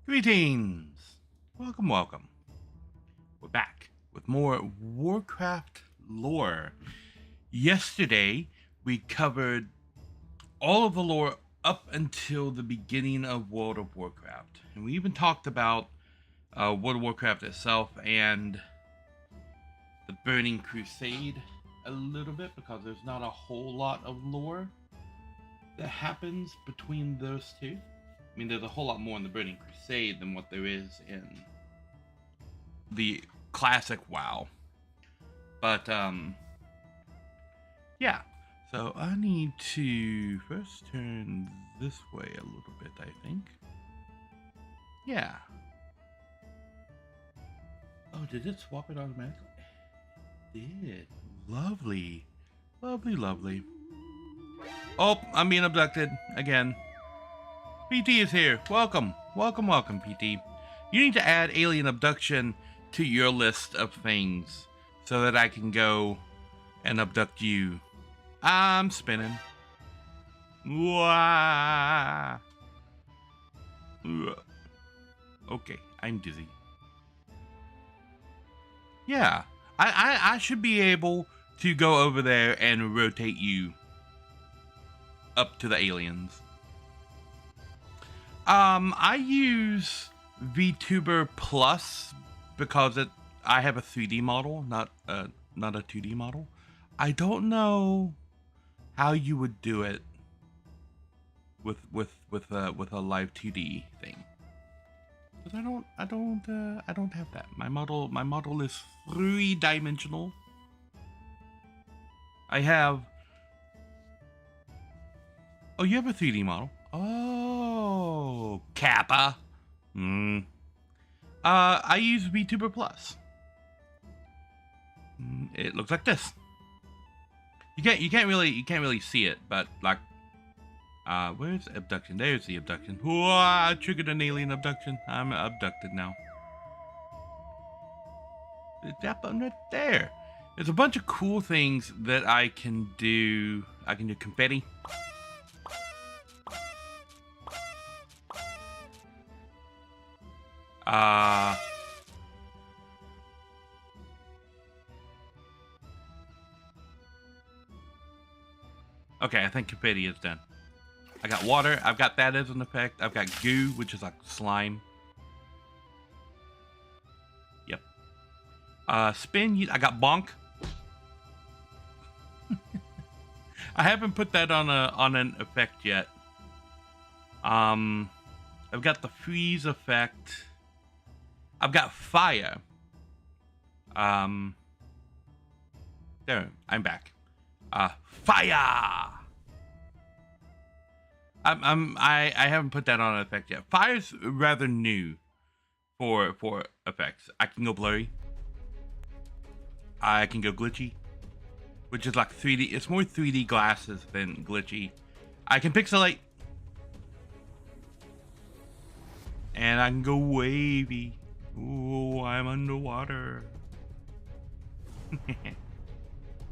Greetings! Welcome. We're back with more Warcraft lore. Yesterday, we covered all of the lore up until the beginning of World of Warcraft. And we even talked about World of Warcraft itself and the Burning Crusade a little bit, because there's not a whole lot of lore that happens between those two. I mean, there's a whole lot more in the Burning Crusade than what there is in the classic WoW. But, yeah. So I need to first turn this way a little bit, I think. Yeah. Oh, did it swap it automatically? It did. Lovely. Lovely. Oh, I'm being abducted again. PT is here. Welcome, PT. You need to add alien abduction to your list of things so that I can go and abduct you. I'm spinning. Wah. Okay, I'm dizzy. Yeah, I should be able to go over there and rotate you up to the aliens. I use VTuber Plus because I have a 3D model, not a 2D model. I don't know how you would do it with a live 2D thing. Because I don't have that. My model is 3-dimensional. I have. Oh, you have a 3D model. Oh, Kappa. I use VTuber Plus. It looks like this. You can't really see it, but like, where's abduction? There's the abduction. Whoa, I triggered an alien abduction. I'm abducted now. That button right there. There's a bunch of cool things that I can do. I can do confetti. Okay, I think confetti is done. I got water. I've got that as an effect. I've got goo, which is like slime. Yep. Spin. I got bonk. I haven't put that on an effect yet. I've got the freeze effect. I've got fire. There, I'm back. Fire. I haven't put that on an effect yet. Fire's rather new for effects. I can go blurry. I can go glitchy, which is like 3D. It's more 3D glasses than glitchy. I can pixelate. And I can go wavy. Ooh, I'm underwater.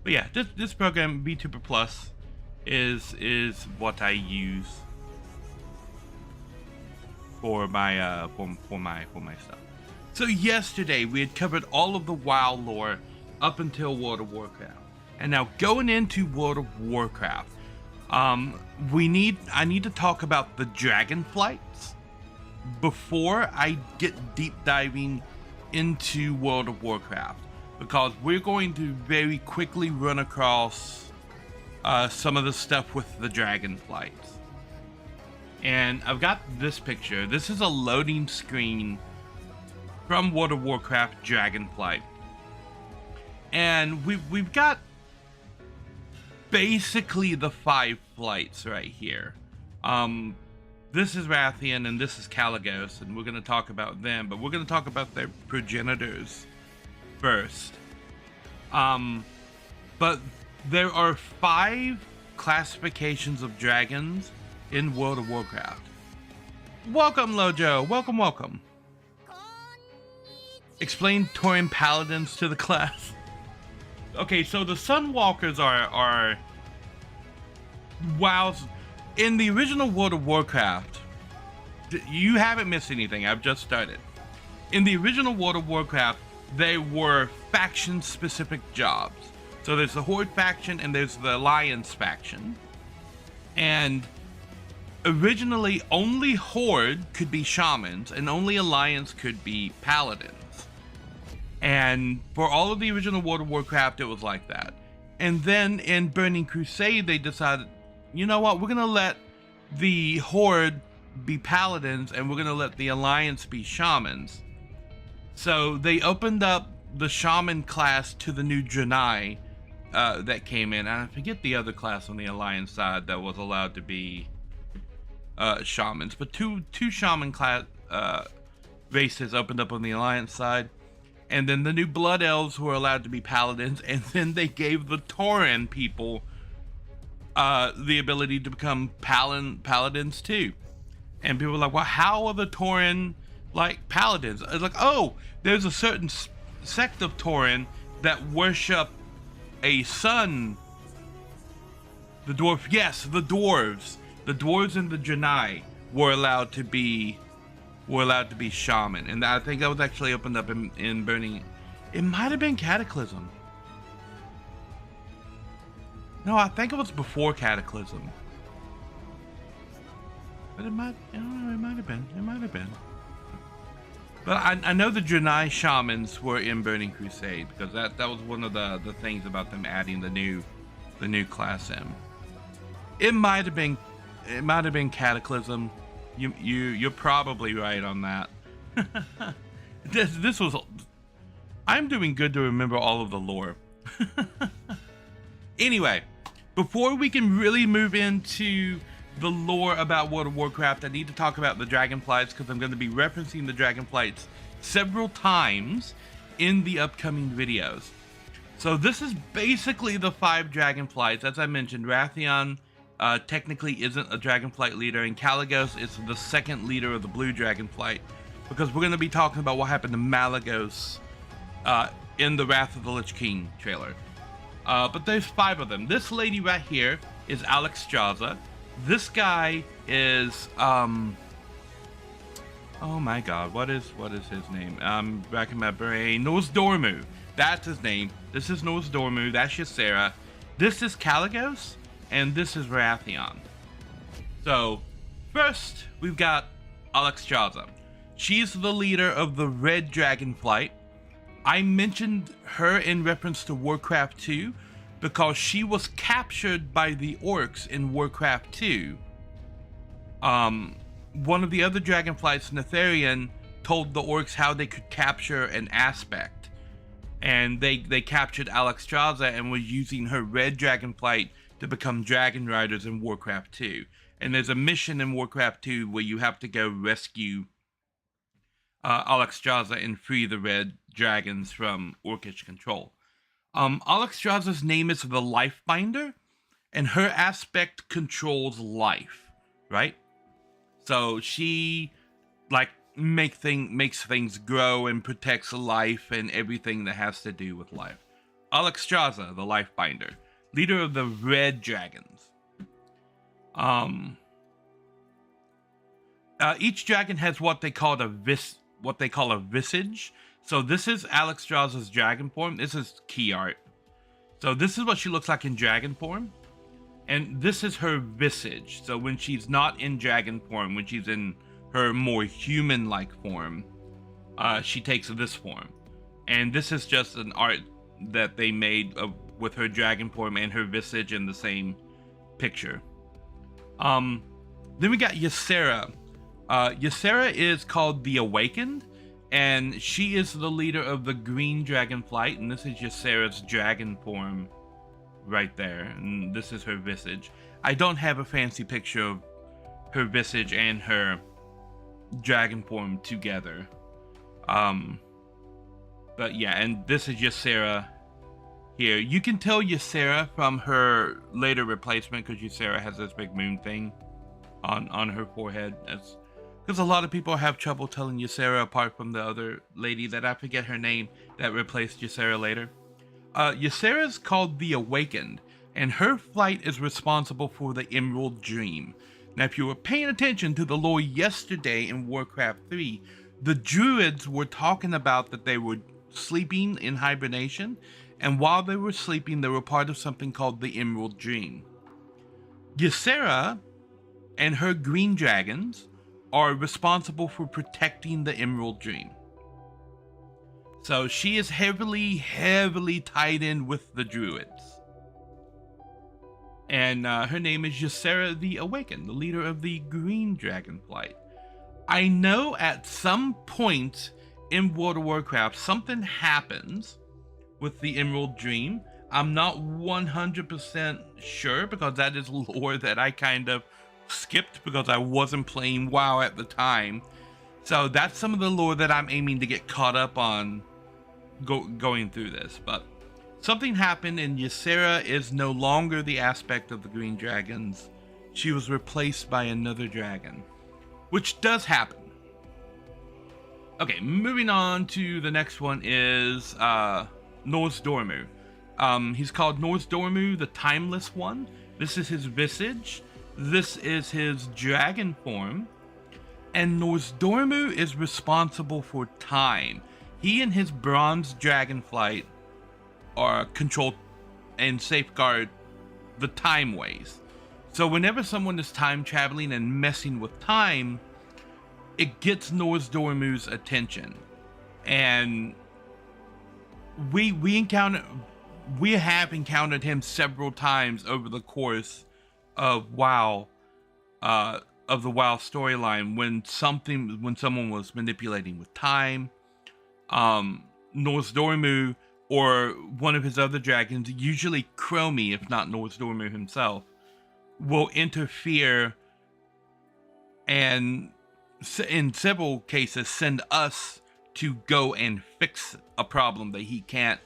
But yeah, this program, VTuber Plus, is what I use for my for my stuff. So yesterday we had covered all of the WoW lore up until World of Warcraft, and now going into World of Warcraft, I need to talk about the dragon flights before I get deep diving into World of Warcraft, because we're going to very quickly run across some of the stuff with the dragon flights. And I've got this picture. This is a loading screen from World of Warcraft Dragonflight. And we've got basically the 5 flights right here. This is Rathian and this is Kalagos, and we're going to talk about them, but we're going to talk about their progenitors first. But there are 5 classifications of dragons in World of Warcraft. Welcome, Lojo. Welcome. Explain Tauren Paladins to the class. Okay, so the Sunwalkers are WoW's. In the original World of Warcraft, You haven't missed anything. I've just started. In the original World of Warcraft, they were faction-specific jobs. So there's the Horde faction and there's the Alliance faction. And originally, only Horde could be shamans and only Alliance could be paladins. And for all of the original World of Warcraft, it was like that. And then in Burning Crusade, they decided, you know what, we're going to let the Horde be paladins and we're going to let the Alliance be shamans. So they opened up the shaman class to the new Janai that came in. And I forget the other class on the Alliance side that was allowed to be shamans. But two shaman class races opened up on the Alliance side. And then the new Blood Elves were allowed to be paladins. And then they gave the Tauren people the ability to become paladins too. And people were like, well, how are the Tauren like paladins? It's like, oh, there's a certain sect of Tauren that worship a sun. The dwarf, yes, the dwarves and the Janai were allowed to be shaman, and I think that was actually opened up in Burning. It might have been Cataclysm. No, I think it was before Cataclysm. But it might have been. But I know the Janai shamans were in Burning Crusade because that was one of the things about them adding the new class in. It might have been Cataclysm. You're probably right on that. This was. I'm doing good to remember all of the lore. Anyway, before we can really move into the lore about World of Warcraft, I need to talk about the Dragonflights because I'm going to be referencing the Dragonflights several times in the upcoming videos. So this is basically the 5 Dragonflights. As I mentioned, Wrathion technically isn't a Dragonflight leader, and Kalecgos is the second leader of the Blue Dragonflight, because we're going to be talking about what happened to Malygos in the Wrath of the Lich King trailer. But there's 5 of them. This lady right here is Alexstrasza. This guy is oh my god, what is his name? Back in my brain. Nosdormu. That's his name. This is Nosdormu. That's Ysera. This is Kalecgos, and this is Wrathion. So first we've got Alexstrasza. She's the leader of the Red Dragonflight. I mentioned her in reference to Warcraft 2 because she was captured by the orcs in Warcraft 2. One of the other Dragonflights, Netherian, told the orcs how they could capture an aspect. And they captured Alexstrasza and was using her Red Dragonflight to become Dragon Riders in Warcraft 2. And there's a mission in Warcraft 2 where you have to go rescue Alexstrasza and free the Red Dragons from orcish control. Alexstrasza's name is the Lifebinder, and her aspect controls life, right? So she makes things grow and protects life and everything that has to do with life. Alexstrasza, the Lifebinder, leader of the Red Dragons. Each dragon has what they call a visage. So this is Alexstrasza's dragon form. This is key art. So this is what she looks like in dragon form. And this is her visage. So when she's not in dragon form, when she's in her more human-like form, she takes this form. And this is just an art that they made with her dragon form and her visage in the same picture. Then we got Ysera. Ysera is called the Awakened, and she is the leader of the Green Dragonflight, and this is Ysera's dragon form right there, and this is her visage. I don't have a fancy picture of her visage and her dragon form together. But yeah, and this is Ysera here. You can tell Ysera from her later replacement because Ysera has this big moon thing on her forehead. Because a lot of people have trouble telling Ysera apart from the other lady that I forget her name that replaced Ysera later. Ysera is called the Awakened, and her flight is responsible for the Emerald Dream. Now, if you were paying attention to the lore yesterday in Warcraft 3, the druids were talking about that they were sleeping in hibernation, and while they were sleeping, they were part of something called the Emerald Dream. Ysera and her green dragons are responsible for protecting the Emerald Dream. So she is heavily tied in with the druids. And her name is Ysera the Awakened, the leader of the Green Dragon Flight. I know at some point in World of Warcraft, something happens with the Emerald Dream. I'm not 100% sure because that is lore that I kind of skipped because I wasn't playing WoW at the time. So that's some of the lore that I'm aiming to get caught up on going through this. But something happened and Ysera is no longer the aspect of the Green Dragons. She was replaced by another dragon, which does happen. Okay, moving on to the next one is Nozdormu. He's called Nozdormu, the Timeless One. This is his visage. This is his dragon form. And Nozdormu is responsible for time. He and his bronze dragonflight are controlled and safeguard the time ways. So whenever someone is time traveling and messing with time, it gets Nozdormu's attention. And we have encountered him several times over the course of WoW, of the WoW storyline when someone was manipulating with time. Nozdormu or one of his other dragons, usually Chromie, if not Nozdormu himself, will interfere and in several cases send us to go and fix a problem that he can't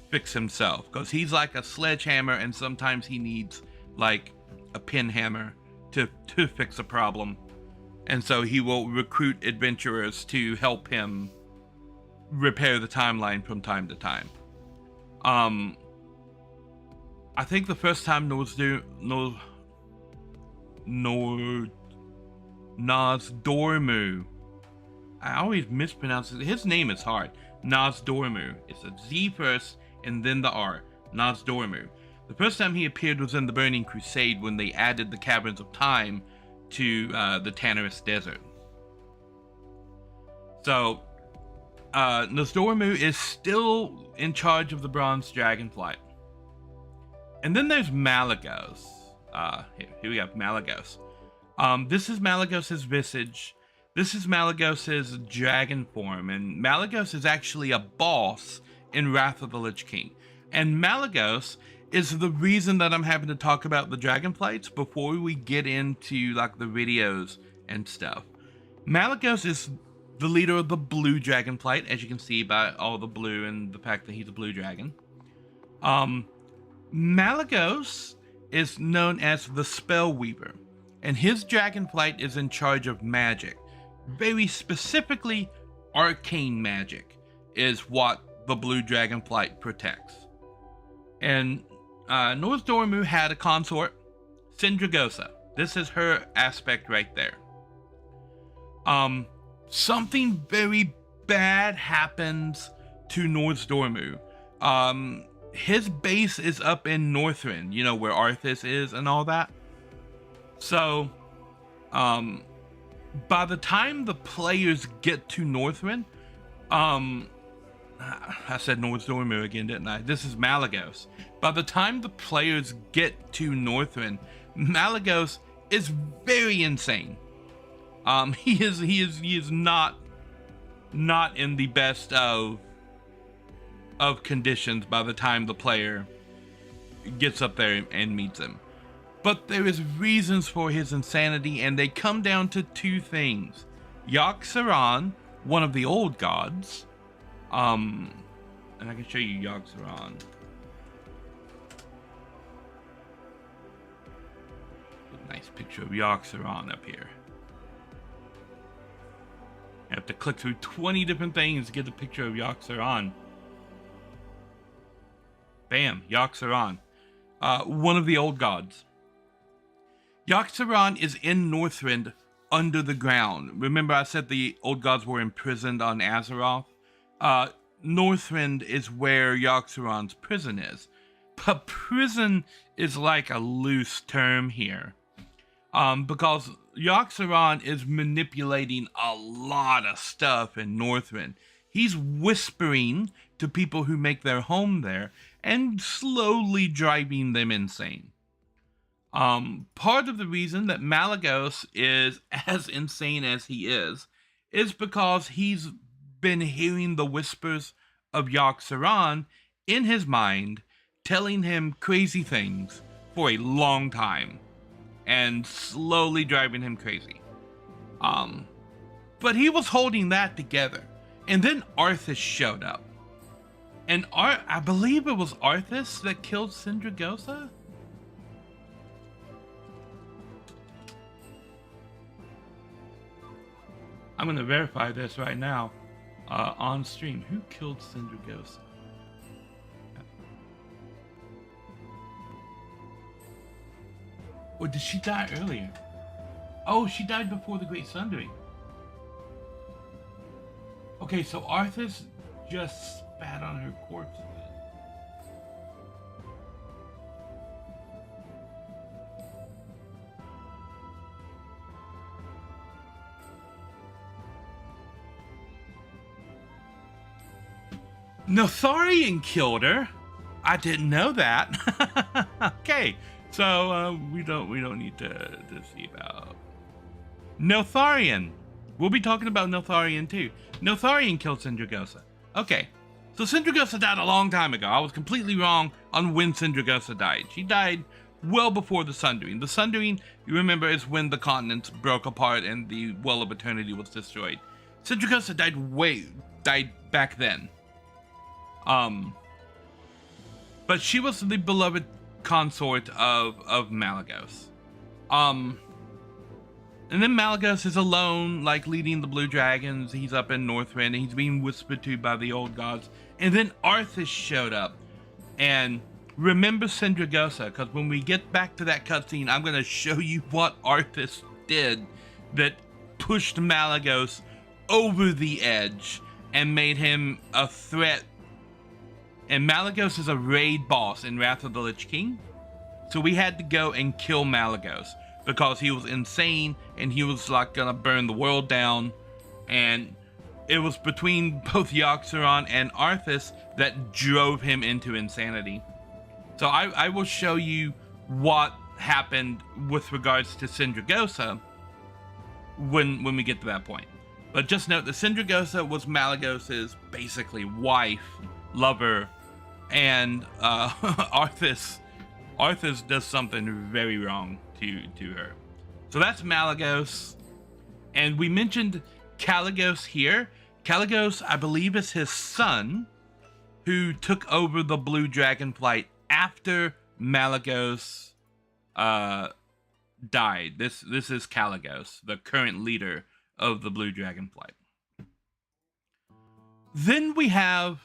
fix himself, because he's like a sledgehammer and sometimes he needs like a pin hammer to fix a problem. And so he will recruit adventurers to help him repair the timeline from time to time. I think the first time Nozdormu, I always mispronounce it. His name is hard. Nozdormu. It's a Z first and then the R. Nozdormu. The first time he appeared was in the Burning Crusade when they added the Caverns of Time to the Narishm Desert. So, Nozdormu is still in charge of the Bronze Dragonflight. And then there's Malygos. Here we have Malygos. This is Malygos' visage. This is Malygos' dragon form. And Malygos is actually a boss in Wrath of the Lich King. And Malygos is the reason that I'm having to talk about the dragonflights before we get into like the videos and stuff. Malygos is the leader of the blue dragonflight, as you can see by all the blue and the fact that he's a blue dragon. Malygos is known as the Spell Weaver, and his dragonflight is in charge of magic. Very specifically, arcane magic is what the blue dragonflight protects. And Nozdormu had a consort, Sindragosa. This is her aspect right there. Something very bad happens to Nozdormu. His base is up in Northrend, you know, where Arthas is and all that. So, by the time the players get to Northrend, I said Nozdormu again, didn't I? This is Malygos. By the time the players get to Northrend, Malygos is very insane. He is not in the best of conditions by the time the player gets up there and meets him. But there is reasons for his insanity, and they come down to two things. Yogg-Saron, one of the old gods, and I can show you Yogg-Saron. Nice picture of Yogg-Saron up here. I have to click through 20 different things to get a picture of Yogg-Saron. Bam, Yogg-Saron. One of the old gods. Yogg-Saron is in Northrend under the ground. Remember I said the old gods were imprisoned on Azeroth? Northrend is where Yogg-Saron's prison is. But prison is like a loose term here. Because Yogg-Saron is manipulating a lot of stuff in Northrend. He's whispering to people who make their home there and slowly driving them insane. Part of the reason that Malygos is as insane as he is because he's been hearing the whispers of Yogg-Saron in his mind, telling him crazy things for a long time and slowly driving him crazy. But he was holding that together. And then Arthas showed up. And I believe it was Arthas that killed Sindragosa? I'm going to verify this right now on stream. Who killed Sindragosa? Or did she die earlier? Oh, she died before the Great Sundering. Okay, so Arthas just spat on her corpse. Notharian killed her. I didn't know that. Okay, so we don't need to see about Notharian. We'll be talking about Notharian too. Notharian killed Sindragosa. Okay, so Sindragosa died a long time ago. I was completely wrong on when Sindragosa died. She died well before the Sundering. The Sundering, you remember, is when the continents broke apart and the Well of Eternity was destroyed. Sindragosa died back then. But she was the beloved consort of Malygos. And then Malygos is alone, like leading the Blue Dragons. He's up in Northrend and he's being whispered to by the old gods. And then Arthas showed up. And remember Sindragosa, because when we get back to that cutscene, I'm going to show you what Arthas did that pushed Malygos over the edge and made him a threat. And Malygos is a raid boss in Wrath of the Lich King. So we had to go and kill Malygos because he was insane and he was like gonna burn the world down. And it was between both Yogg-Saron and Arthas that drove him into insanity. So I will show you what happened with regards to Sindragosa when we get to that point. But just note that Sindragosa was Malygos's basically wife, lover, and Arthas does something very wrong to her. So that's Malygos. And we mentioned Kalecgos here. Kalecgos, I believe, is his son who took over the Blue Dragonflight after Malygos died. This is Kalecgos, the current leader of the Blue Dragonflight. Then we have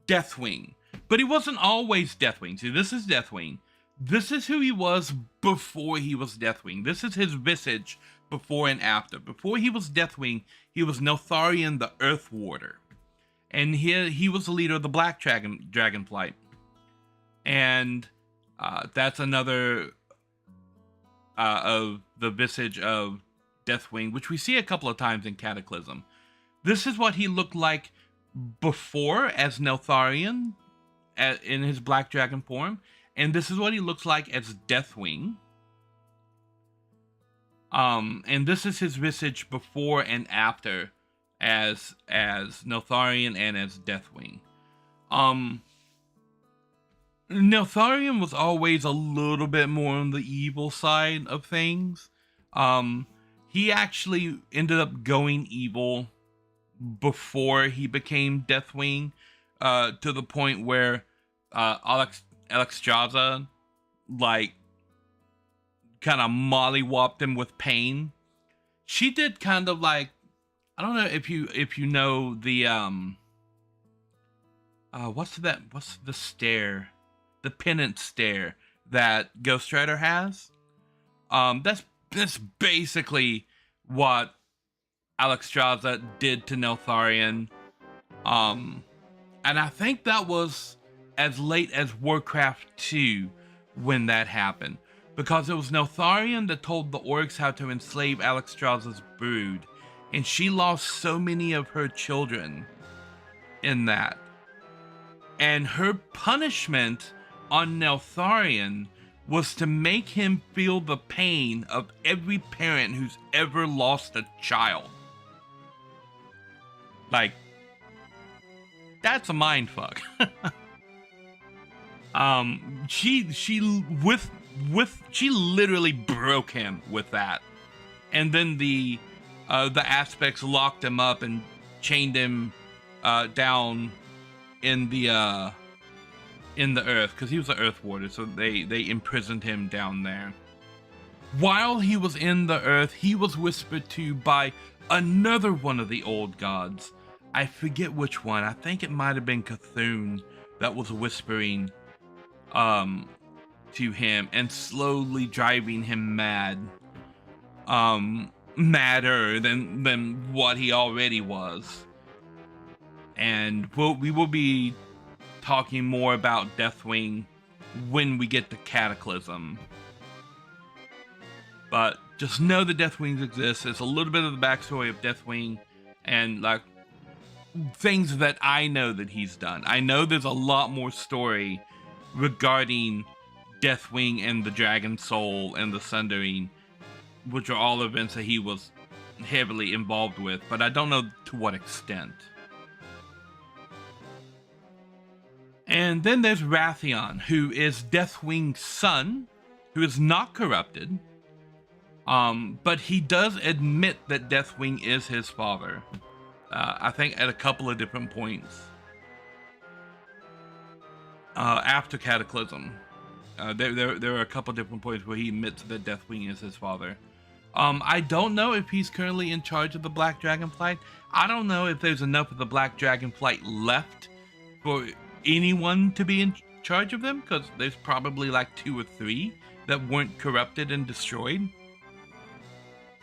Deathwing. But he wasn't always Deathwing. See, this is Deathwing. This is who he was before he was Deathwing. This is his visage before and after. Before he was Deathwing, he was Notharian the Earth Warder. And he was the leader of the Black Dragonflight. And that's another of the visage of Deathwing, which we see a couple of times in Cataclysm. This is what he looked like before as Notharian in his Black Dragon form, and this is what he looks like as Deathwing. And this is his visage before and after as Notharian and as Deathwing. Notharian was always a little bit more on the evil side of things. He actually ended up going evil before he became Deathwing, to the point where Alexstrasza like kind of mollywopped him with pain. She did kind of like, I don't know if you know the what's the stare, the penance stare that Ghost Rider has. That's basically what Alexstrasza did to Neltharion. And I think that was as late as Warcraft 2 when that happened. Because it was Neltharion that told the orcs how to enslave Alexstrasza's brood. And she lost so many of her children in that. And her punishment on Neltharion was to make him feel the pain of every parent who's ever lost a child. Like, that's a mindfuck. She literally broke him with that. And then the aspects locked him up and chained him down in the earth, because he was an earth warder, so they imprisoned him down there. While he was in the earth, he was whispered to by another one of the old gods. I forget which one. I think it might have been Cthulhu that was whispering to him and slowly driving him mad. Madder than what he already was. And we will be talking more about Deathwing when we get to Cataclysm. But just know that Deathwing exists. It's a little bit of the backstory of Deathwing and like things that I know that he's done. I know there's a lot more story regarding Deathwing and the Dragon Soul and the Sundering, which are all events that he was heavily involved with, but I don't know to what extent. And then there's Wrathion, who is Deathwing's son, who is not corrupted, but he does admit that Deathwing is his father. I think at a couple of different points after Cataclysm. There are a couple of different points where he admits that Deathwing is his father. I don't know if he's currently in charge of the Black Dragonflight. I don't know if there's enough of the Black Dragonflight left for anyone to be in charge of them, because there's probably like 2 or 3 that weren't corrupted and destroyed.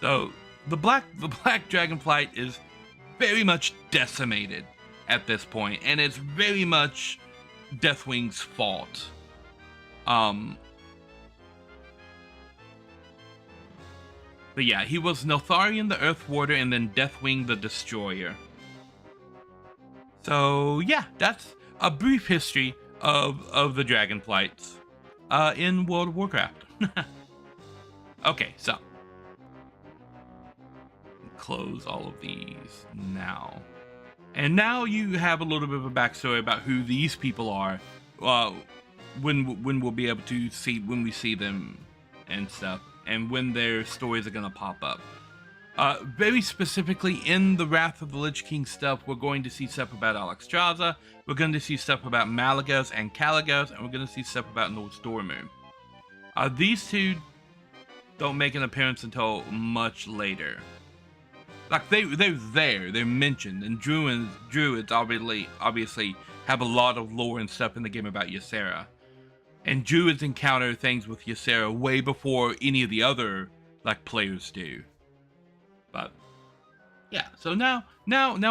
So the Black Dragonflight is very much decimated at this point, and it's very much Deathwing's fault. But yeah, he was Neltharion the Earth Warder and then Deathwing the Destroyer. So yeah, that's a brief history of the Dragonflights in World of Warcraft. Okay, so close all of these now. And now you have a little bit of a backstory about who these people are, when we'll be able to see, when we see them and stuff, and when their stories are going to pop up. Very specifically in the Wrath of the Lich King stuff, we're going to see stuff about Alexstrasza, we're going to see stuff about Malygos and Kalecgos, and we're going to see stuff about North Stormmoon. These two don't make an appearance until much later. Like, they're there, they're mentioned, and Druids obviously have a lot of lore and stuff in the game about Ysera. And Druids encounter things with Ysera way before any of the other, like, players do. But, yeah, so now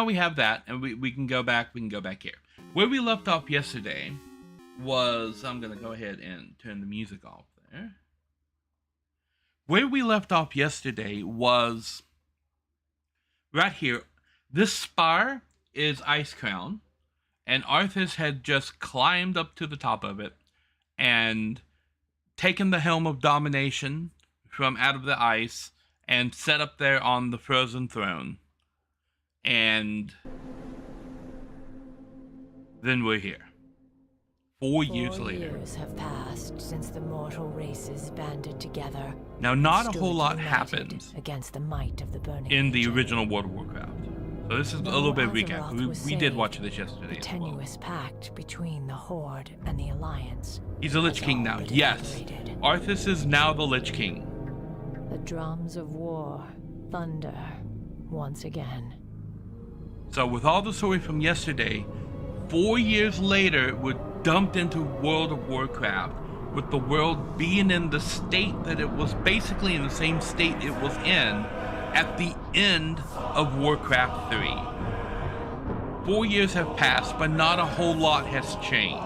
we have that, and we can go back here. Where we left off yesterday was, I'm going to go ahead and turn the music off there. Where we left off yesterday was right here. This spire is Icecrown, and Arthas had just climbed up to the top of it and taken the Helm of Domination from out of the ice and set up there on the frozen throne. And then we're here. 4 years later. 4 years have passed since the mortal races banded together. Now, not a whole lot happened against the might of the burning in the legion. original World of Warcraft. So this is a little bit recap. We did watch this yesterday. The tenuous pact between the Horde and the Alliance. He's a Lich King now. Yes. Arthas is now the Lich King. The drums of war thunder once again. So with all the story from yesterday, 4 years later, we're dumped into World of Warcraft, with the world being in the state that it was, basically in the same state it was in at the end of Warcraft 3. 4 years have passed, but not a whole lot has changed.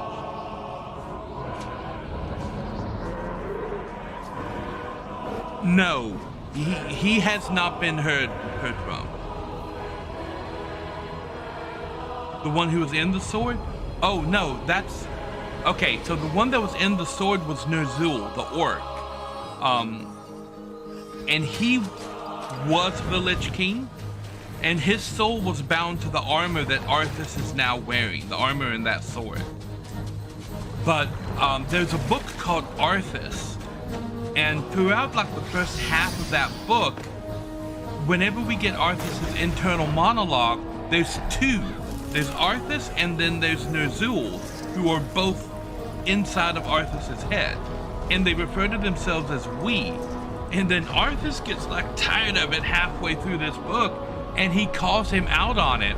No, he has not been heard from. The one who was in the sword? Oh no, that's... Okay, so the one that was in the sword was Ner'zhul, the orc. And he was the Lich King, and his soul was bound to the armor that Arthas is now wearing, the armor in that sword. But there's a book called Arthas, and throughout like the first half of that book, whenever we get Arthas' internal monologue, there's two. There's Arthas and then there's Ner'zhul, who are both inside of Arthas' head, and they refer to themselves as we. And then Arthas gets like tired of it halfway through this book, and he calls him out on it.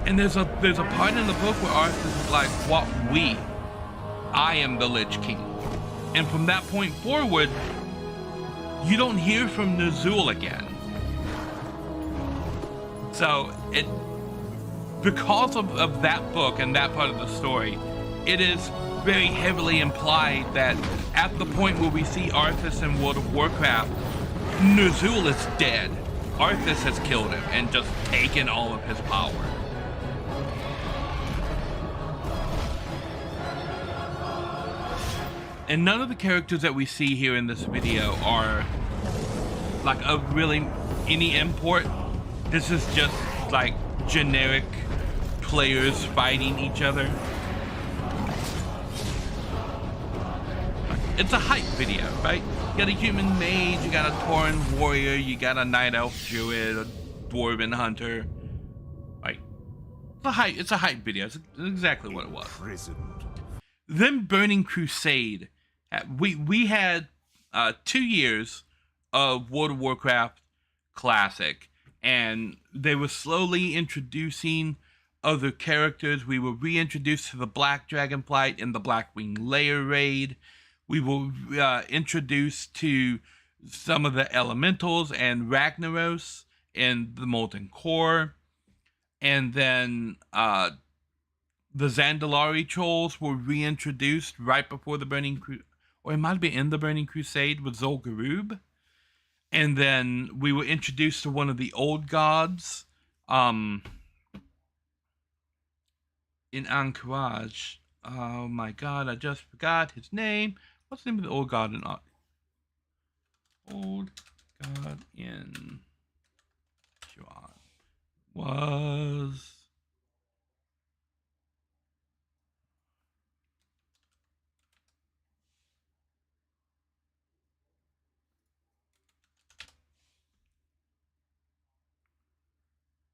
And there's a part in the book where Arthas is like, "What we? I am the Lich King." And from that point forward, you don't hear from Ner'zhul again. So because of that book and that part of the story, it is very heavily implied that at the point where we see Arthas in World of Warcraft, Ner'zhul is dead. Arthas has killed him and just taken all of his power. And none of the characters that we see here in this video are like of really any import. This is just like generic players fighting each other. It's a hype video, right? You got a human mage, you got a Tauren warrior, you got a night elf druid, a dwarven hunter. Like, it's a hype video. It's exactly what it was. Then Burning Crusade. We had 2 years of World of Warcraft Classic, and they were slowly introducing other characters. We were reintroduced to the Black Dragonflight in the Blackwing Lair raid. We were introduced to some of the elementals and Ragnaros in the Molten Core. And then the Zandalari trolls were reintroduced right before the Burning Crusade, or it might have been in the Burning Crusade with Zul'Gurub. And then we were introduced to one of the old gods in Anchorage. Oh my god, I just forgot his name. What's the name of the old god in Old god in Anchorage was...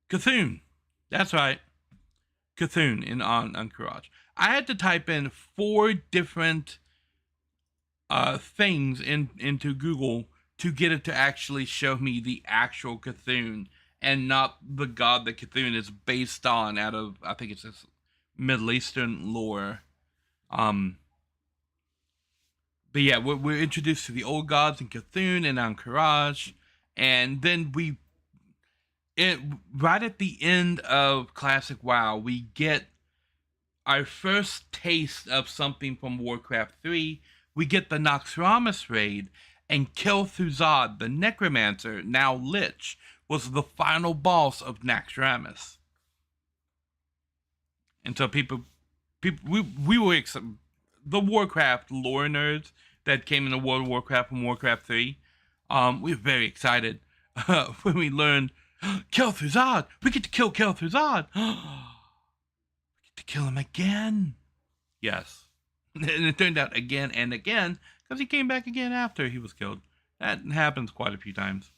Cthulhu. That's right. Cthulhu in Anchorage. I had to type in 4 different things into Google to get it to actually show me the actual Cthulhu and not the god that Cthulhu is based on out of, I think it's this Middle Eastern lore. But yeah, we're introduced to the old gods in Cthulhu and Anchorage, and then right at the end of Classic WoW, we get our first taste of something from Warcraft 3. We get the Naxxramas raid, and Kel'Thuzad, the Necromancer, now Lich, was the final boss of Naxxramas. And so we were the Warcraft lore nerds that came into World of Warcraft from Warcraft 3. We were very excited when we learned, Kel'Thuzad! We get to kill Kel'Thuzad! We get to kill him again! Yes. And it turned out again and again, because he came back again after he was killed. That happens quite a few times.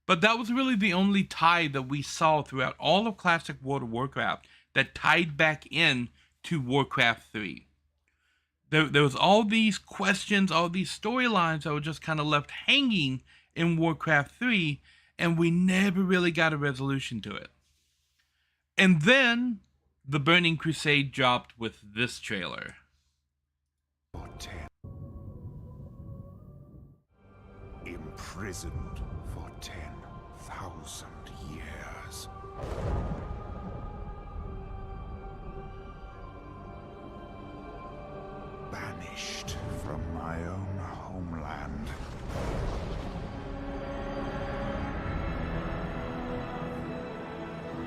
But that was really the only tie that we saw throughout all of Classic World of Warcraft that tied back in to Warcraft 3. There was all these questions, all these storylines that were just kind of left hanging in Warcraft 3, and we never really got a resolution to it. And then the Burning Crusade dropped with this trailer. imprisoned for 10,000 years. Banished from my own homeland.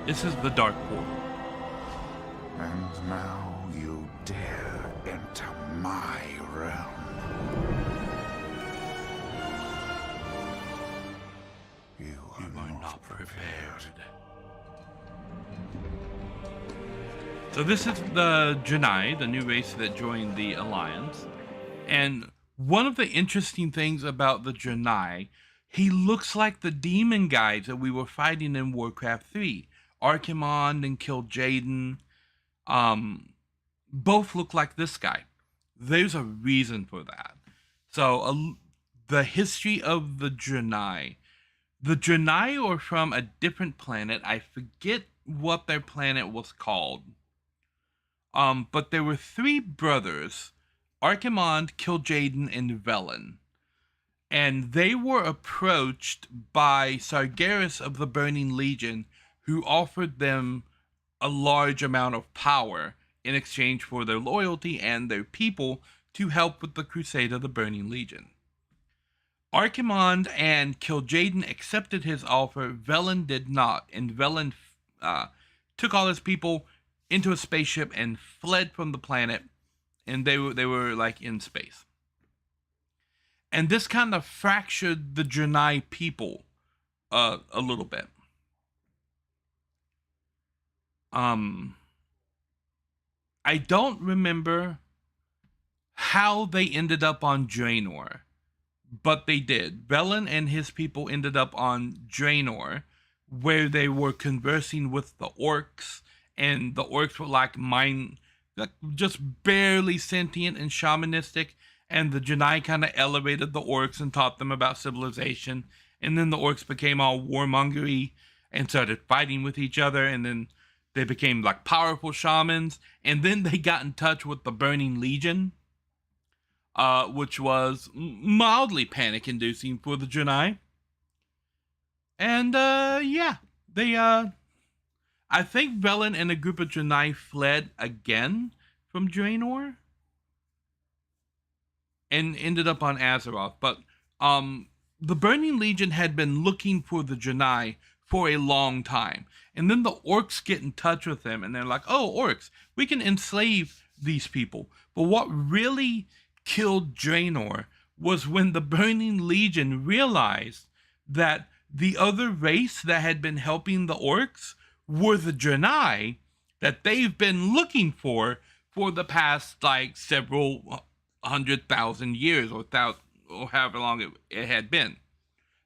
This is the Dark Portal. And now you dare enter my realm. You are not prepared. So this is the Janai, the new race that joined the Alliance. And one of the interesting things about the Janai, he looks like the demon guys that we were fighting in Warcraft 3. Archimond and Kil'jaeden, both look like this guy. There's a reason for that. So the history of the Janai are from a different planet. I forget what their planet was called. But there were three brothers, Archimond, Kil'jaeden, and Velen. And they were approached by Sargeras of the Burning Legion, who offered them a large amount of power in exchange for their loyalty and their people to help with the crusade of the Burning Legion. Archimond and Kil'jaeden accepted his offer. Velen did not, and Velen took all his people into a spaceship and fled from the planet, and they were like in space. And this kind of fractured the Janai people a little bit. I don't remember how they ended up on Draenor, but they did. Velen and his people ended up on Draenor, where they were conversing with the orcs, and the orcs were like just barely sentient and shamanistic, and the Janai kind of elevated the orcs and taught them about civilization, and then the orcs became all warmongery and started fighting with each other, and then they became like powerful shamans, and then they got in touch with the Burning Legion, which was mildly panic-inducing for the Janai. And yeah, they I think Velen and a group of Janai fled again from Draenor and ended up on Azeroth. But the Burning Legion had been looking for the Janai for a long time. And then the orcs get in touch with them, and they're like, oh, orcs, we can enslave these people. But what really killed Draenor was when the Burning Legion realized that the other race that had been helping the orcs were the Janai that they've been looking for the past like several 100,000 years or however long it had been.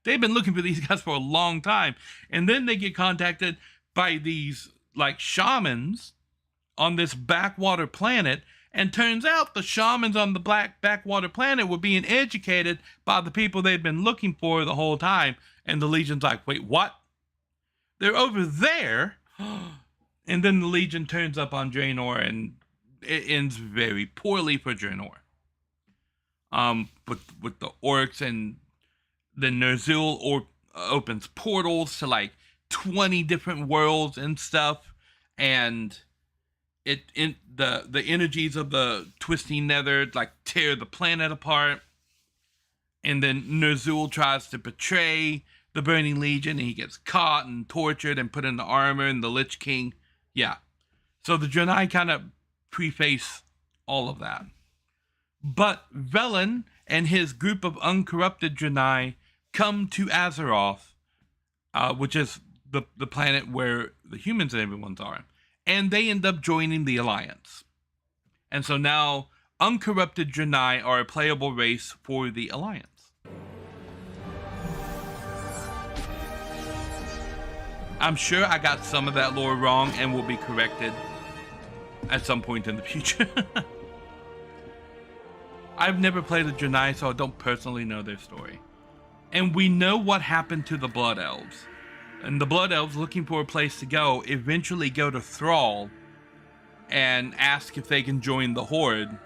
They've been looking for these guys for a long time. And then they get contacted by these like shamans on this backwater planet. And turns out the shamans on the backwater planet were being educated by the people they'd been looking for the whole time. And the Legion's like, wait, what? They're over there. And then the Legion turns up on Draenor, and it ends very poorly for Draenor. With the orcs, and then Ner'zhul opens portals to like 20 different worlds and stuff, and the energies of the twisting nether like tear the planet apart, and then Ner'zhul tries to betray the Burning Legion, and he gets caught and tortured and put into armor, and the Lich King, yeah. So the Janai kind of preface all of that. But Velen and his group of uncorrupted Janai come to Azeroth, which is the planet where the humans and everyone's are, and they end up joining the Alliance. And so now uncorrupted Janai are a playable race for the Alliance. I'm sure I got some of that lore wrong and will be corrected at some point in the future. I've never played a Janai, so I don't personally know their story. And we know what happened to the Blood Elves. And the Blood Elves, looking for a place to go, eventually go to Thrall and ask if they can join the Horde.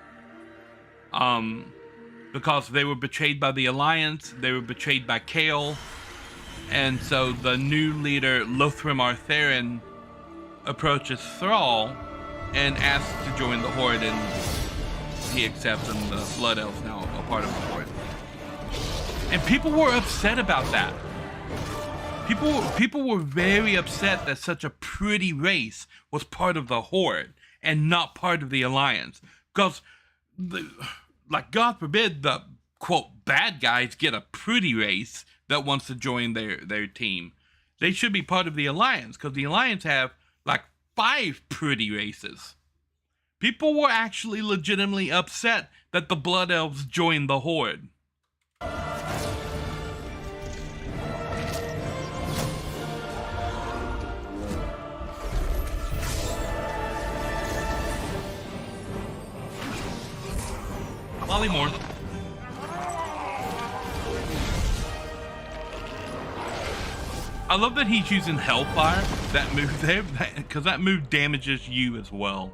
But because they were betrayed by the Alliance, they were betrayed by Kael, and so the new leader, Lothrim Artharian, approaches Thrall and asks to join the Horde, and he accepts, and the Blood Elves now a part of the Horde. And people were upset about that. People were very upset that such a pretty race was part of the Horde and not part of the Alliance. Because, like, God forbid the, quote, bad guys get a pretty race that wants to join their team. They should be part of the Alliance, because the Alliance have, like, 5 pretty races. People were actually legitimately upset that the Blood Elves joined the Horde. Mollymore. I love that he's using Hellfire, that move there, because that move damages you as well.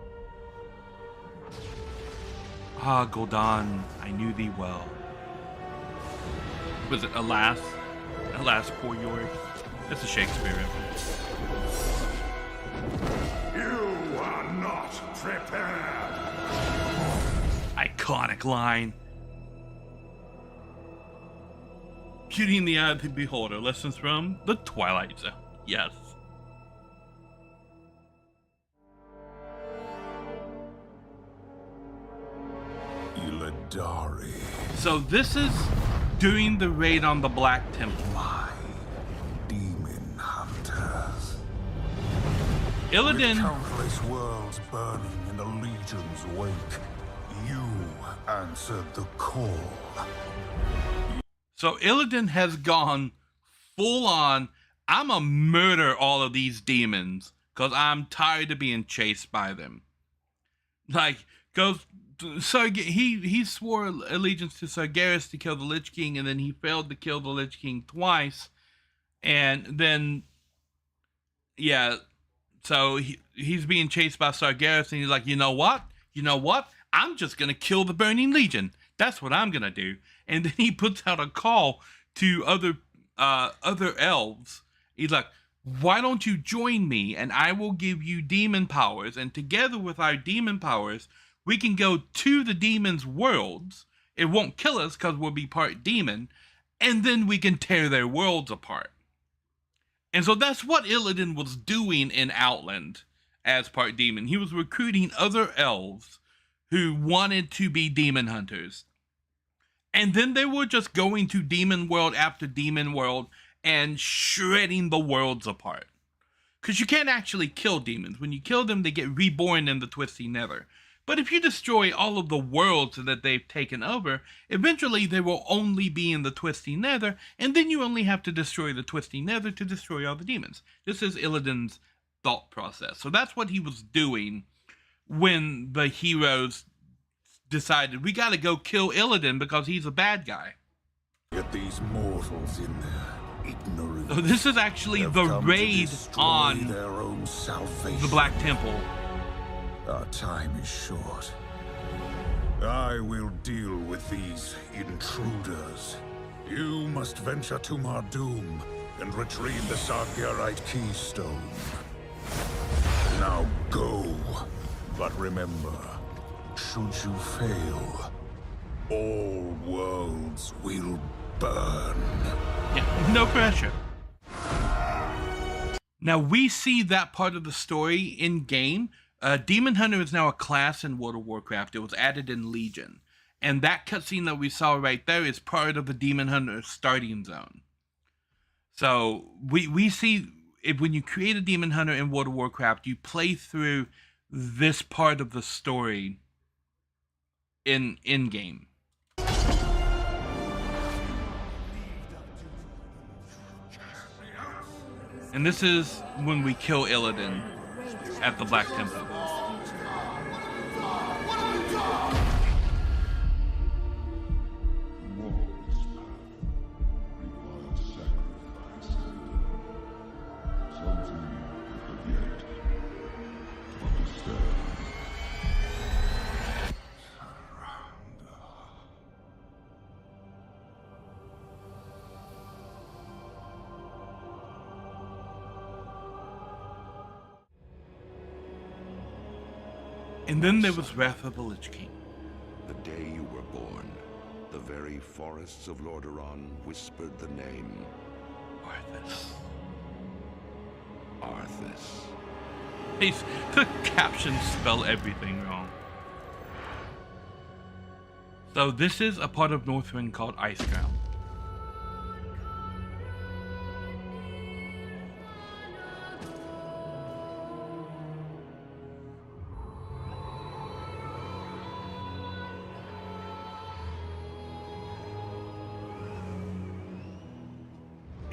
Ah, Gul'dan, I knew thee well. Was it Alas? Alas, poor Yorick. That's a Shakespeare reference. You are not prepared. Iconic line. Beauty in the eye of the beholder. Lessons from the Twilight Zone. Yes. Ilidari. So this is doing the raid on the Black Temple. My demon hunters. Illidan. With countless worlds burning in the Legion's wake, you answered the call. So Illidan has gone full on, I'm gonna murder all of these demons because I'm tired of being chased by them. Like, goes, he swore allegiance to Sargeras to kill the Lich King, and then he failed to kill the Lich King twice. And then, yeah, so he's being chased by Sargeras, and he's like, you know what? I'm just gonna kill the Burning Legion. That's what I'm gonna do. And then he puts out a call to other elves. He's like, why don't you join me, and I will give you demon powers, and together with our demon powers, we can go to the demons' worlds. It won't kill us because we'll be part demon, and then we can tear their worlds apart. And so that's what Illidan was doing in Outland as part demon. He was recruiting other elves who wanted to be demon hunters. And then they were just going to demon world after demon world and shredding the worlds apart. Because you can't actually kill demons. When you kill them, they get reborn in the Twisty Nether. But if you destroy all of the worlds that they've taken over, eventually they will only be in the Twisty Nether, and then you only have to destroy the Twisty Nether to destroy all the demons. This is Illidan's thought process. So that's what he was doing when the heroes decided, we gotta go kill Illidan because he's a bad guy. Yet these mortals in their ignorance. So this is actually the raid on their own salvation. the Black Temple. Our time is short. I will deal with these intruders. You must venture to Mardoom and retrieve the Sargerite keystone. Now go. But remember, should you fail, all worlds will burn. Yeah, no pressure. Now we see that part of the story in game. Demon Hunter is now a class in World of Warcraft. It was added in Legion. And that cutscene that we saw right there is part of the Demon Hunter starting zone. So we see, when you create a Demon Hunter in World of Warcraft, you play through this part of the story in game. And this is when we kill Illidan at the Black Temple. And then there was Wrath of the Lich King. The day you were born, the very forests of Lordaeron whispered the name Arthas. Arthas. The captions spell everything wrong. So this is a part of Northrend called Icecrown.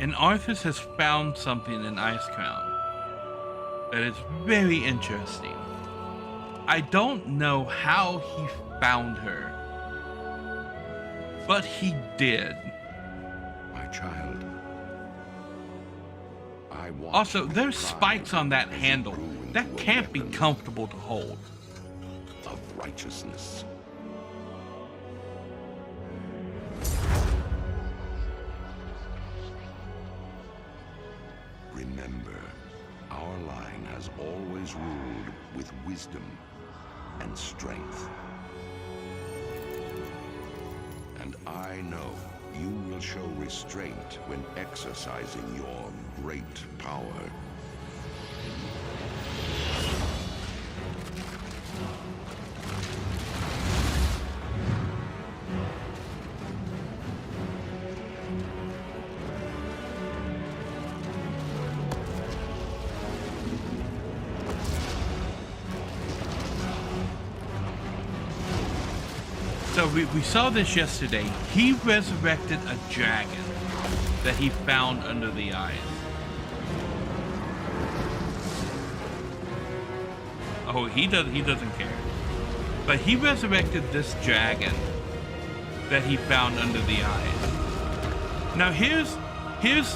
And Arthas has found something in Icecrown that is very interesting. I don't know how he found her, but he did. My child. I want Also, you to there's thrive spikes on that as you handle. grew into That a can't be weapon comfortable to hold. of righteousness. Remember, our line has always ruled with wisdom and strength. And I know you will show restraint when exercising your great power. So we saw this yesterday. He resurrected a dragon that he found under the ice. Oh, he doesn't care. But he resurrected this dragon that he found under the ice. Now here's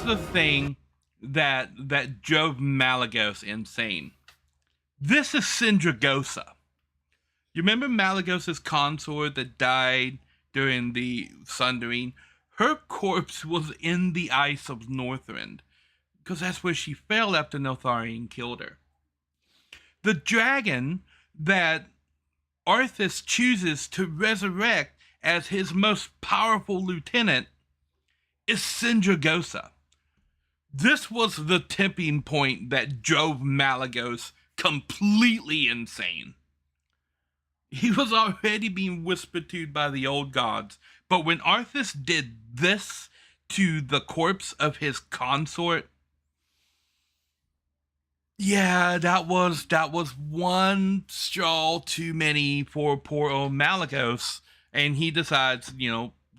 the thing that drove Malagos insane. This is Sindragosa. You remember Malagos's consort that died during the Sundering? Her corpse was in the ice of Northrend, because that's where she fell after Neltharion killed her. The dragon that Arthas chooses to resurrect as his most powerful lieutenant is Sindragosa. This was the tipping point that drove Malagos completely insane. He was already being whispered to by the old gods, but when Arthas did this to the corpse of his consort, yeah, that was one straw too many for poor old Malagos, and he decides,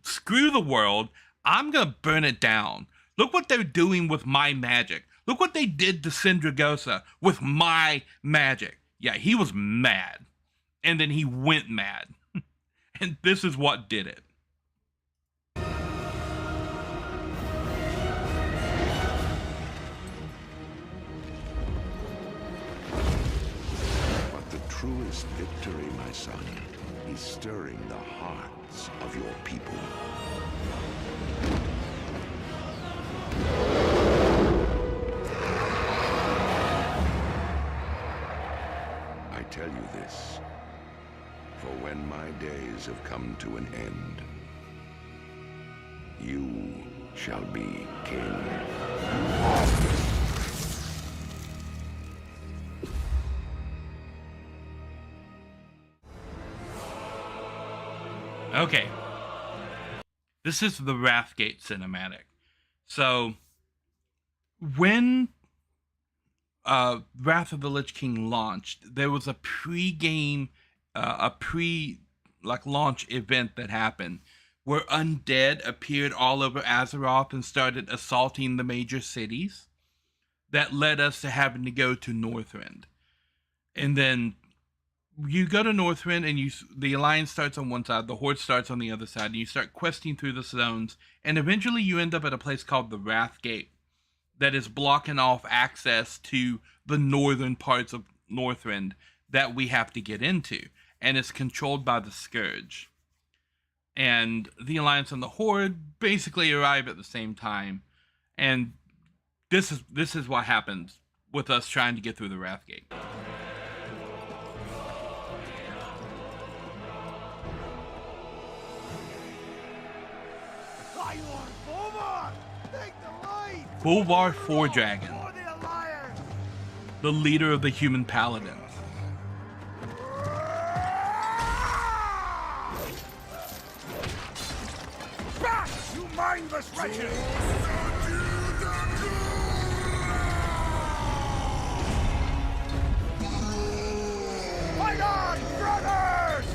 screw the world, I'm gonna burn it down. Look what they're doing with my magic. Look what they did to Sindragosa with my magic. Yeah, he was mad. And then he went mad. And this is what did it. But the truest victory, my son, is stirring the hearts of your people. I tell you this, for when my days have come to an end, you shall be king. Okay. This is the Wrathgate cinematic. So, when Wrath of the Lich King launched, there was a pre-game, launch event that happened where undead appeared all over Azeroth and started assaulting the major cities. That led us to having to go to Northrend. And then you go to Northrend and the Alliance starts on one side, the Horde starts on the other side, and you start questing through the zones, and eventually you end up at a place called the Wrathgate that is blocking off access to the northern parts of Northrend that we have to get into, and it's controlled by the Scourge. And the Alliance and the Horde basically arrive at the same time, and this is what happens with us trying to get through the Wrathgate. Bulvar Four-Dragon, the leader of the human paladins. Back, you mindless wretches! Fight on, brothers!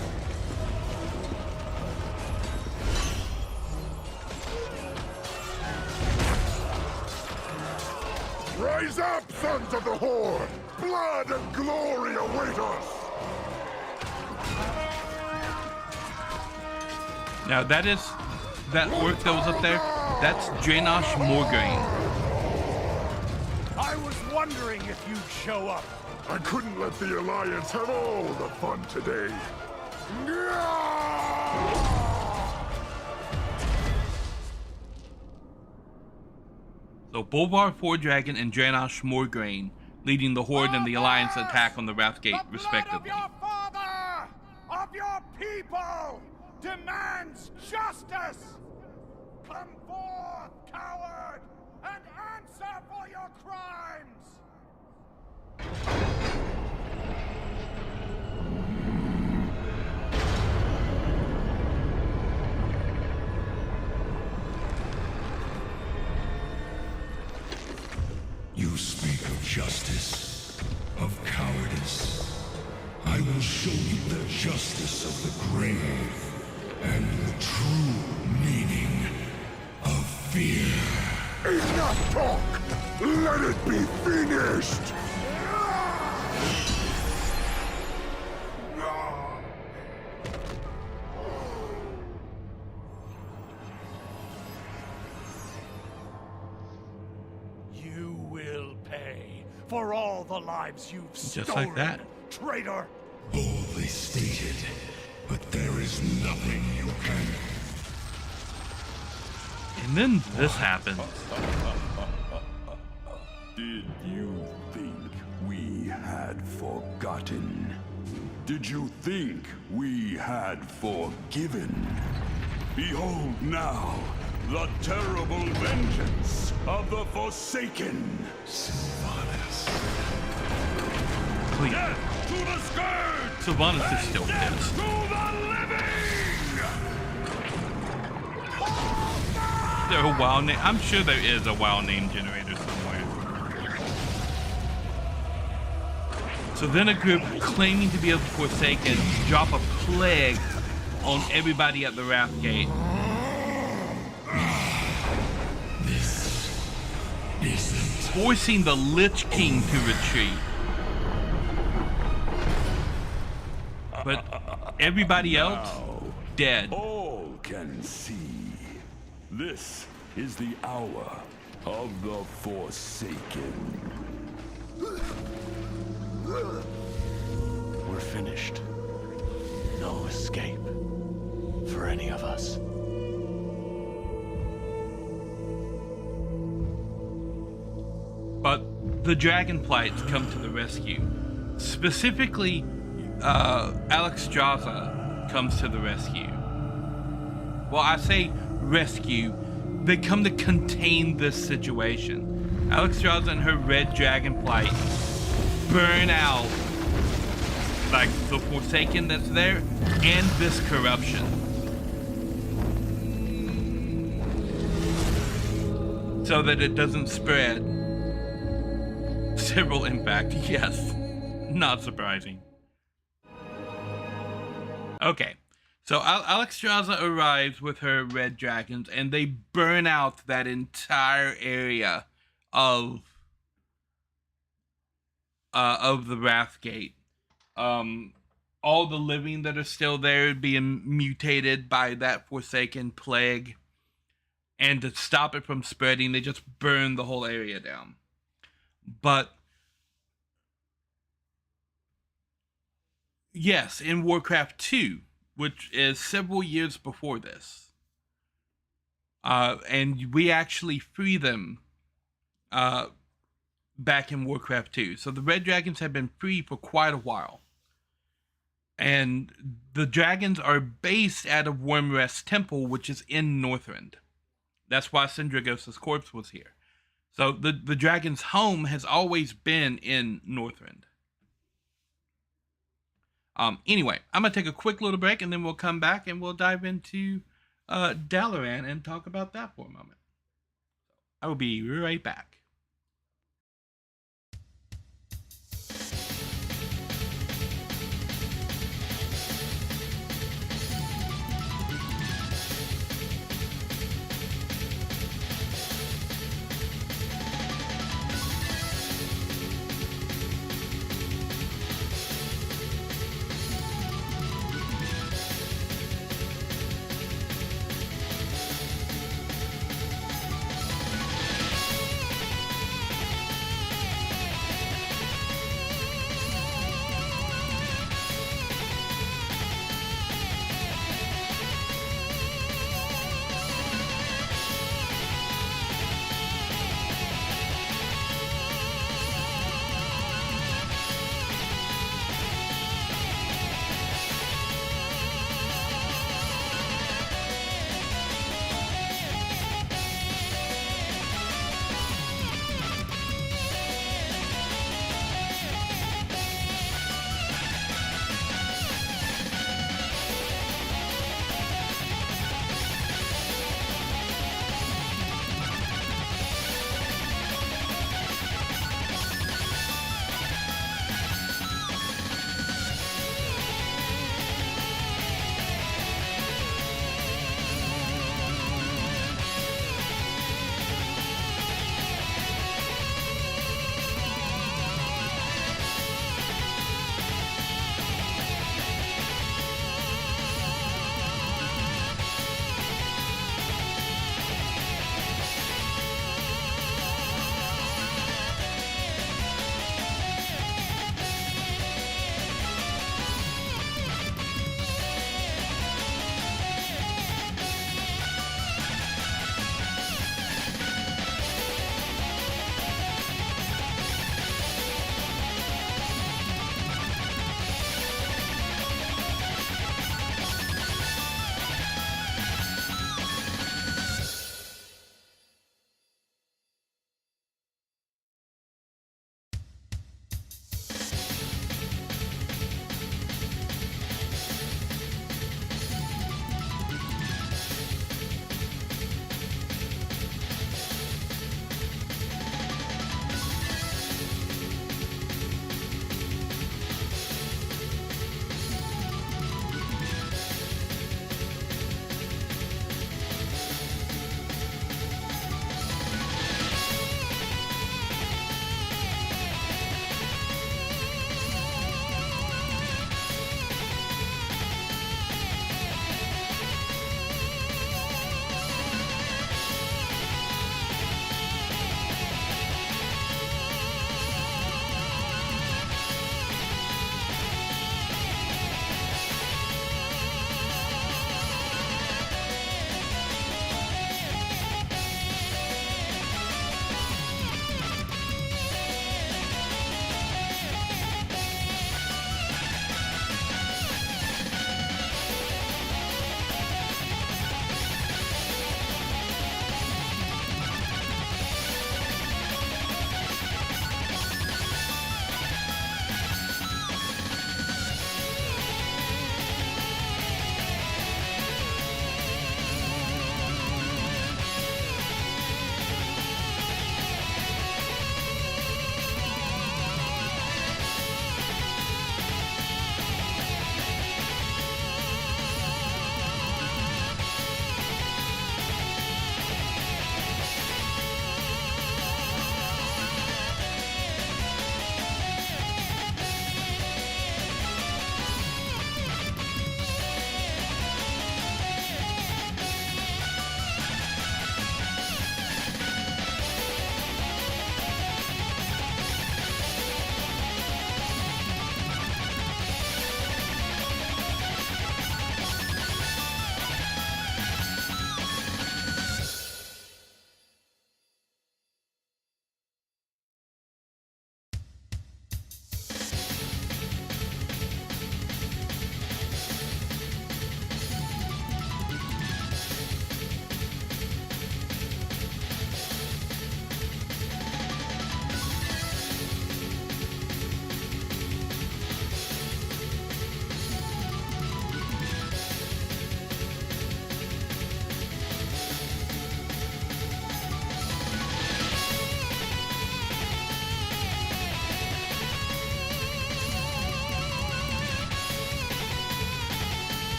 Rise up, sons of the Horde! Blood and glory await us! Now that orc that was up there, that's Dranosh Morgraine. I was wondering if you'd show up. I couldn't let the Alliance have all the fun today. So Bulvar Four-Dragon and Dranosh Morgraine leading the Horde and the Alliance attack on the Wrathgate, respectively. The blood of your father, of your people, demands justice! Come forth, coward, and answer for your crimes! You speak of justice, of cowardice. I will show you the justice of the grave and the true meaning of fear. Enough talk! Let it be finished! You will pay for all the lives you've stolen, Just like that. traitor! Boldly stated, but there is nothing you can. And then this happens. Did you think we had forgotten? Did you think we had forgiven? Behold now the terrible vengeance of the Forsaken! Sylvanas. Please. Death to the scourge! Sylvanas is still Death pissed. to the living! Is there a WoW name? I'm sure there is a WoW name generator somewhere. So then a group claiming to be of the Forsaken drop a plague on everybody at the Wrathgate. This isn't. Forcing the Lich King to retreat. But everybody else, dead. All can see. This is the hour of the Forsaken. We're finished. No escape for any of us. But the Dragonflights come to the rescue. Specifically, Alexstrasza comes to the rescue. Well, I say rescue. They come to contain this situation. Alexstrasza and her red Dragonflight burn out like the Forsaken that's there and this corruption. So that it doesn't spread. Several impact, yes. Not surprising. Okay, so Alexstrasza arrives with her red dragons and they burn out that entire area of the Wrathgate. All the living that are still there being mutated by that Forsaken plague. And to stop it from spreading, they just burn the whole area down. But yes, in Warcraft 2, which is several years before this, and we actually free them back in Warcraft 2. So the Red Dragons have been free for quite a while. And the dragons are based out of Wormrest Temple, which is in Northrend. That's why Syndragos' corpse was here. So the dragon's home has always been in Northrend. Anyway, I'm going to take a quick little break, and then we'll come back and we'll dive into Dalaran and talk about that for a moment. I will be right back.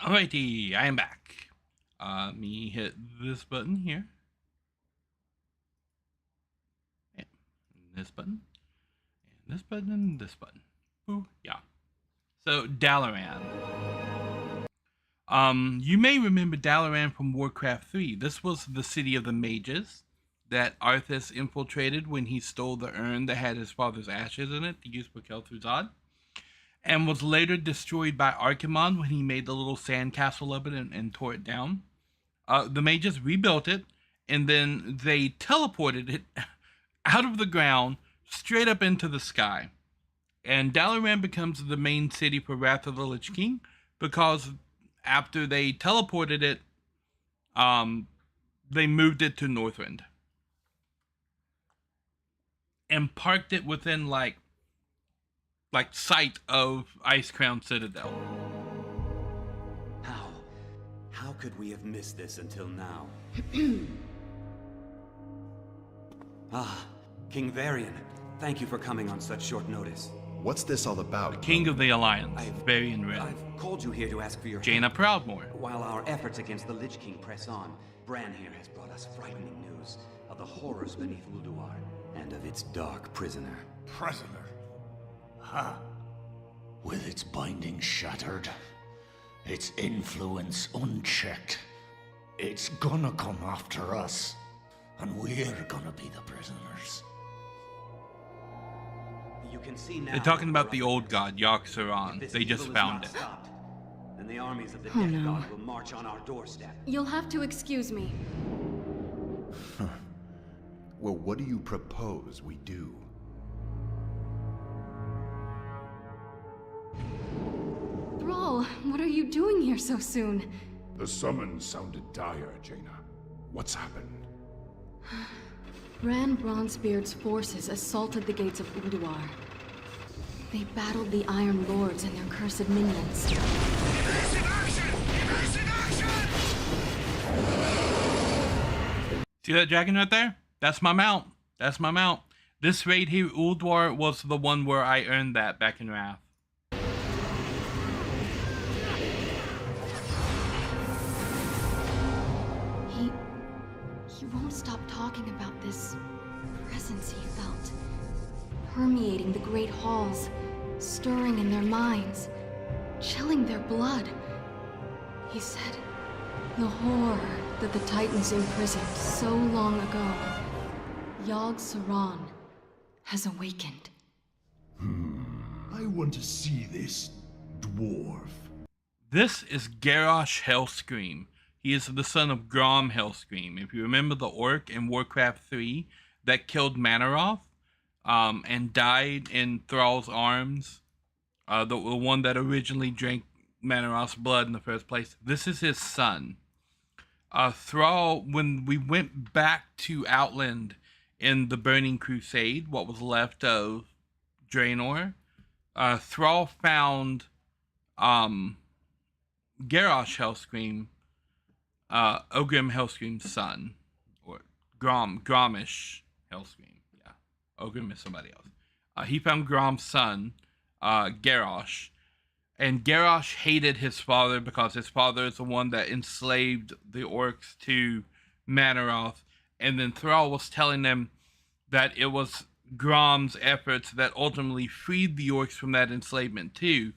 Alrighty, I am back. Me hit this button here. And this button. And this button and this button. Ooh, yeah. So, Dalaran. You may remember Dalaran from Warcraft 3. This was the city of the mages that Arthas infiltrated when he stole the urn that had his father's ashes in it to use for Kel'Thuzad, and was later destroyed by Archimonde when he made the little sandcastle of it and tore it down. The mages rebuilt it, and then they teleported it out of the ground straight up into the sky. And Dalaran becomes the main city for Wrath of the Lich King, because after they teleported it, they moved it to Northrend and parked it within like sight of Icecrown Citadel. How could we have missed this until now? King Varian, thank you for coming on such short notice. What's this all about? King of the Alliance, Varian Red. I've called you here to ask for your Jaina help. Proudmoore. While our efforts against the Lich King press on, Bran here has brought us frightening news of the horrors beneath Ulduar and of its dark prisoner. Prisoner? Huh. With its binding shattered, its influence unchecked, it's gonna come after us, and we're gonna be the prisoners. You can see now. They're talking about the old god, Yogg-Saron. They just found it. Then the armies of the Oh, Death no. God will march on our doorstep. You'll have to excuse me. Well, what do you propose we do? Thrall, what are you doing here so soon? The summons sounded dire, Jaina. What's happened? Bran Bronzebeard's forces assaulted the gates of Ulduar. They battled the Iron Lords and their cursed minions. See that dragon right there? That's my mount. That's my mount. This raid here, Ulduar, was the one where I earned that back in Wrath. He won't stop talking about this presence he felt, permeating the great halls, stirring in their minds, chilling their blood. He said, the horror that the Titans imprisoned so long ago, Yogg-Saron has awakened. I want to see this dwarf. This is Garrosh Hellscream. He is the son of Grom Hellscream. If you remember the orc in Warcraft 3 that killed Manaroth and died in Thrall's arms, the one that originally drank Manaroth's blood in the first place, this is his son. Thrall, when we went back to Outland in the Burning Crusade, what was left of Draenor, Thrall found Garrosh Hellscream, Ogrim Hellscream's son, or Gromish Hellscream. Yeah, Ogrim is somebody else. He found Grom's son, Garrosh, and Garrosh hated his father because his father is the one that enslaved the orcs to Manaroth, and then Thrall was telling them that it was Grom's efforts that ultimately freed the orcs from that enslavement too.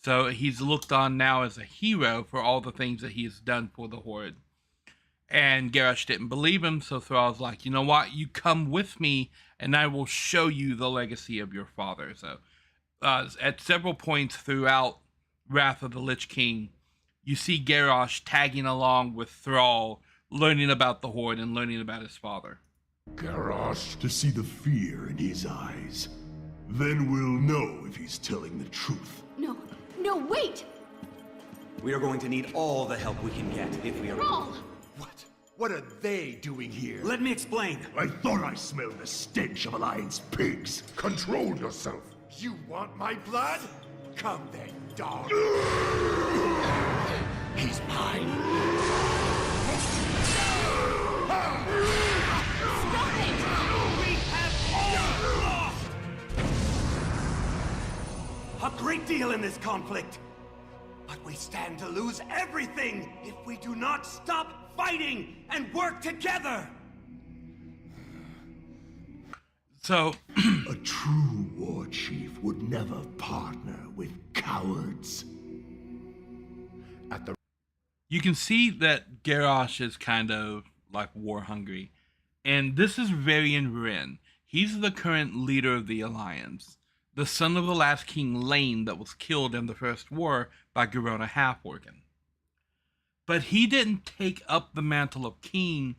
So he's looked on now as a hero for all the things that he has done for the Horde. And Garrosh didn't believe him, so Thrall's like, you know what? You come with me, and I will show you the legacy of your father. So at several points throughout Wrath of the Lich King, you see Garrosh tagging along with Thrall, learning about the Horde and learning about his father. Garrosh, to see the fear in his eyes. Then we'll know if he's telling the truth. No, wait! We are going to need all the help we can get if we are... Thrall! What? What are they doing here? Let me explain. I thought I smelled the stench of Alliance pigs. Control yourself. You want my blood? Come then, dog. He's mine. A great deal in this conflict. But we stand to lose everything if we do not stop fighting and work together! So, A true war chief would never partner with cowards. you can see that Garrosh is kind of like war hungry. And this is Wherein Nari. He's the current leader of the Alliance, the son of the last king Lane that was killed in the First War by Garona Half-Organ. But he didn't take up the mantle of king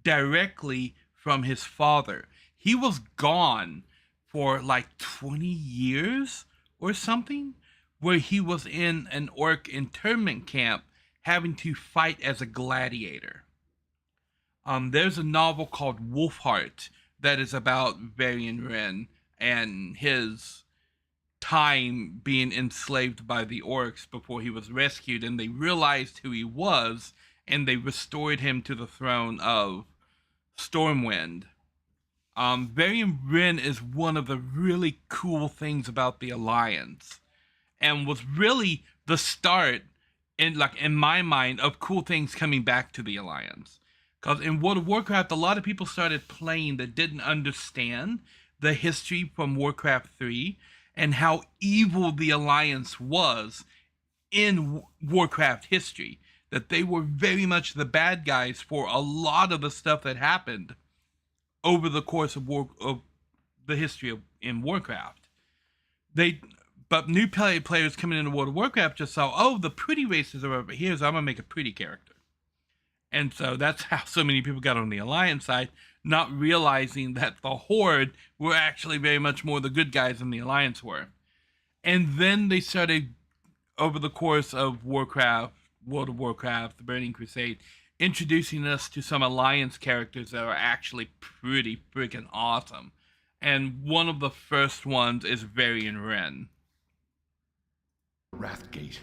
directly from his father. He was gone for like 20 years or something, where he was in an orc internment camp having to fight as a gladiator. There's a novel called Wolfheart that is about Wherein Nari and his time being enslaved by the orcs before he was rescued, and they realized who he was, and they restored him to the throne of Stormwind. Wherein Nari is one of the really cool things about the Alliance, and was really the start, in my mind, of cool things coming back to the Alliance. Because in World of Warcraft, a lot of people started playing that didn't understand the history from Warcraft 3 and how evil the Alliance was in Warcraft history. That they were very much the bad guys for a lot of the stuff that happened over the course of the history in Warcraft. But new players coming into World of Warcraft just saw, oh, the pretty races are over here, so I'm going to make a pretty character. And so that's how so many people got on the Alliance side, not realizing that the Horde were actually very much more the good guys than the Alliance were. And then they started, over the course of Warcraft, World of Warcraft, the Burning Crusade, introducing us to some Alliance characters that are actually pretty freaking awesome. And one of the first ones is Wherein Nari. Wrathgate.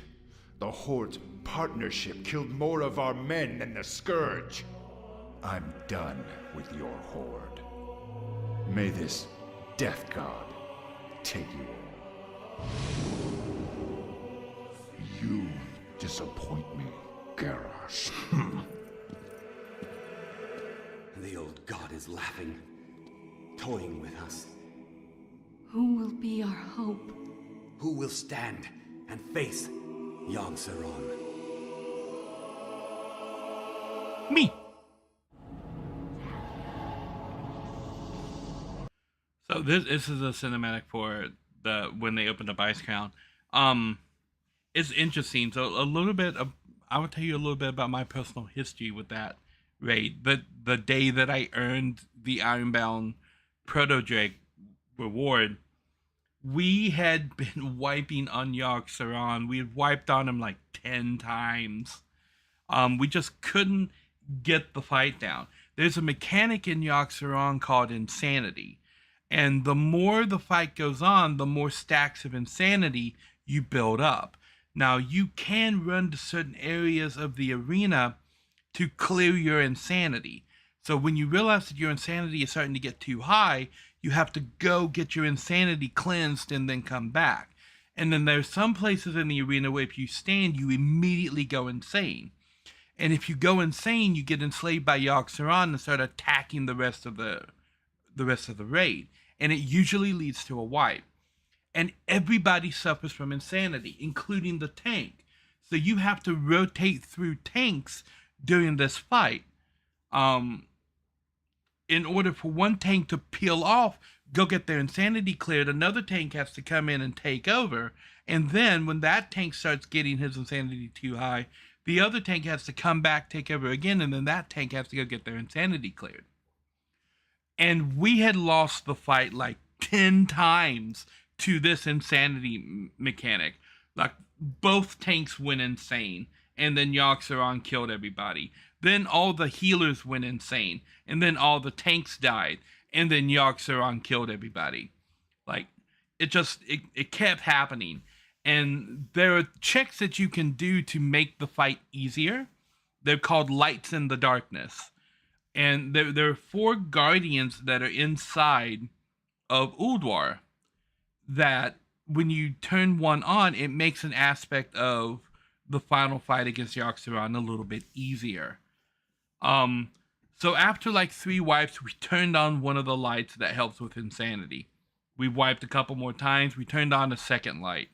The Horde's partnership killed more of our men than the Scourge. I'm done with your Horde. May this Death God take you all. You disappoint me, Garrosh. The old god is laughing, toying with us. Who will be our hope? Who will stand and face Yogg-Saron? Me. So this is a cinematic for when they opened up Icecrown. It's interesting. So a little bit of, I will tell you a little bit about my personal history with that raid. The day that I earned the Ironbound Proto-Drake reward, we had been wiping on Yogg-Saron. We had wiped on him like 10 times. We just couldn't get the fight down. There's a mechanic in Yogg-Saron called Insanity. And the more the fight goes on, the more stacks of Insanity you build up. Now, you can run to certain areas of the arena to clear your Insanity. So when you realize that your Insanity is starting to get too high, you have to go get your Insanity cleansed and then come back. And then there's some places in the arena where if you stand, you immediately go insane. And if you go insane, you get enslaved by Yogg-Saron and start attacking the rest of the raid. And it usually leads to a wipe. And everybody suffers from Insanity, including the tank. So you have to rotate through tanks during this fight. In order for one tank to peel off, go get their Insanity cleared, another tank has to come in and take over. And then when that tank starts getting his Insanity too high, the other tank has to come back, take over again, and then that tank has to go get their Insanity cleared. And we had lost the fight like 10 times to this Insanity mechanic. Like, both tanks went insane, and then Yogg-Saron killed everybody. Then all the healers went insane, and then all the tanks died, and then Yogg-Saron killed everybody. Like, it kept happening. And there are checks that you can do to make the fight easier. They're called Lights in the Darkness. And there are 4 guardians that are inside of Ulduar that when you turn one on, it makes an aspect of the final fight against Yaxaron a little bit easier. So after like 3 wipes, we turned on one of the lights that helps with insanity. We wiped a couple more times, we turned on a second light.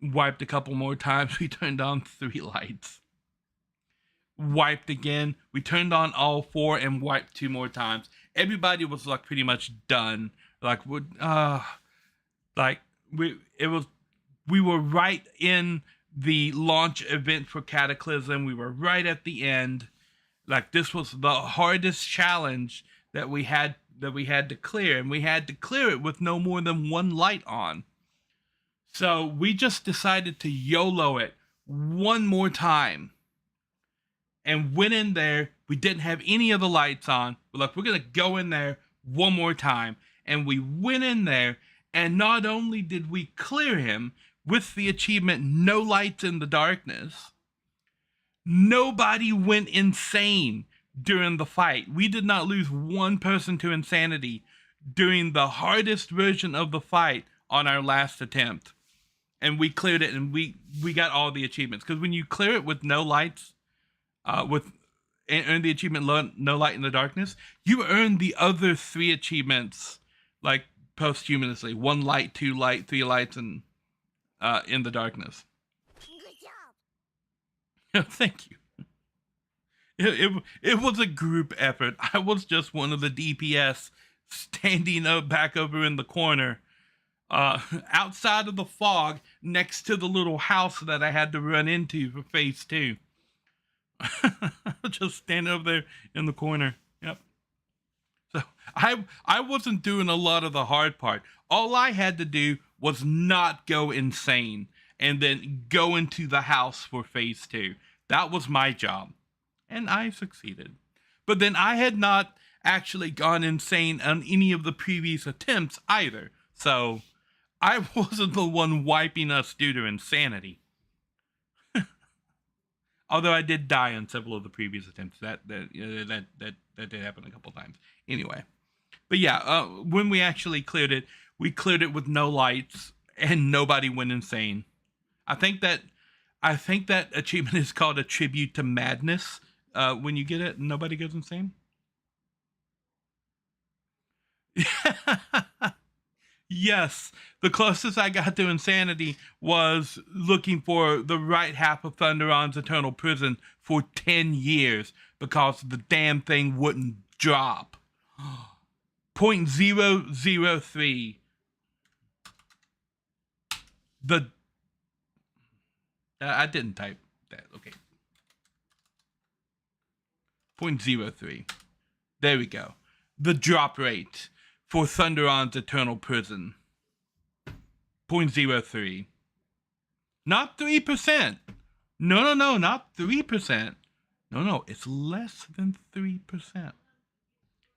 Wiped a couple more times, we turned on 3 lights. Wiped again, we turned on all 4 and wiped 2 more times. Everybody was like pretty much done. We were right in the launch event for Cataclysm. We were right at the end. Like, this was the hardest challenge that we had to clear, and we had to clear it with no more than 1 light on. So we just decided to YOLO it 1 more time. And went in there, we didn't have any of the lights on. We're like, we're gonna go in there 1 more time. And we went in there, and not only did we clear him with the achievement No Lights in the Darkness, nobody went insane during the fight. We did not lose 1 person to insanity during the hardest version of the fight on our last attempt. And we cleared it, and we got all the achievements. Because when you clear it with no lights, earn the achievement No Light in the Darkness, you earn the other 3 achievements like posthumously. 1 light, 2 light, 3 lights, and in the darkness. Good job. Thank you. It was a group effort. I was just one of the DPS standing up back over in the corner, outside of the fog, next to the little house that I had to run into for phase 2. Just standing over there in the corner. Yep. So I wasn't doing a lot of the hard part. All I had to do was not go insane and then go into the house for phase 2. That was my job. And I succeeded. But then I had not actually gone insane on any of the previous attempts either. So I wasn't the one wiping us due to insanity. Although I did die on several of the previous attempts. That did happen a couple times. Anyway. But yeah, when we actually cleared it, we cleared it with no lights and nobody went insane. I think that achievement is called a tribute to madness. When you get it, nobody goes insane. Yes, the closest I got to insanity was looking for the right half of Thunderon's eternal prison for 10 years because the damn thing wouldn't drop. 0.003. I didn't type that. Okay. 0.03. There we go. The drop rate for Thunderon's eternal prison. 0.03. Not 3%. No, not 3%. No, it's less than 3%.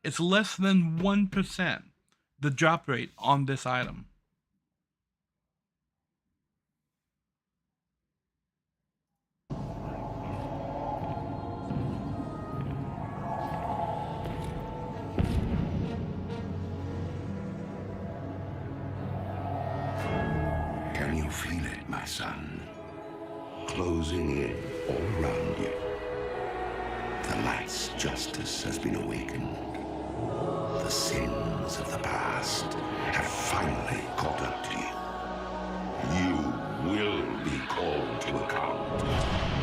It's less than 1%. The drop rate on this item. Can you feel it, my son? Closing in all around you. The light's justice has been awakened. The sins of the past have finally caught up to you. You will be called to account.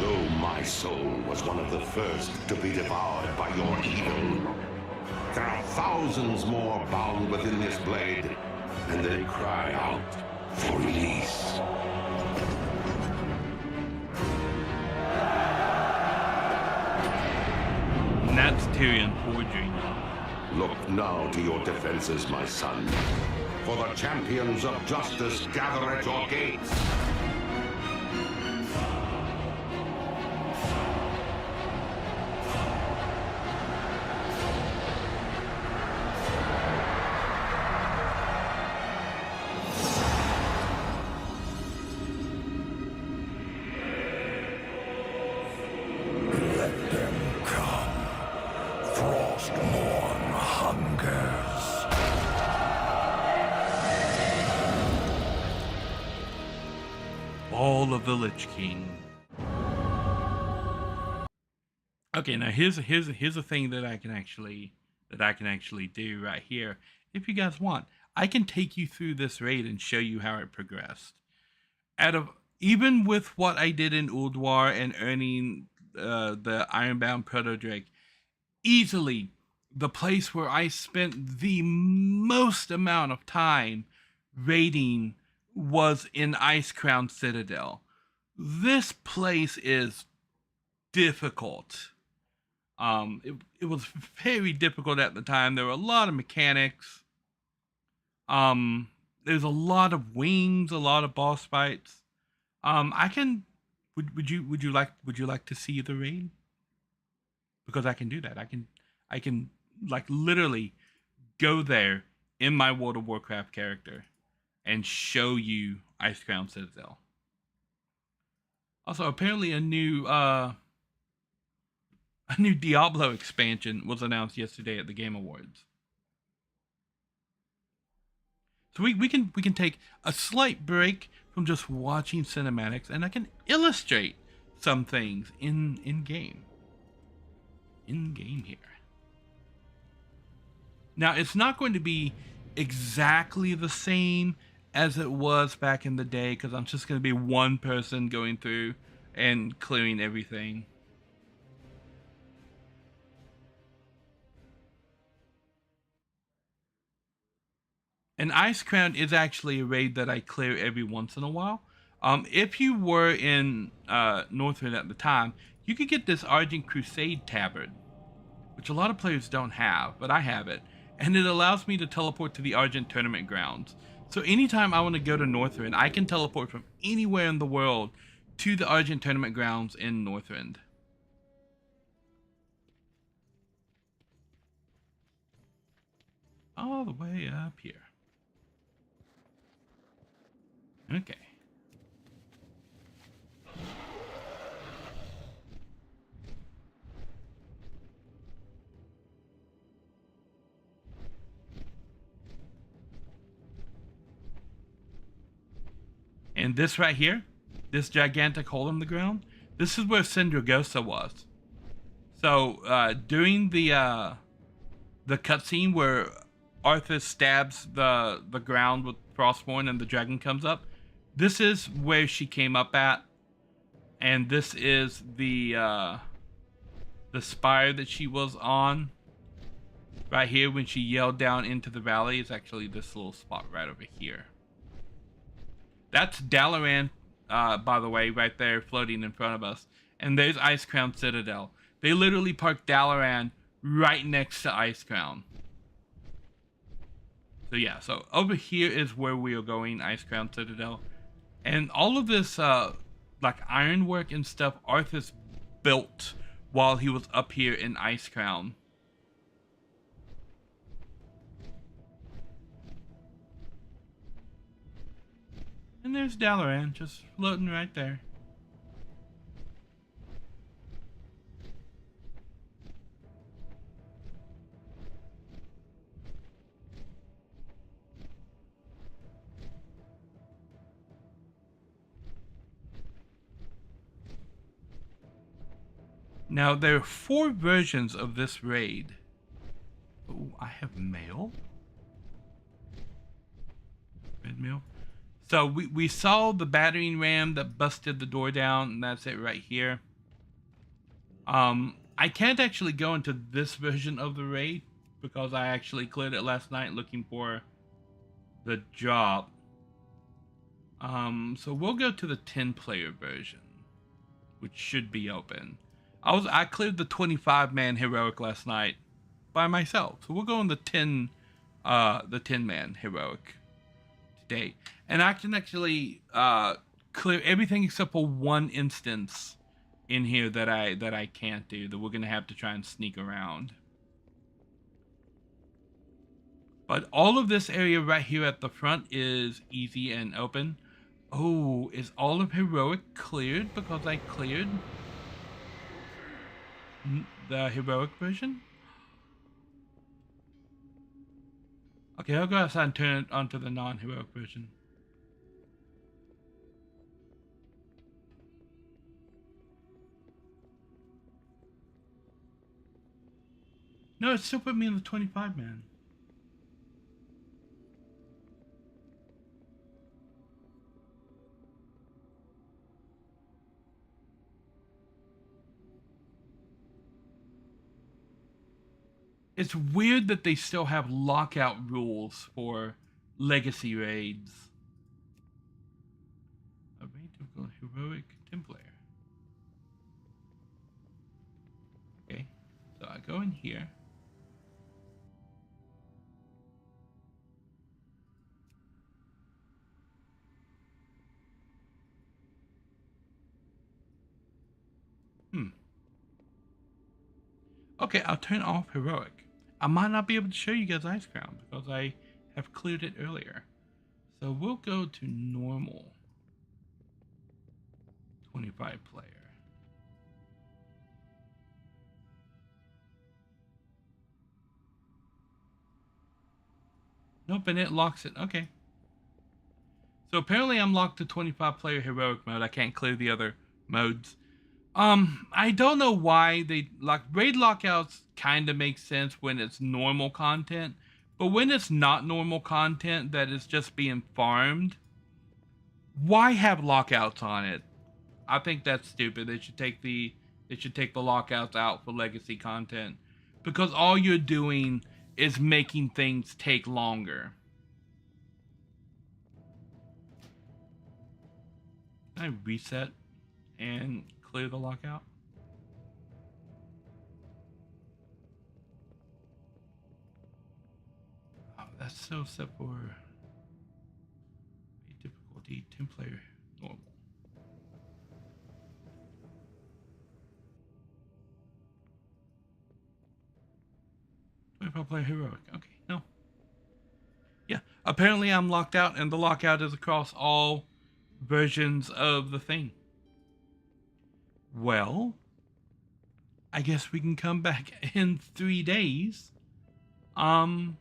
Though my soul was one of the first to be devoured by your evil, there are thousands more bound within this blade, and they cry out for release. And that's Tyrion forgery. Look now to your defenses, my son. For the champions of justice gather at your gates. All of the Lich King Okay, now here's a thing that I can actually do right here. If you guys want, I can take you through this raid and show you how it progressed. Even with what I did in Ulduar and earning the Ironbound Proto Drake, easily the place where I spent the most amount of time raiding was in Icecrown Citadel. This place is difficult. It was very difficult at the time. There were a lot of mechanics. There's a lot of wings, a lot of boss fights. I can. Would you like to see the raid? Because I can do that. I can like literally go there in my World of Warcraft character and show you Icecrown Citadel. Also, apparently a new Diablo expansion was announced yesterday at the Game Awards. So we can take a slight break from just watching cinematics, and I can illustrate some things in game here. Now, it's not going to be exactly the same as it was back in the day, because I'm just going to be one person going through and clearing everything. And Icecrown is actually a raid that I clear every once in a while. If you were in Northrend at the time, you could get this Argent Crusade tabard, which a lot of players don't have, but I have it. And it allows me to teleport to the Argent Tournament Grounds. So anytime I want to go to Northrend, I can teleport from anywhere in the world to the Argent Tournament Grounds in Northrend. All the way up here. Okay. And this right here, this gigantic hole in the ground, this is where Sindragosa was. So during the cutscene where Arthas stabs the ground with Frostborn and the dragon comes up, this is where she came up at, and this is the spire that she was on. Right here, when she yelled down into the valley, is actually this little spot right over here. That's Dalaran, by the way, right there floating in front of us. And there's Icecrown Citadel. They literally parked Dalaran right next to Icecrown. So yeah, so over here is where we are going, Icecrown Citadel. And all of this, like ironwork and stuff, Arthas built while he was up here in Icecrown. And there's Dalaran just floating right there. Now, there are 4 versions of this raid. Oh, I have mail. Red mail. So we saw the battering ram that busted the door down, and that's it right here. I can't actually go into this version of the raid because I actually cleared it last night looking for the job. So we'll go to the 10-player version, which should be open. I cleared the 25-man heroic last night by myself, so we'll go in the 10-man heroic today. And I can actually clear everything except for one instance in here that I can't do, that we're gonna have to try and sneak around. But all of this area right here at the front is easy and open. Oh, is all of heroic cleared because I cleared the heroic version? Okay, I'll go outside and turn it onto the non-heroic version. No, it still put me in the 25 man. It's weird that they still have lockout rules for legacy raids. A raid typical heroic Templar. Okay, so I go in here. Okay, I'll turn off heroic. I might not be able to show you guys Ice Crown because I have cleared it earlier. So we'll go to normal 25 player. Nope, and it locks it. Okay. So apparently I'm locked to 25 player heroic mode. I can't clear the other modes. I don't know why they raid lockouts kind of make sense when it's normal content, but when it's not normal content that is just being farmed, why have lockouts on it? I think that's stupid. They should take the lockouts out for legacy content because all you're doing is making things take longer. Can I reset and clear the lockout? Oh, that's so set for difficulty 10 player normal. Player heroic. Okay, no. Yeah, apparently I'm locked out, and the lockout is across all versions of the thing. Well, I guess we can come back in 3 days. And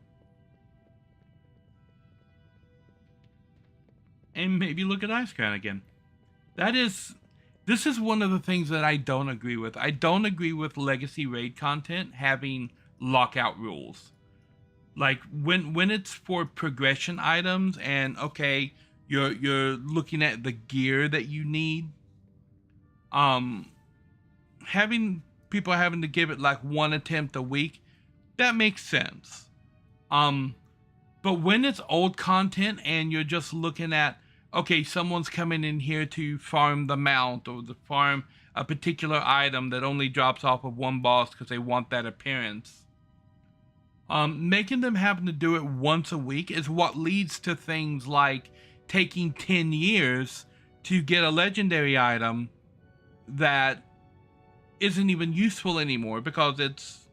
maybe look at Ice Crown again. This is one of the things that I don't agree with. I don't agree with legacy raid content having lockout rules. Like when it's for progression items and okay, you're looking at the gear that you need. Having people having to give it like one attempt a week, that makes sense. But when it's old content and you're just looking at, okay, someone's coming in here to farm the mount or to farm a particular item that only drops off of one boss because they want that appearance. Making them having to do it once a week is what leads to things like taking 10 years to get a legendary item that isn't even useful anymore because it's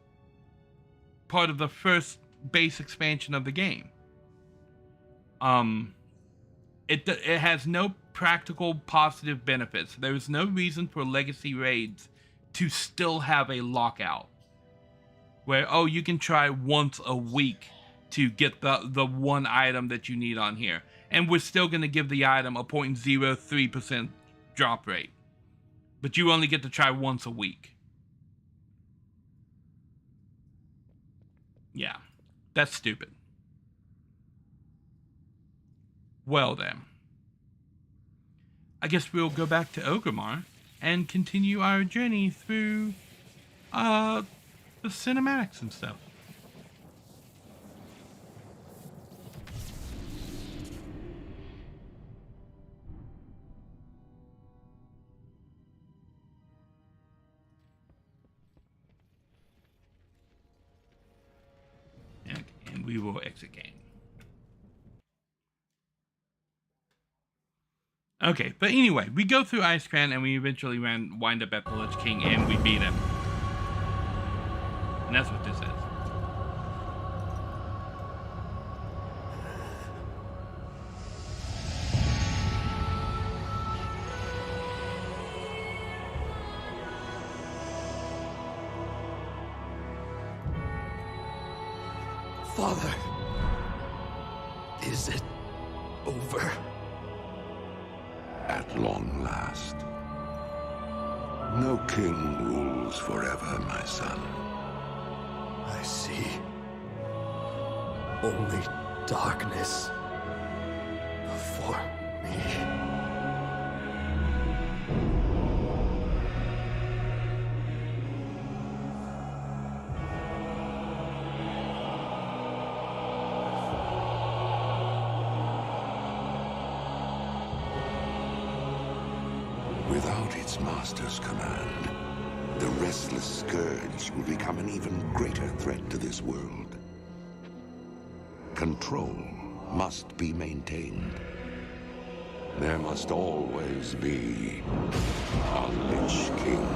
part of the first base expansion of the game. It has no practical positive benefits. There's no reason for legacy raids to still have a lockout where, oh, you can try once a week to get the one item that you need on here. And we're still going to give the item a 0.03% drop rate. But you only get to try once a week. Yeah, that's stupid. Well then, I guess we'll go back to Orgrimmar and continue our journey through the cinematics and stuff. And we will exit game. Okay, but anyway, we go through Ice Crown and we eventually wind up at the Lich King and we beat him. And that's what this is. Father, is it over? At long last. No king rules forever, my son. I see only darkness before me. Without its master's command, the restless scourge will become an even greater threat to this world. Control must be maintained. There must always be a Lich King.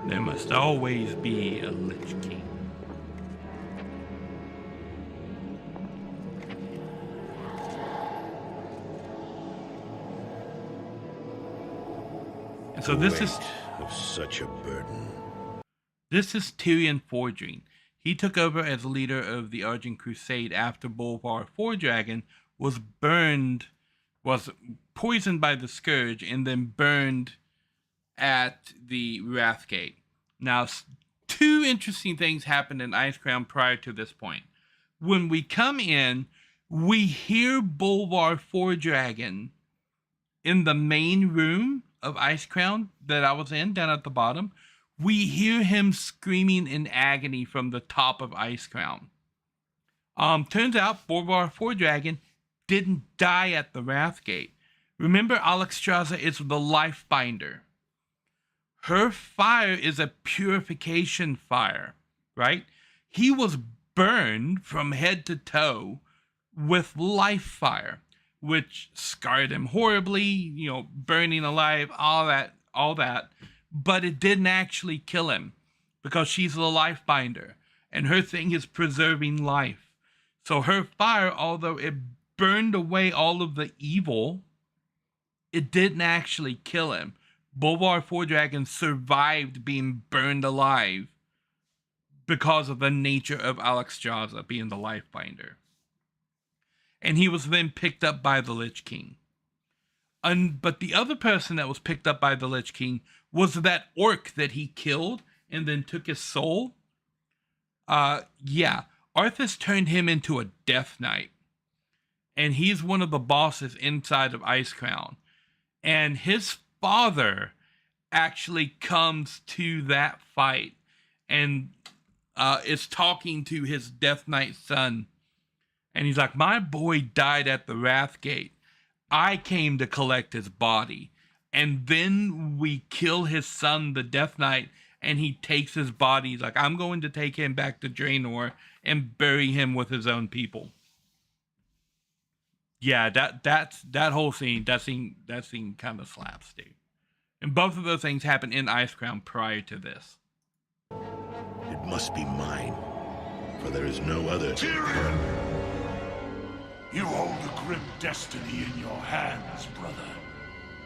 There must always be a Lich King. And so this is of such a burden. This is Tyrion Forgery. He took over as leader of the Argent Crusade after Bolvar Foredragon was poisoned by the Scourge and then burned at the Wrathgate. Now, two interesting things happened in Icecrown prior to this point. When we come in, we hear Bolvar Foredragon in the main room of Icecrown that I was in, down at the bottom. We hear him screaming in agony from the top of Icecrown. Turns out Bolvar Foredragon didn't die at the Wrathgate. Remember, Alexstrasza is the Lifebinder. Her fire is a purification fire, right? He was burned from head to toe with life fire, which scarred him horribly, burning alive, all that. But it didn't actually kill him because she's the Lifebinder, and her thing is preserving life. So her fire, although it burned away all of the evil, it didn't actually kill him. Bolvar Foredragon survived being burned alive because of the nature of Alexstrasza being the Lifebinder. And he was then picked up by the Lich King. But the other person that was picked up by the Lich King was that orc that he killed and then took his soul. Arthas turned him into a Death Knight. And he's one of the bosses inside of Icecrown. And his father actually comes to that fight and is talking to his Death Knight son. And he's like, my boy died at the Wrathgate. I came to collect his body. And then we kill his son, the Death Knight, and he takes his body. He's like, I'm going to take him back to Draenor and bury him with his own people. Yeah, that whole scene, that scene kind of slaps, dude. And both of those things happen in Icecrown prior to this. It must be mine, for there is no other. Tyrion! You hold a grim destiny in your hands, brother.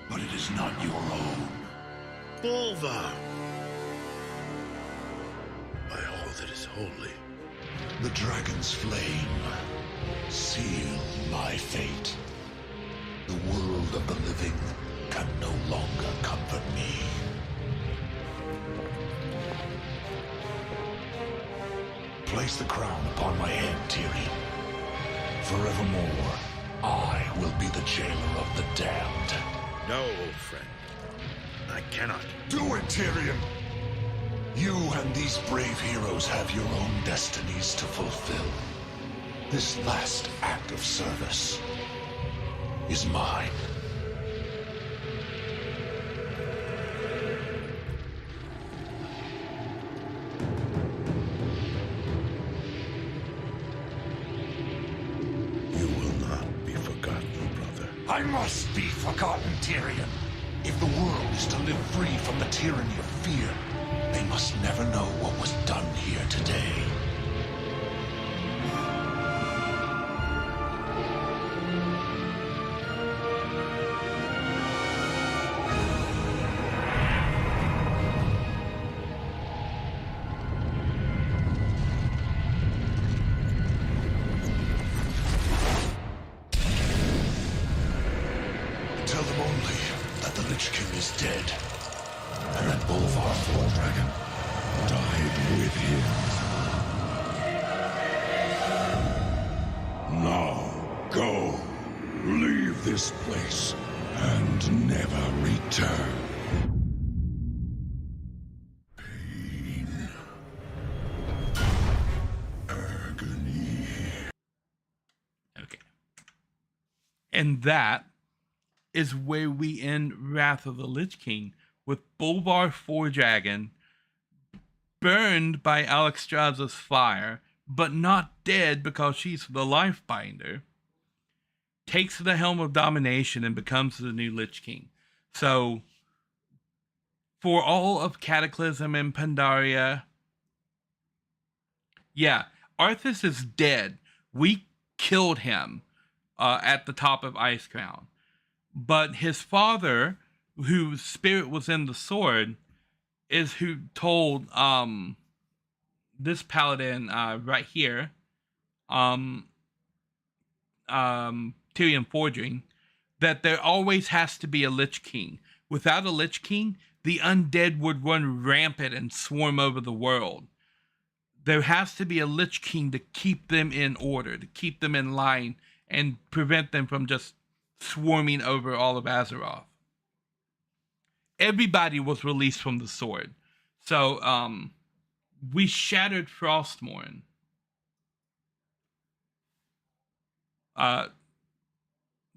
But it is not your own. Bolvar! By all that is holy. The dragon's flame seal my fate. The world of the living can no longer comfort me. Place the crown upon my head, Tyrion. Forevermore, I will be the jailer of the damned. No, old friend. I cannot. Do it, Tyrion! You and these brave heroes have your own destinies to fulfill. This last act of service is mine. You will not be forgotten, brother. I must be forgotten, Tyrion. If the world is to live free from the tyranny of fear, they must never know what was done here today. with him. Now, go. Leave this place and never return. Pain. Agony. Okay. And that is where we end Wrath of the Lich King, with Bolvar Foredragon burned by Alexstrasza's fire, but not dead because she's the Lifebinder, takes the Helm of Domination and becomes the new Lich King. So, for all of Cataclysm and Pandaria, yeah, Arthas is dead. We killed him at the top of Icecrown. But his father, whose spirit was in the sword, is who told this paladin right here, Tyrion Fordring, that there always has to be a Lich King. Without a Lich King, the undead would run rampant and swarm over the world. There has to be a Lich King to keep them in order, to keep them in line, and prevent them from just swarming over all of Azeroth. Everybody was released from the sword. So, we shattered Frostmourne.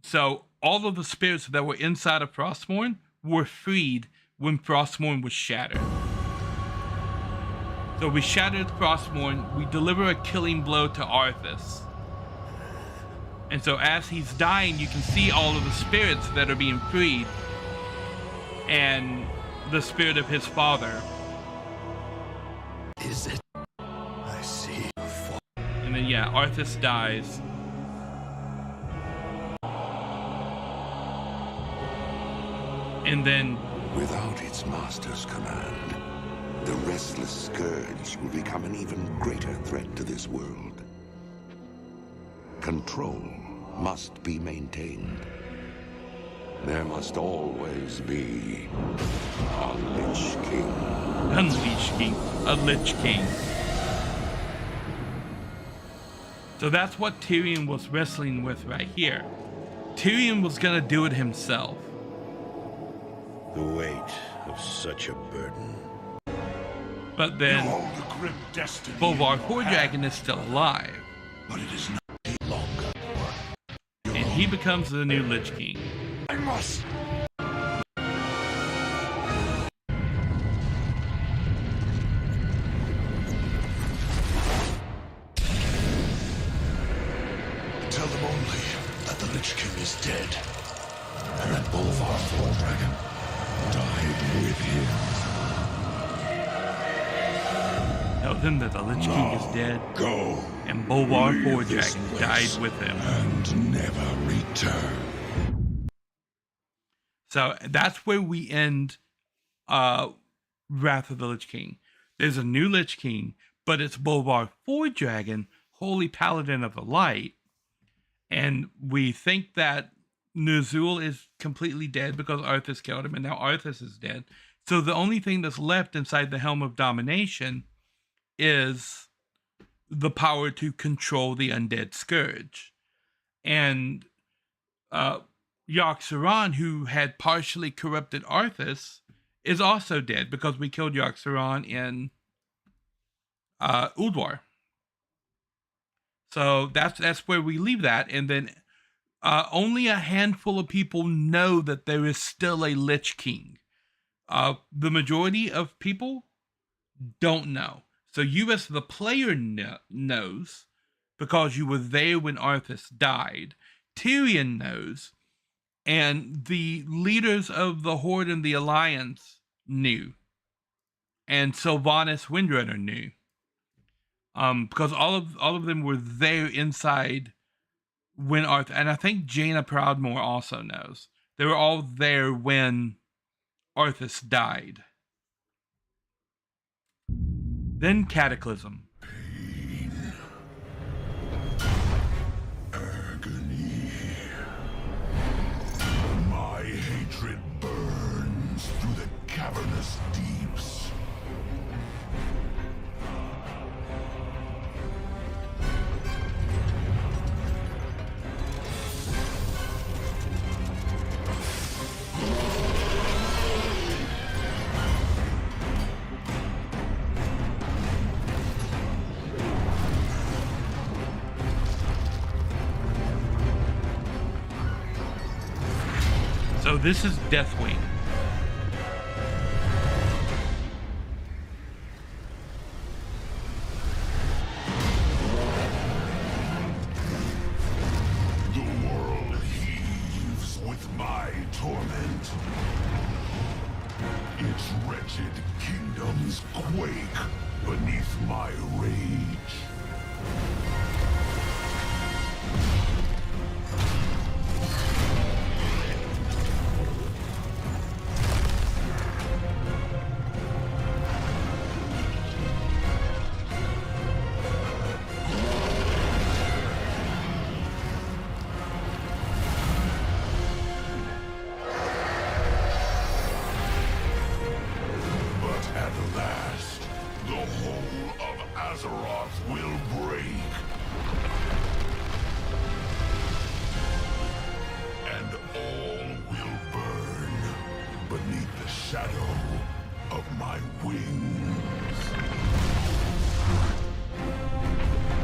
So, all of the spirits that were inside of Frostmourne were freed when Frostmourne was shattered. So, we shattered Frostmourne. We deliver a killing blow to Arthas. And so as he's dying, you can see all of the spirits that are being freed. And the spirit of his father. Is it? I see. And then, yeah, Arthas dies. And then, Without its master's command, the restless scourge will become an even greater threat to this world. Control must be maintained. There must always be a Lich King. A Lich King. So that's what Tyrion was wrestling with right here. Tyrion was gonna do it himself. The weight of such a burden. But then, Bolvar Foredragon is still alive. But it is not longer. And he becomes the new Lich King. I must. Tell them only that the Lich King is dead, and that Bolvar Foredragon died with him. Tell them that the Lich King is dead. Go. And Bolvar Foredragon died with him. And never return. So that's where we end Wrath of the Lich King. There's a new Lich King, but it's Bolvar Foredragon, Holy Paladin of the Light. And we think that Ner'zhul is completely dead because Arthas killed him, and now Arthas is dead. So the only thing that's left inside the Helm of Domination is the power to control the undead scourge. And Yogg-Saron, who had partially corrupted Arthas, is also dead because we killed Yogg-Saron in Ulduar. So that's where we leave that. And then only a handful of people know that there is still a Lich King. The majority of people don't know. So you as the player knows because you were there when Arthas died. Tyrion knows. And the leaders of the Horde and the Alliance knew. And Sylvanas Windrunner knew. Because all of them were there inside when Arthas, and I think Jaina Proudmoore also knows. They were all there when Arthas died. Then Cataclysm. Pain. Agony. My hatred burns through the cavernous deeps. So this is Deathwing. The world heaves with my torment. Its wretched kingdoms quake beneath my rage.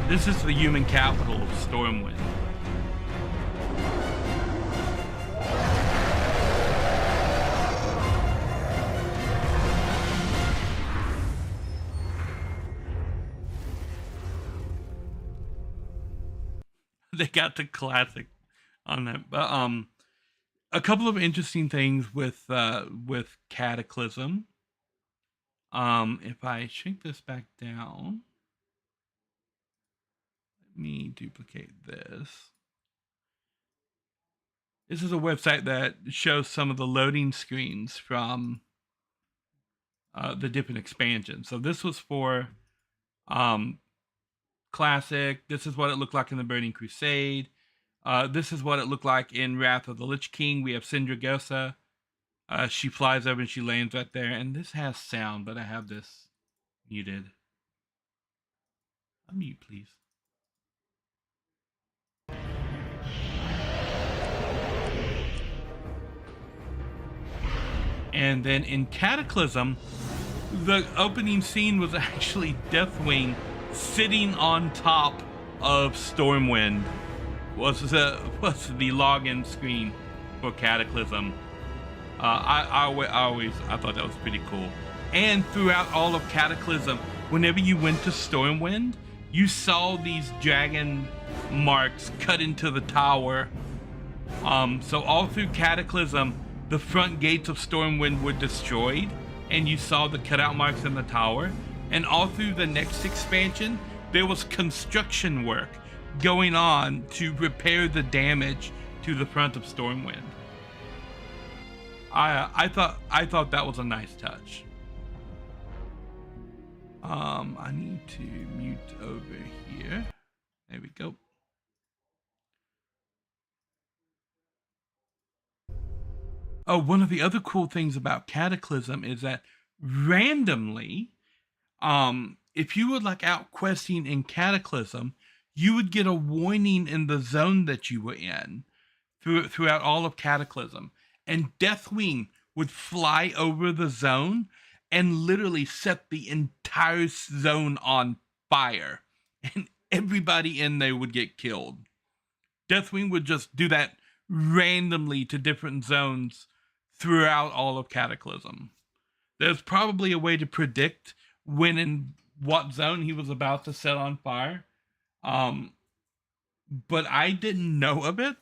This is the human capital of Stormwind. They got the classic on that. But a couple of interesting things with Cataclysm. If I shrink this back down, let me duplicate this. This is a website that shows some of the loading screens from the different expansions. So this was for Classic. This is what it looked like in the Burning Crusade. This is what it looked like in Wrath of the Lich King. We have Sindragosa. She flies over and she lands right there. And this has sound, but I have this muted. Unmute, please. And then in Cataclysm, the opening scene was actually Deathwing sitting on top of Stormwind. Was the login screen for Cataclysm. I thought that was pretty cool. And throughout all of Cataclysm, whenever you went to Stormwind, you saw these dragon marks cut into the tower. So all through Cataclysm, the front gates of Stormwind were destroyed, and you saw the cutout marks in the tower. And all through the next expansion, there was construction work going on to repair the damage to the front of Stormwind. I thought that was a nice touch. I need to mute over here. There we go. Oh, one of the other cool things about Cataclysm is that randomly, if you were like out questing in Cataclysm, you would get a warning in the zone that you were in throughout all of Cataclysm. And Deathwing would fly over the zone and literally set the entire zone on fire. And everybody in there would get killed. Deathwing would just do that randomly to different zones throughout all of Cataclysm. There's probably a way to predict when and what zone he was about to set on fire. But I didn't know of it,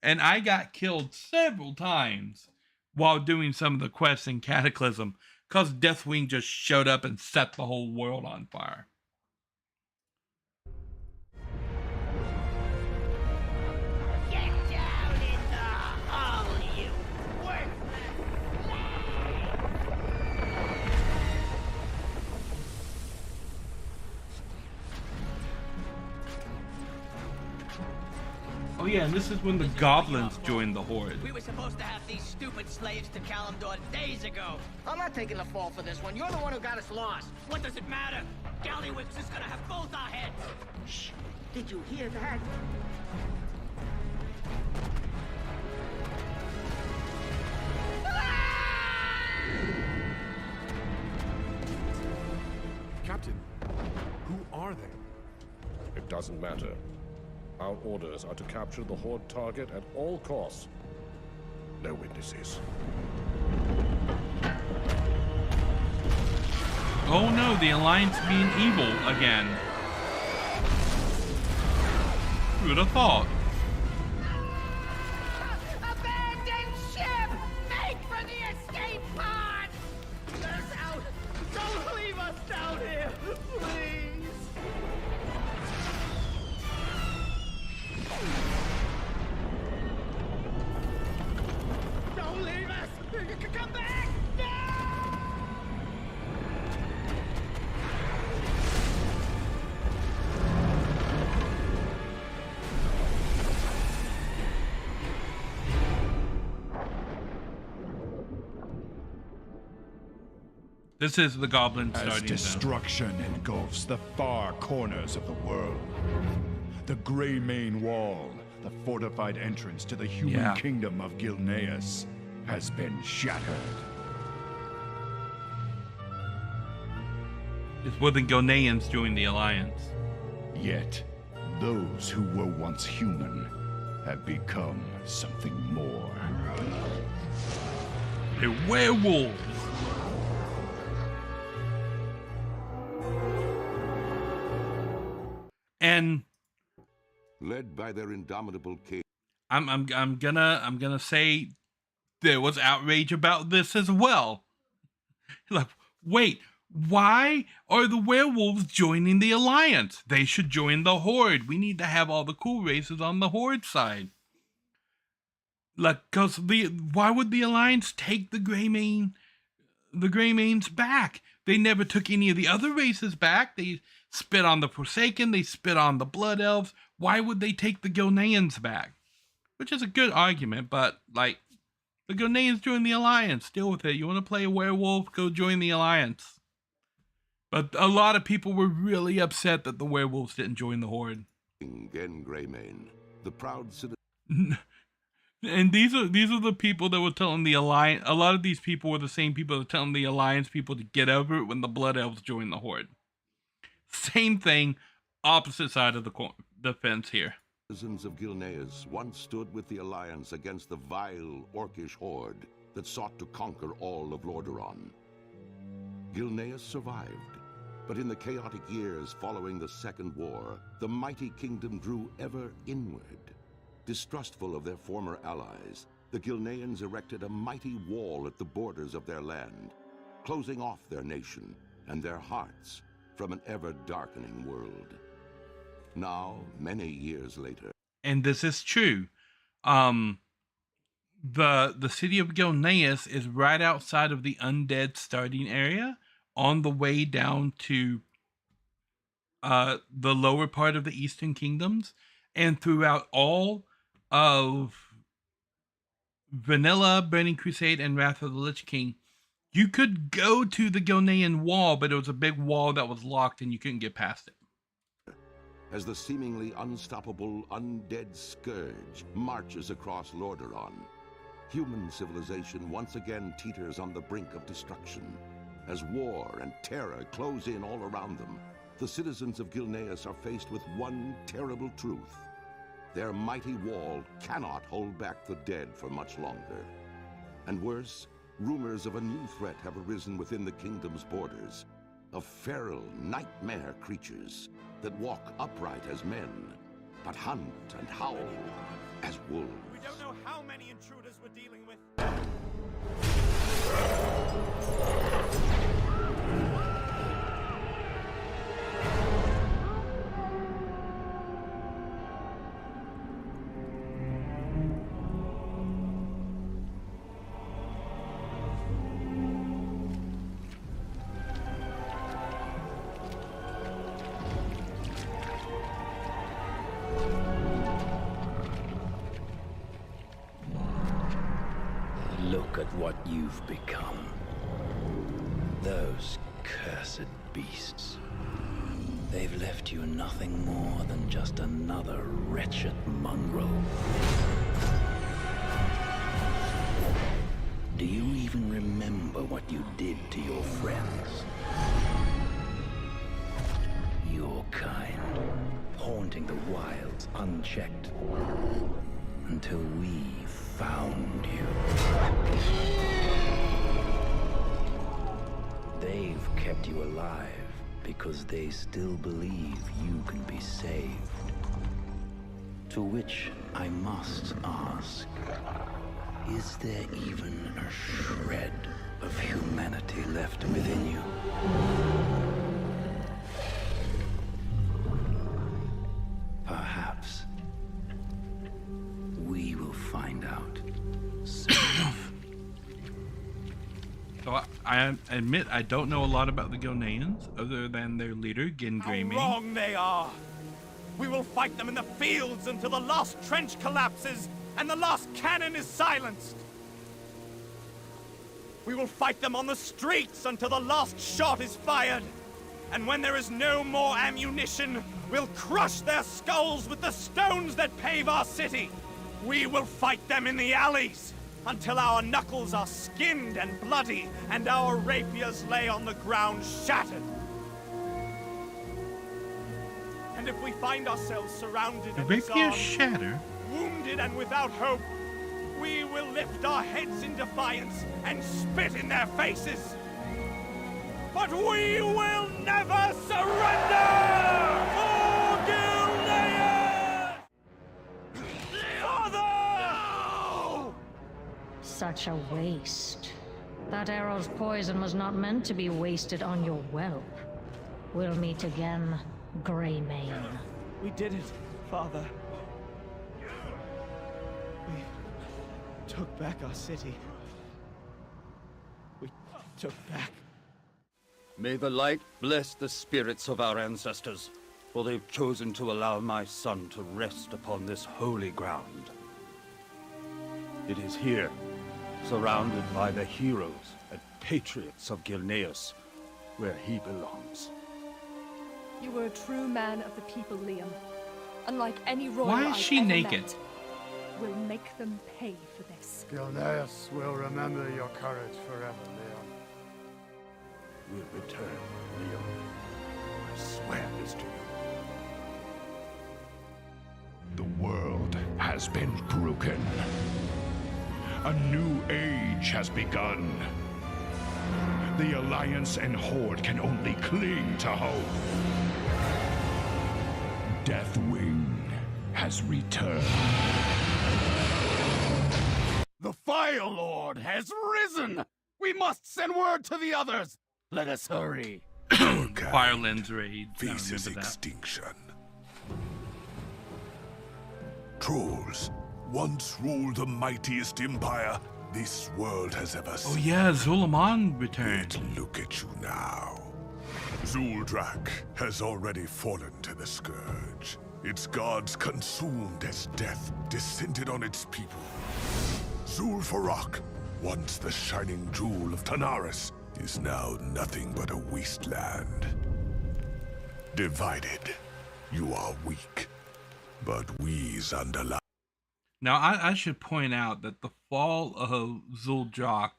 and I got killed several times while doing some of the quests in Cataclysm because Deathwing just showed up and set the whole world on fire. Oh yeah, and this is when the goblins joined the horde. We were supposed to have these stupid slaves to Kalimdor days ago. I'm not taking the fall for this one. You're the one who got us lost. What does it matter? Gallywix is gonna have both our heads. Shh! Did you hear that? Captain, who are they? It doesn't matter. Our orders are to capture the Horde target at all costs. No witnesses. Oh no, the Alliance being evil again. Who would have thought? Abandon ship! Make for the escape pod! Let us out! Don't leave us down here, please! Don't leave us! Come back! No! This is the goblin As starting destruction engulfs the far corners of the world, the Greymane Wall, the fortified entrance to the human kingdom of Gilneas, has been shattered. It's where the Ghanaians joined the Alliance. Yet, those who were once human have become something more. They're werewolves! And led by their indomitable king, I'm gonna say there was outrage about this as well. Like, wait, why are the werewolves joining the Alliance? They should join the Horde. We need to have all the cool races on the Horde side. Like, why would the Alliance take the Greymanes back? They never took any of the other races back. They spit on the Forsaken. They spit on the Blood Elves. Why would they take the Ghanaians back? Which is a good argument, but, like, the Ghanaians joined the Alliance. Deal with it. You want to play a werewolf? Go join the Alliance. But a lot of people were really upset that the werewolves didn't join the Horde. Gen Greymane, the proud citizen. And these are the people that were telling the Alliance. A lot of these people were the same people that were telling the Alliance people to get over it when the Blood Elves joined the Horde. Same thing, opposite side of the fence here. Citizens of Gilneas once stood with the Alliance against the vile Orcish horde that sought to conquer all of Lordaeron. Gilneas survived, but in the chaotic years following the Second War, the mighty kingdom drew ever inward. Distrustful of their former allies, the Gilneans erected a mighty wall at the borders of their land, closing off their nation and their hearts from an ever-darkening world. Now, many years later... And this is true. The city of Gilneas is right outside of the undead starting area, on the way down to the lower part of the Eastern Kingdoms, and throughout all of Vanilla, Burning Crusade, and Wrath of the Lich King, you could go to the Ghanaian wall, but it was a big wall that was locked and you couldn't get past it. As the seemingly unstoppable undead scourge marches across Lordaeron, human civilization once again teeters on the brink of destruction. As war and terror close in all around them, the citizens of Gilneas are faced with one terrible truth. Their mighty wall cannot hold back the dead for much longer. And worse, rumors of a new threat have arisen within the kingdom's borders, of feral nightmare creatures that walk upright as men, but hunt and howl as wolves. We don't know how many intruders we're dealing with. Look at what you've become. Those cursed beasts. They've left you nothing more than just another wretched mongrel. Do you even remember what you did to your friends? Your kind, haunting the wilds unchecked, until we found you. They've kept you alive because they still believe you can be saved. To which I must ask, is there even a shred of humanity left within you? Perhaps we will find out soon enough. So I admit I don't know a lot about the Ghanaians other than their leader, How Gingrame. wrong they are! We will fight them in the fields until the last trench collapses and the last cannon is silenced. We will fight them on the streets until the last shot is fired. And when there is no more ammunition, we'll crush their skulls with the stones that pave our city. We will fight them in the alleys until our knuckles are skinned and bloody and our rapiers lay on the ground shattered. And if we find ourselves surrounded The and rapiers disarmed, shatter? wounded and without hope, we will lift our heads in defiance and spit in their faces. But we will never surrender! For Gilneas! Father! No! Such a waste. That arrow's poison was not meant to be wasted on your whelp. We'll meet again, Greymane. We did it, Father. We took back our city. We took back. May the light bless the spirits of our ancestors, for they've chosen to allow my son to rest upon this holy ground. It is here, surrounded by the heroes and patriots of Gilneas, where he belongs. You were a true man of the people, Liam. Unlike any royal Why is I've she ever naked? met. We'll make them pay for this. Gilneas will remember your courage forever, Liam. We'll return, Liam. I swear this to you. The world has been broken. A new age has begun. The Alliance and Horde can only cling to hope. Deathwing has returned. The Fire Lord has risen! We must send word to the others! Let us hurry. Firelands raid. I Faces remember that. extinction. Trolls once ruled the mightiest empire this world has ever Oh seen. yeah, Zulaman returned. Yet look at you now. Zuldrak has already fallen to the Scourge. Its gods consumed as death descended on its people. Zul'Farrak, once the shining jewel of Tanaris, is now nothing but a wasteland. Divided, you are weak, but we Zandala. Now, I should point out that the fall of Zuldrak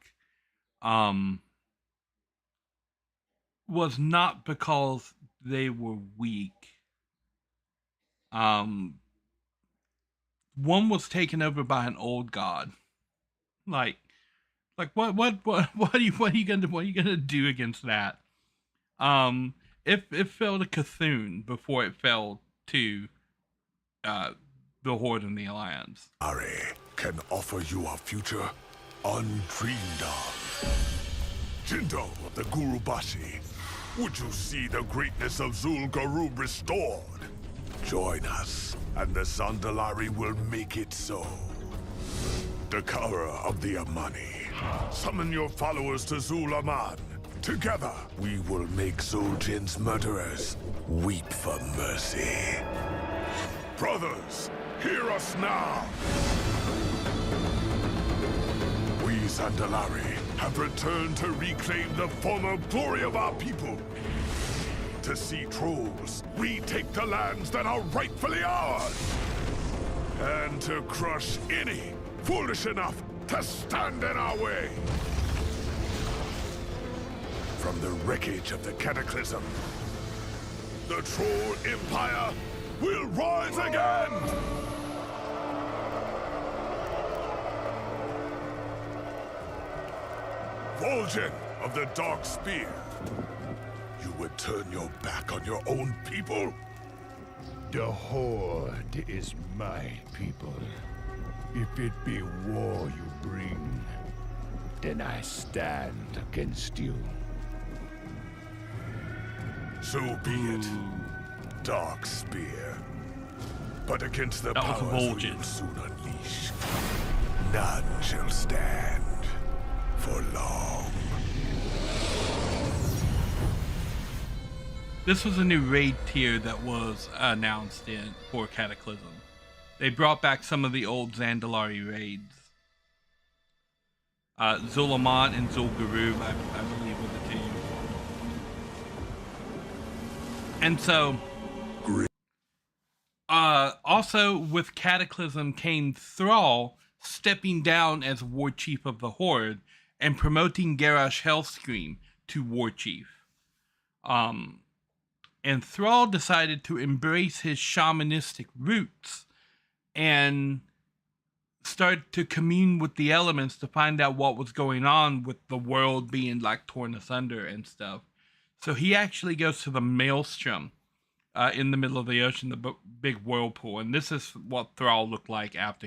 was not because they were weak. One was taken over by an old god. Like what are you gonna do against that? It fell to Cthulhu before it fell to the Horde and the Alliance. Nari can offer you a future undreamed of. Jindo of the Gurubashi, would you see the greatness of Zul'Garub restored? Join us, and the Zandalari will make it so. Dakara of the Amani, summon your followers to Zul-Aman. Together, we will make Zul'Jin's murderers weep for mercy. Brothers, hear us now! We Zandalari have returned to reclaim the former glory of our people. To see trolls retake the lands that are rightfully ours. And to crush any foolish enough to stand in our way. From the wreckage of the Cataclysm, the Troll Empire will rise again! Vol'jin of the Dark Spear. You would turn your back on your own people? The Horde is my people. If it be war you bring, then I stand against you. So be it, Dark Spear. But against the That was powers we Vol'jin. will soon unleash, none shall stand for long. This was a new raid tier that was announced for Cataclysm. They brought back some of the old Zandalari raids. Zulamont and Zul'Gurub, I believe, were the two. And so, also with Cataclysm came Thrall stepping down as War Chief of the Horde and promoting Garrosh Hellscream to War Chief. And Thrall decided to embrace his shamanistic roots and start to commune with the elements to find out what was going on with the world being like torn asunder and stuff. So he actually goes to the Maelstrom in the middle of the ocean, the big whirlpool. And this is what Thrall looked like after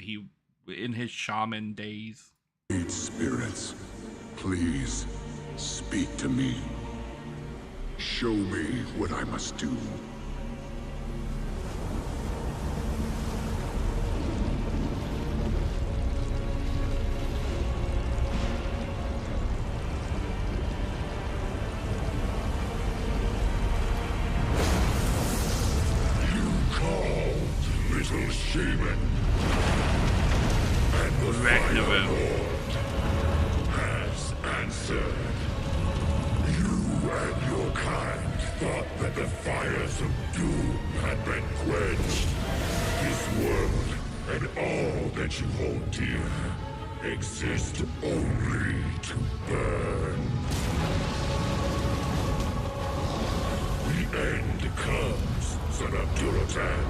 in his shaman days. Great spirits, please speak to me. Show me what I must do. You called, little shaman. And the Fire Lord has answered. You and your kind thought that the fires of doom had been quenched. This world and all that you hold dear exist only to burn. The end comes, son of Durotan.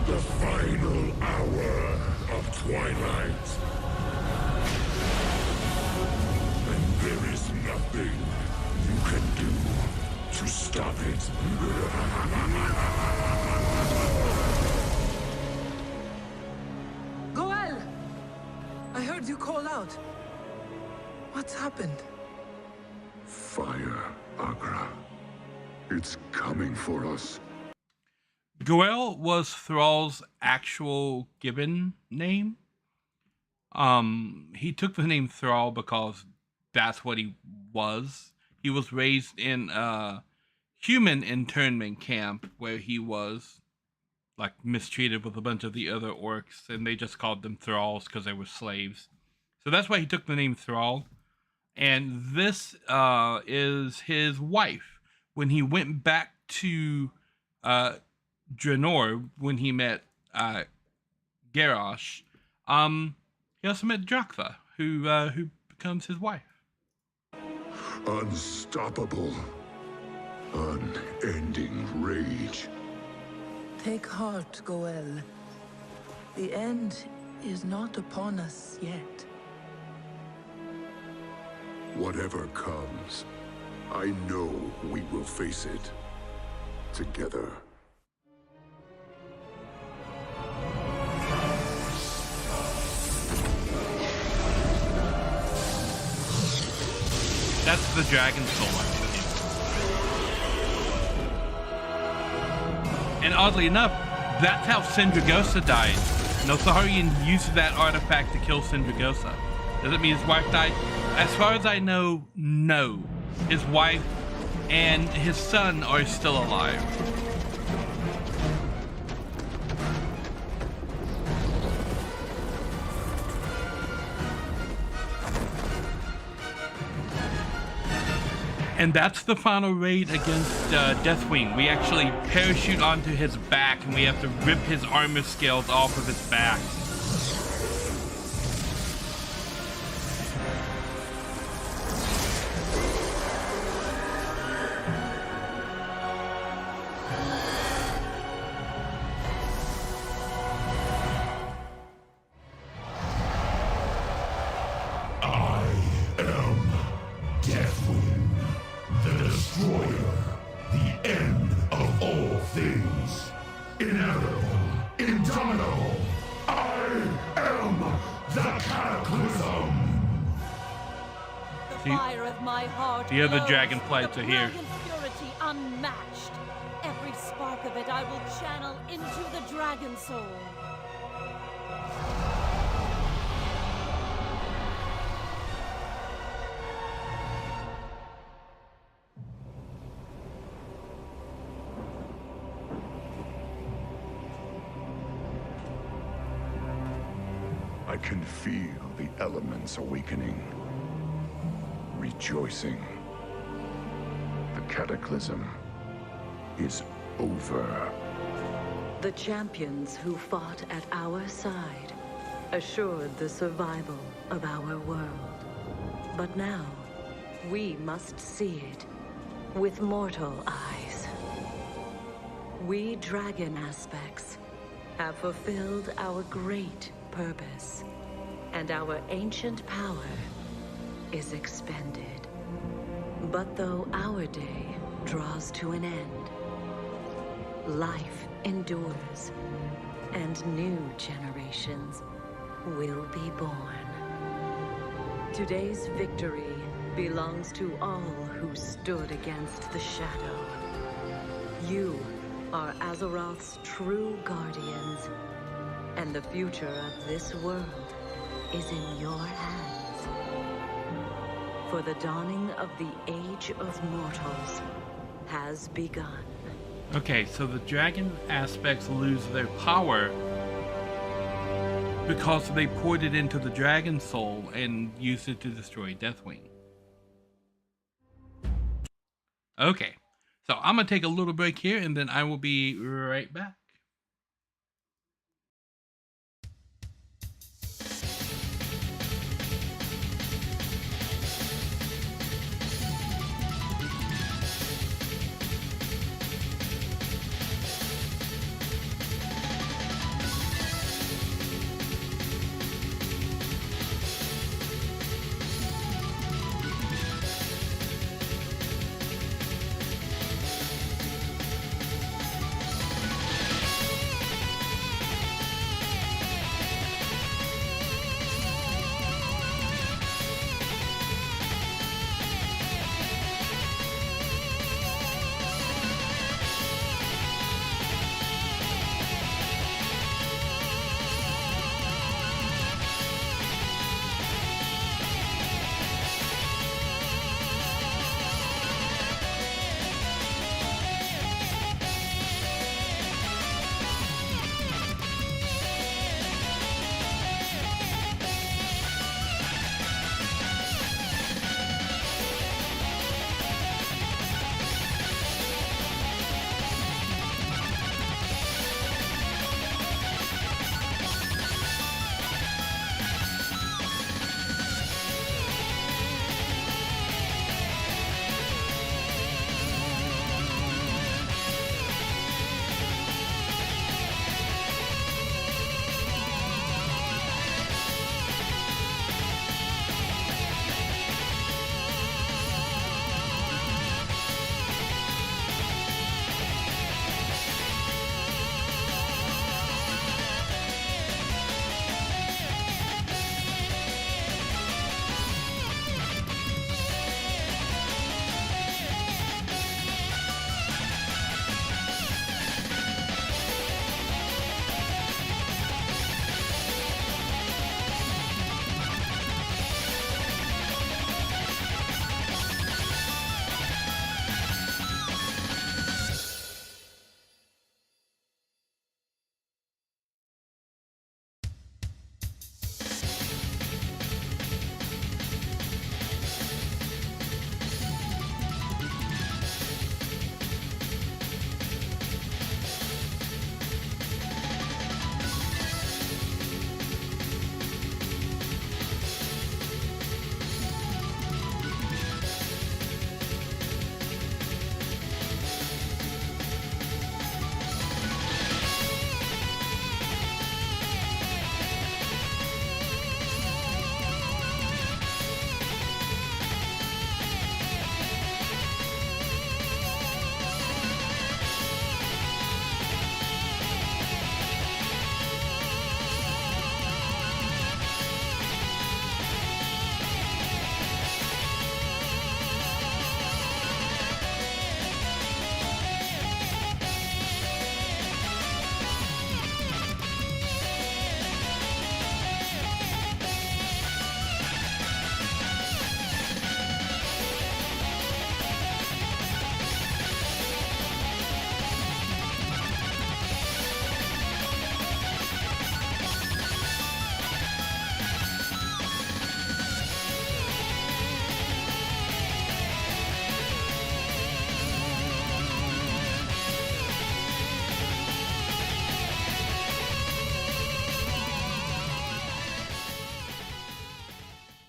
The final hour of twilight. And there is nothing you can do to stop it. Goel! I heard you call out. What's happened? Fire, Agra. It's coming for us. Goel was Thrall's actual given name. He took the name Thrall because that's what he was. He was raised in a human internment camp where he was like mistreated with a bunch of the other orcs, and they just called them Thralls because they were slaves. So that's why he took the name Thrall. And this is his wife. When he went back to Draenor, when he met Garrosh, he also met Drakva, who becomes his wife. Unstoppable. Unending rage. Take heart, Goel. The end is not upon us yet. Whatever comes, I know we will face it together. That's the dragon soul, actually. And oddly enough, that's how Sindragosa died. Notharian used that artifact to kill Sindragosa. Does it mean his wife died? As far as I know, no. His wife and his son are still alive. And that's the final raid against Deathwing. We actually parachute onto his back and we have to rip his armor scales off of his back. I am inevitable, indomitable. I am the Cataclysm. The fire of my heart The other glows, dragon flights the are here. brilliant purity unmatched. Every spark of it I will channel into the dragon soul. I can feel the elements awakening, rejoicing. The cataclysm is over. The champions who fought at our side assured the survival of our world. But now, we must see it with mortal eyes. We dragon aspects have fulfilled our great purpose, and our ancient power is expended. But though our day draws to an end, life endures, and new generations will be born. Today's victory belongs to all who stood against the shadow. You are Azeroth's true guardians, and the future of this world is in your hands. For the dawning of the Age of Mortals has begun. Okay, so the dragon aspects lose their power because they poured it into the dragon soul and used it to destroy Deathwing. Okay, so I'm gonna take a little break here and then I will be right back.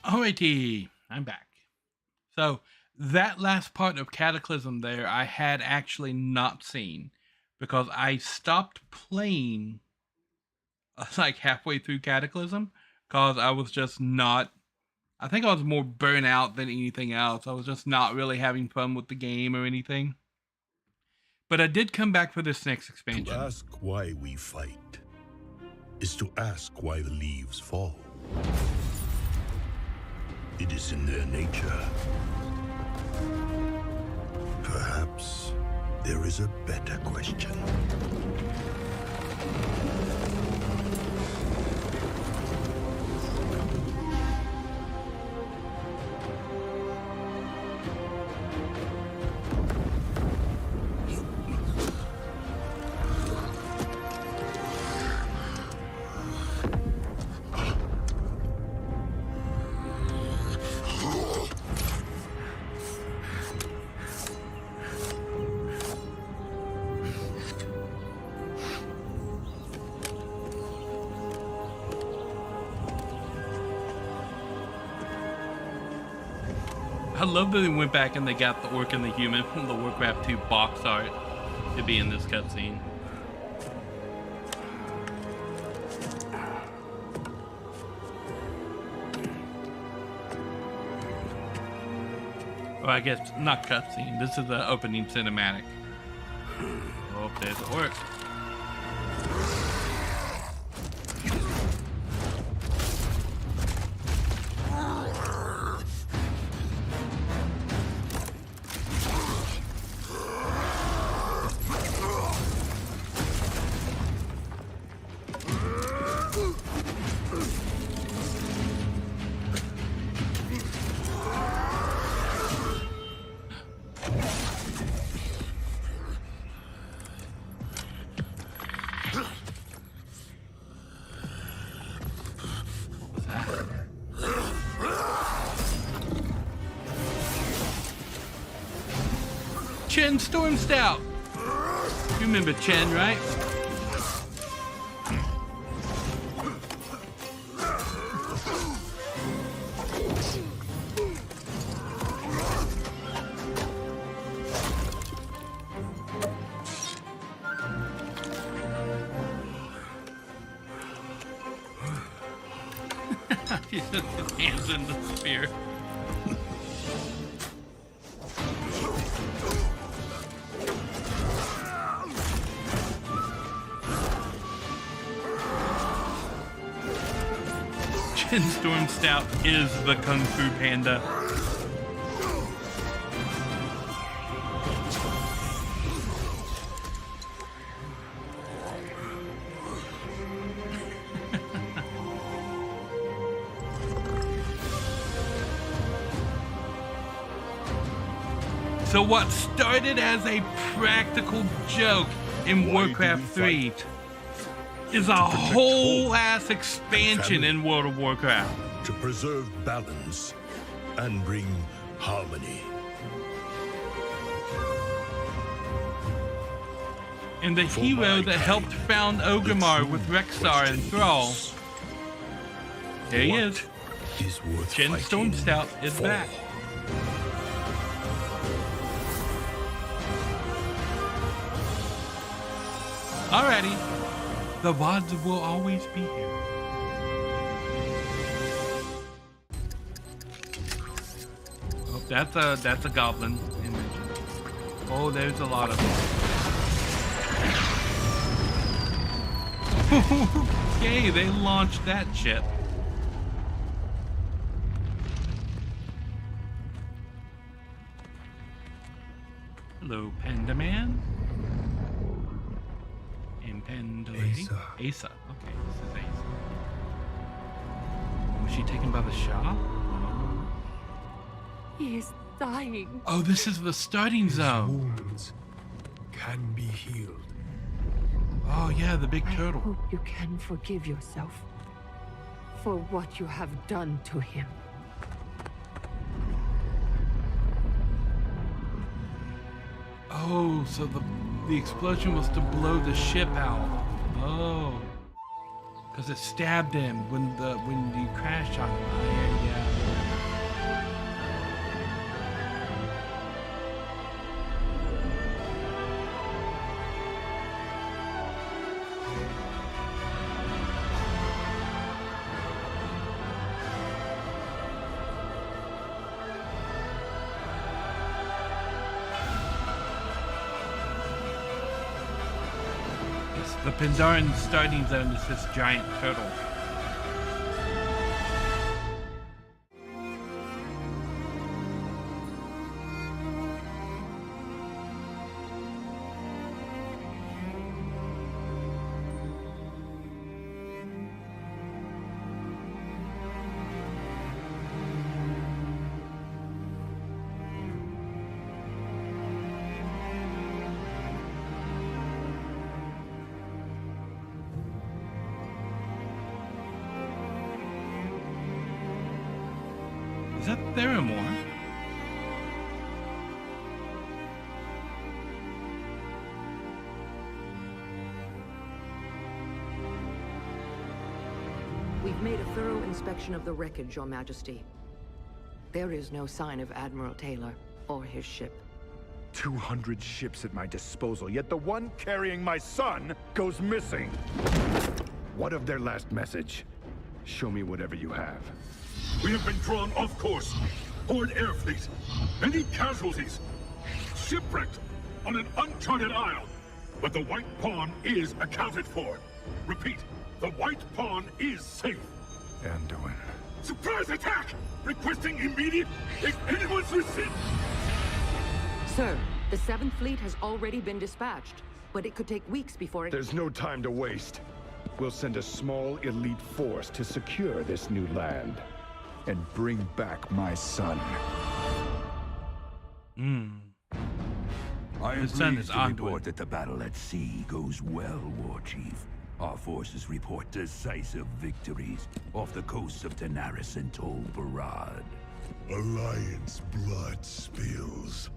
Alrighty, I'm back. So that last part of Cataclysm there, I had actually not seen because I stopped playing like halfway through Cataclysm because I was just not. I think I was more burnt out than anything else. I was just not really having fun with the game or anything. But I did come back for this next expansion. To ask why we fight is to ask why the leaves fall. It is in their nature. Perhaps there is a better question. I love that they went back and they got the orc and the human from the Warcraft 2 box art to be in this cutscene. Well, I guess not cutscene. This is the opening cinematic. Oh, there's the orc. Chen Storm Stout. You remember Chen, right? He just his hands in the spear. Storm Stout is the Kung Fu Panda. So what started as a practical joke in Warcraft 3 is a whole ass expansion in World of Warcraft. To preserve balance and bring harmony. And the hero that helped found Orgrimmar with Rexxar and Thrall. There he is. Chen Storm Stout is back. Alrighty. The VODs will always be here. Oh, that's a goblin image. Oh, there's a lot of them. Okay, they launched that shit. Hello, Panda Man. And lady? Asa. Okay, this is Asa. Was she taken by the Shah? He is dying. Oh, this is the starting zone. Wounds can be healed. Oh yeah, the big turtle. I hope you can forgive yourself for what you have done to him. Oh, so the explosion was to blow the ship out. Oh, because it stabbed him when you crashed on him. Yeah. Yes, the Pandaren starting zone is this giant turtle. Is that Theramore? We've made a thorough inspection of the wreckage, Your Majesty. There is no sign of Admiral Taylor or his ship. 200 ships at my disposal, yet the one carrying my son goes missing. What of their last message? Show me whatever you have. We have been drawn off course. Horde air fleet. Many casualties. Shipwrecked on an uncharted isle. But the White Pawn is accounted for. Repeat, the White Pawn is safe. Anduin. Surprise attack! Requesting immediate, if anyone's received. Sir, the 7th Fleet has already been dispatched, but it could take weeks before it... There's no time to waste. We'll send a small elite force to secure this new land and bring back my son. I His son is report Anduin. that the battle at sea goes well, War Chief. Our forces report decisive victories off the coasts of Narishm and Tol Barad. Alliance blood spills.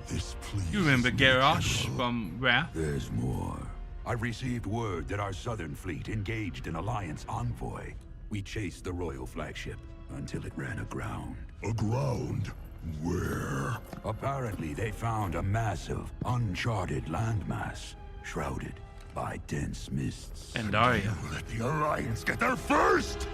This pleases You remember me, Garrosh General. from Wrath? There's more. I received word that our southern fleet engaged an Alliance envoy. We chased the royal flagship until it ran aground. Aground? Where? Apparently they found a massive, uncharted landmass, shrouded by dense mists. And Daria. Let the Alliance get there first!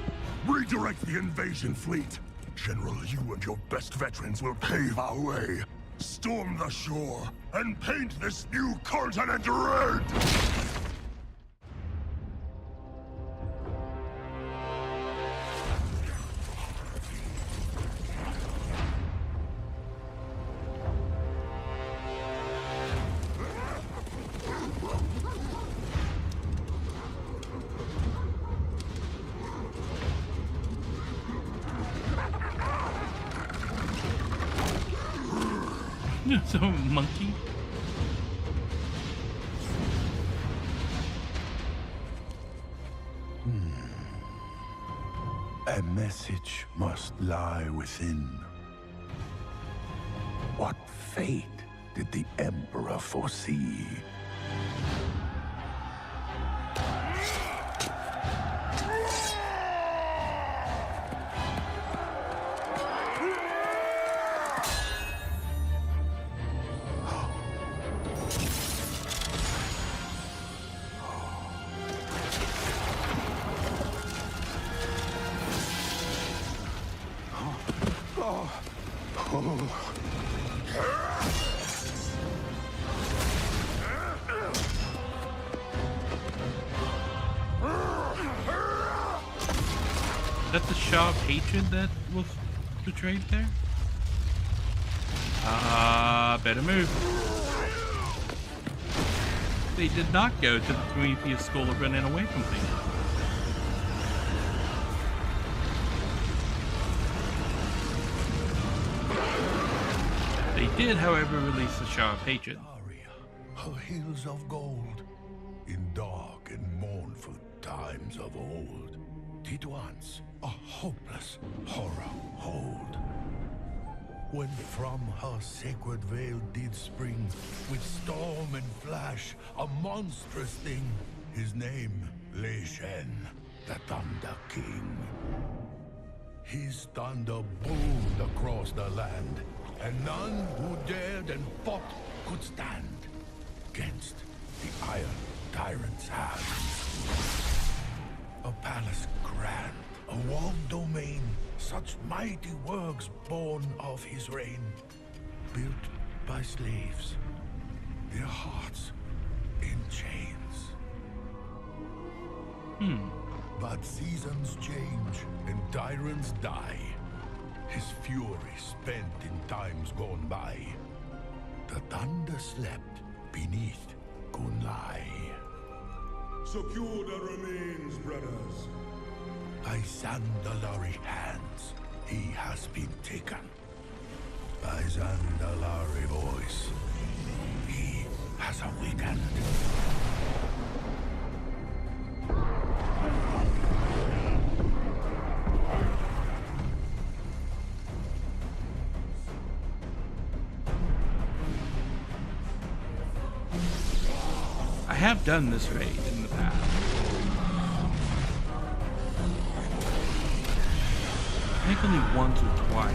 Redirect the invasion fleet. General, you and your best veterans will pave our way. Storm the shore and paint this new continent red! So monkey. A message must lie within. What fate did the Emperor foresee? Is that the Shaw of hatred that was portrayed there? Better move. They did not go to the Prometheus School of running away completely. They did, however, release the Shaw of hatred. Her hills of gold, in dark and mournful times of old, did once a hopeless horror hold. When from her sacred veil did spring, with storm and flash, a monstrous thing, his name, Leishen, the Thunder King. His thunder boomed across the land, and none who dared and fought could stand against the Iron Tyrant's hands. A palace grand, a walled domain, such mighty works born of his reign, built by slaves, their hearts in chains. But seasons change and tyrants die. His fury spent in times gone by. The thunder slept beneath Kunlai. Secure the remains, brothers. By Zandalari hands, he has been taken. By Zandalari voice, he has awakened. I have done this raid in the past. I think only once or twice.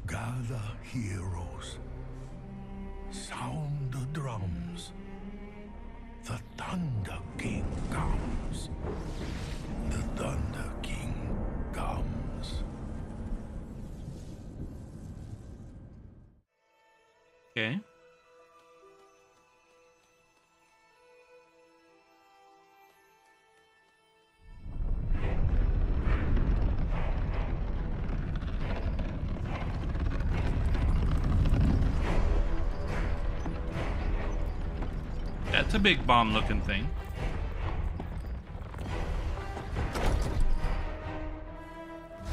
Gather heroes. Sound the drums. The Thunder King comes. The Thunder King comes. Okay. That's a big bomb looking thing.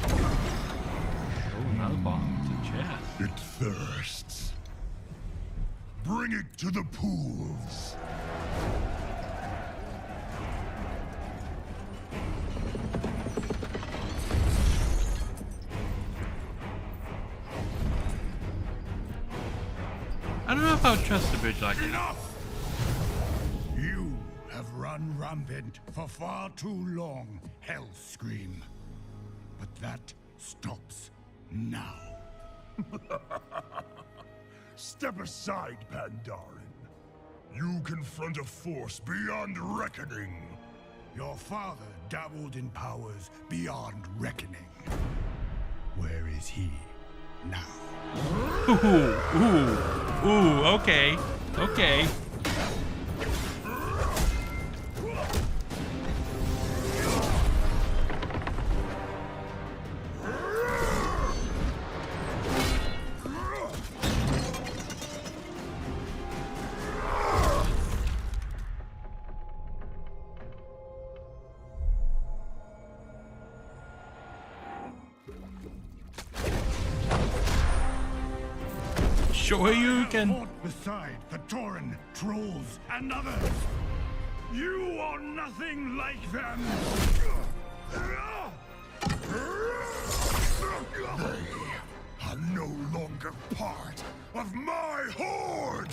Oh, another bomb. It's a chest. It thirsts. Bring it to the pools. I don't know if I would trust a bridge like that. Enough! You have run rampant for far too long, Hellscream. But that stops now. Step aside, Pandaren. You confront a force beyond reckoning. Your father dabbled in powers beyond reckoning. Where is he now? Ooh, okay. Okay. Sure you can. Fought beside the Tauren, trolls, and others. You are nothing like them. They are no longer part of my horde!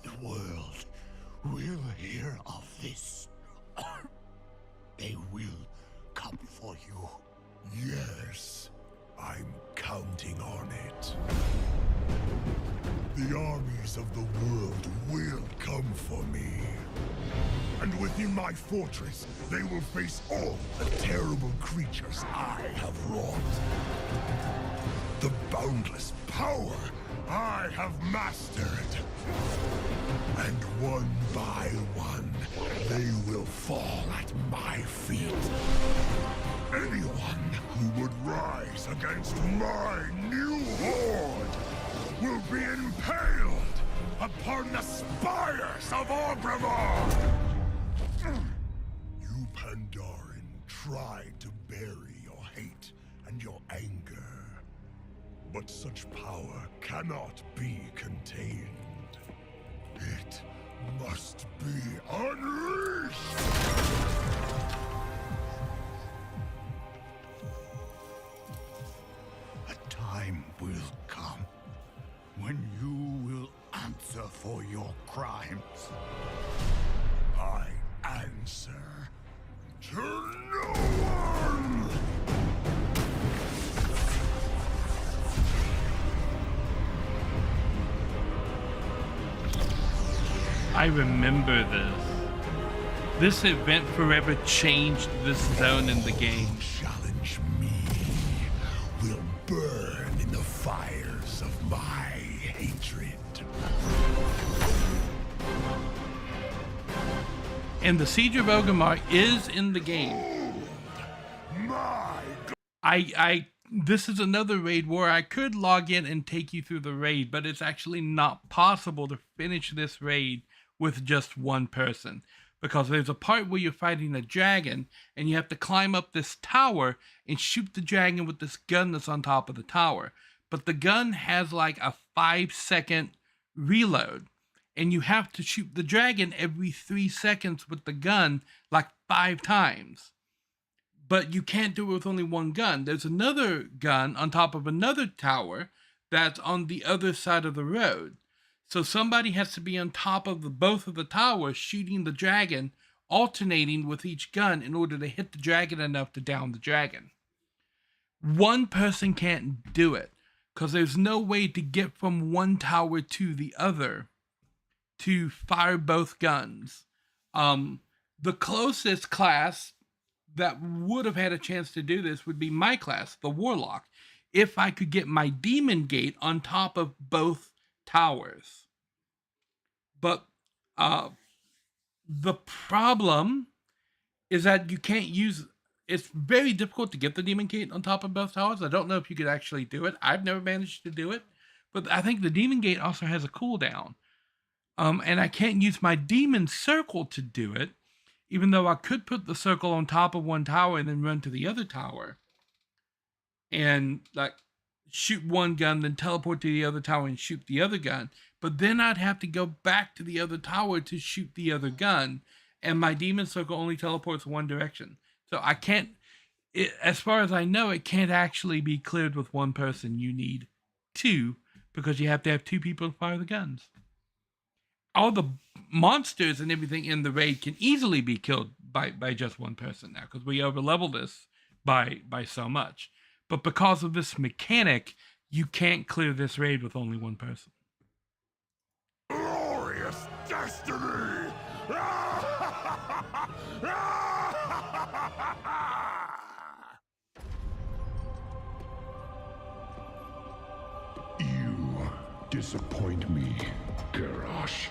The world will hear of this. They will come for you. Yes, I'm counting on it. The armies of the world will come for me. And within my fortress, they will face all the terrible creatures I have wrought. The boundless power I have mastered. And one by one, they will fall at my feet. Anyone who would rise against my new horde will be impaled upon the spires of Orgrimmar! You Pandaren tried to bury your hate and your anger. But such power cannot be contained. It must be unleashed! A time will come when you will answer for your crimes. I answer to no one! I remember this. This event forever changed this zone in the game. Challenge me will burn in the fires of my hatred. And the Siege of Orgrimmar is in the game. This is another raid where I could log in and take you through the raid, but it's actually not possible to finish this raid with just one person. Because there's a part where you're fighting a dragon, and you have to climb up this tower and shoot the dragon with this gun that's on top of the tower. But the gun has like a 5-second reload, and you have to shoot the dragon every 3 seconds with the gun like 5 times. But you can't do it with only one gun. There's another gun on top of another tower that's on the other side of the road. So somebody has to be on top of both of the towers shooting the dragon, alternating with each gun in order to hit the dragon enough to down the dragon. One person can't do it because there's no way to get from one tower to the other to fire both guns. The closest class that would have had a chance to do this would be my class, the Warlock, if I could get my Demon Gate on top of both towers. But the problem is that you can't use, it's very difficult to get the Demon Gate on top of both towers. I don't know if you could actually do it. I've never managed to do it, but I think the Demon Gate also has a cooldown. And I can't use my Demon Circle to do it, even though I could put the circle on top of one tower and then run to the other tower and like shoot one gun, then teleport to the other tower and shoot the other gun. But then I'd have to go back to the other tower to shoot the other gun, and my Demon Circle only teleports one direction. So I can't, as far as I know, it can't actually be cleared with one person. You need 2 because you have to have 2 people to fire the guns. All the monsters and everything in the raid can easily be killed by just one person now because we overleveled this by so much. But because of this mechanic, you can't clear this raid with only one person. Glorious destiny! You disappoint me, Garrosh.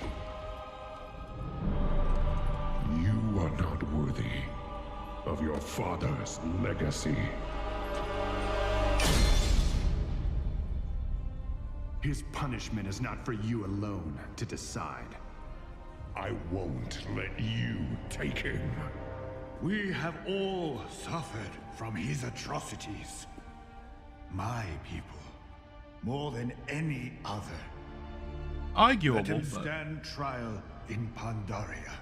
You are not worthy of your father's legacy. His punishment is not for you alone to decide. I won't let you take him. We have all suffered from his atrocities. My people, more than any other. Arguable, Let him but stand trial in Pandaria.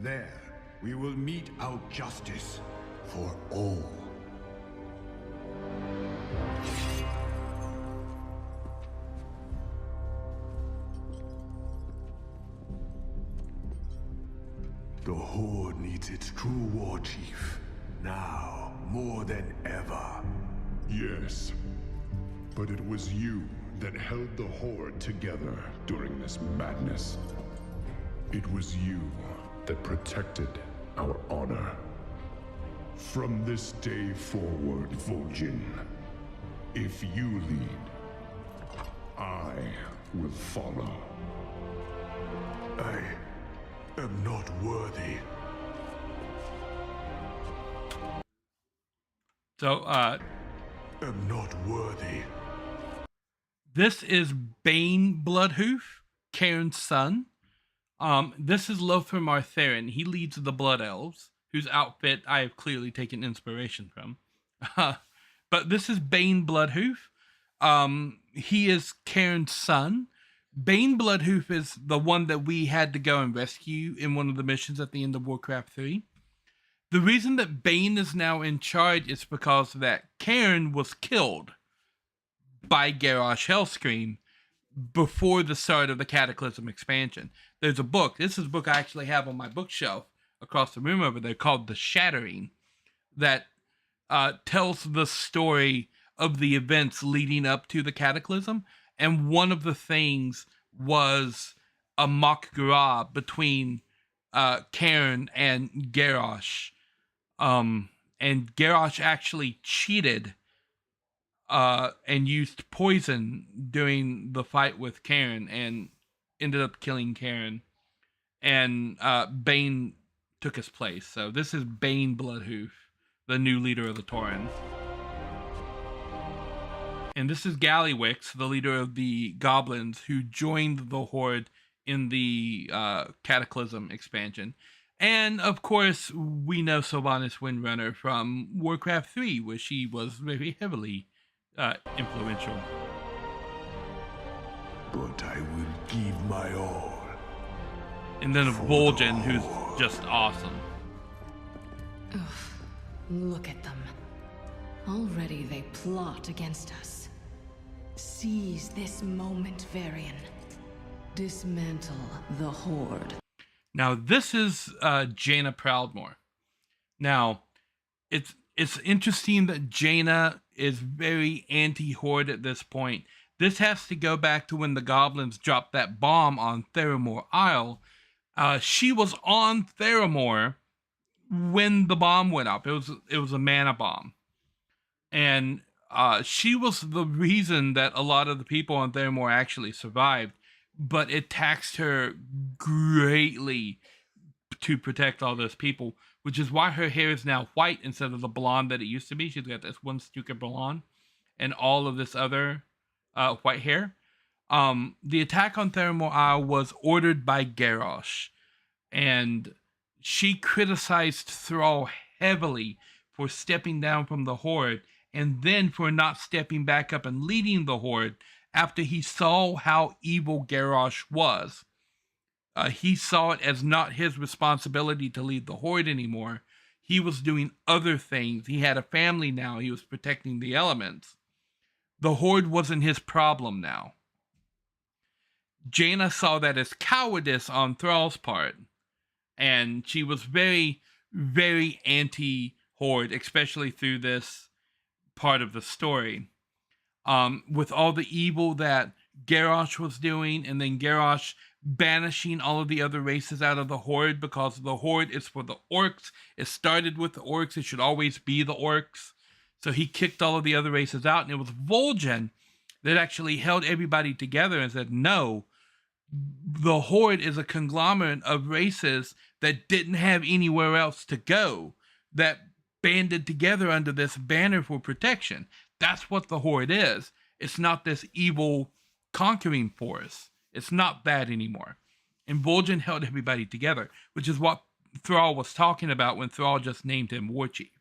There, we will mete out justice for all. The Horde needs its true war chief, now more than ever. Yes, but it was you that held the Horde together during this madness. It was you that protected our honor. From this day forward, Vol'jin, if you lead, I will follow. I am not worthy. so Am not worthy. this is Bane Bloodhoof, Cairn's son. This is Lothar Martherin. He leads the Blood Elves, whose outfit I have clearly taken inspiration from. But this is Bane Bloodhoof. He is Cairn's son. Bane Bloodhoof is the one that we had to go and rescue in one of the missions at the end of Warcraft 3. The reason that Bane is now in charge is because that Cairn was killed by Garrosh Hellscream before the start of the Cataclysm expansion. There's a book. This is a book I actually have on my bookshelf across the room over there called The Shattering that tells the story of the events leading up to the Cataclysm. And one of the things was a mock grab between Karen and Garrosh. And Garrosh actually cheated and used poison during the fight with Karen and ended up killing Karen. And Bane took his place. So this is Bane Bloodhoof, the new leader of the Taurens. And this is Gallywix, the leader of the goblins who joined the Horde in the Cataclysm expansion. And of course, we know Sylvanas Windrunner from Warcraft 3, where she was very heavily influential. But I will give my all. And then Vol'jin, who's just awesome. Ugh, look at them. Already they plot against us. Seize this moment, Wherein. Dismantle the Horde. Now, this is Jaina Proudmoore. Now, it's interesting that Jaina is very anti-Horde at this point. This has to go back to when the goblins dropped that bomb on Theramore Isle. She was on Theramore when the bomb went up. It was a mana bomb. And she was the reason that a lot of the people on Theramore actually survived. But it taxed her greatly to protect all those people, which is why her hair is now white instead of the blonde that it used to be. She's got this one stupid blonde and all of this other white hair. The attack on Theramore Isle was ordered by Garrosh, and she criticized Thrall heavily for stepping down from the Horde, and then for not stepping back up and leading the Horde after he saw how evil Garrosh was. He saw it as not his responsibility to lead the Horde anymore. He was doing other things. He had a family now. He was protecting the elements. The Horde wasn't his problem now. Jaina saw that as cowardice on Thrall's part, and she was very, very anti-Horde, especially through this part of the story. With all the evil that Garrosh was doing, and then Garrosh banishing all of the other races out of the Horde, because the Horde is for the orcs. It started with the orcs. It should always be the orcs. So he kicked all of the other races out, and it was Vol'jin that actually held everybody together and said, no, the Horde is a conglomerate of races that didn't have anywhere else to go, that banded together under this banner for protection. That's what the Horde is. It's not this evil conquering force. It's not that anymore. And Vol'jin held everybody together, which is what Thrall was talking about when Thrall just named him War Chief.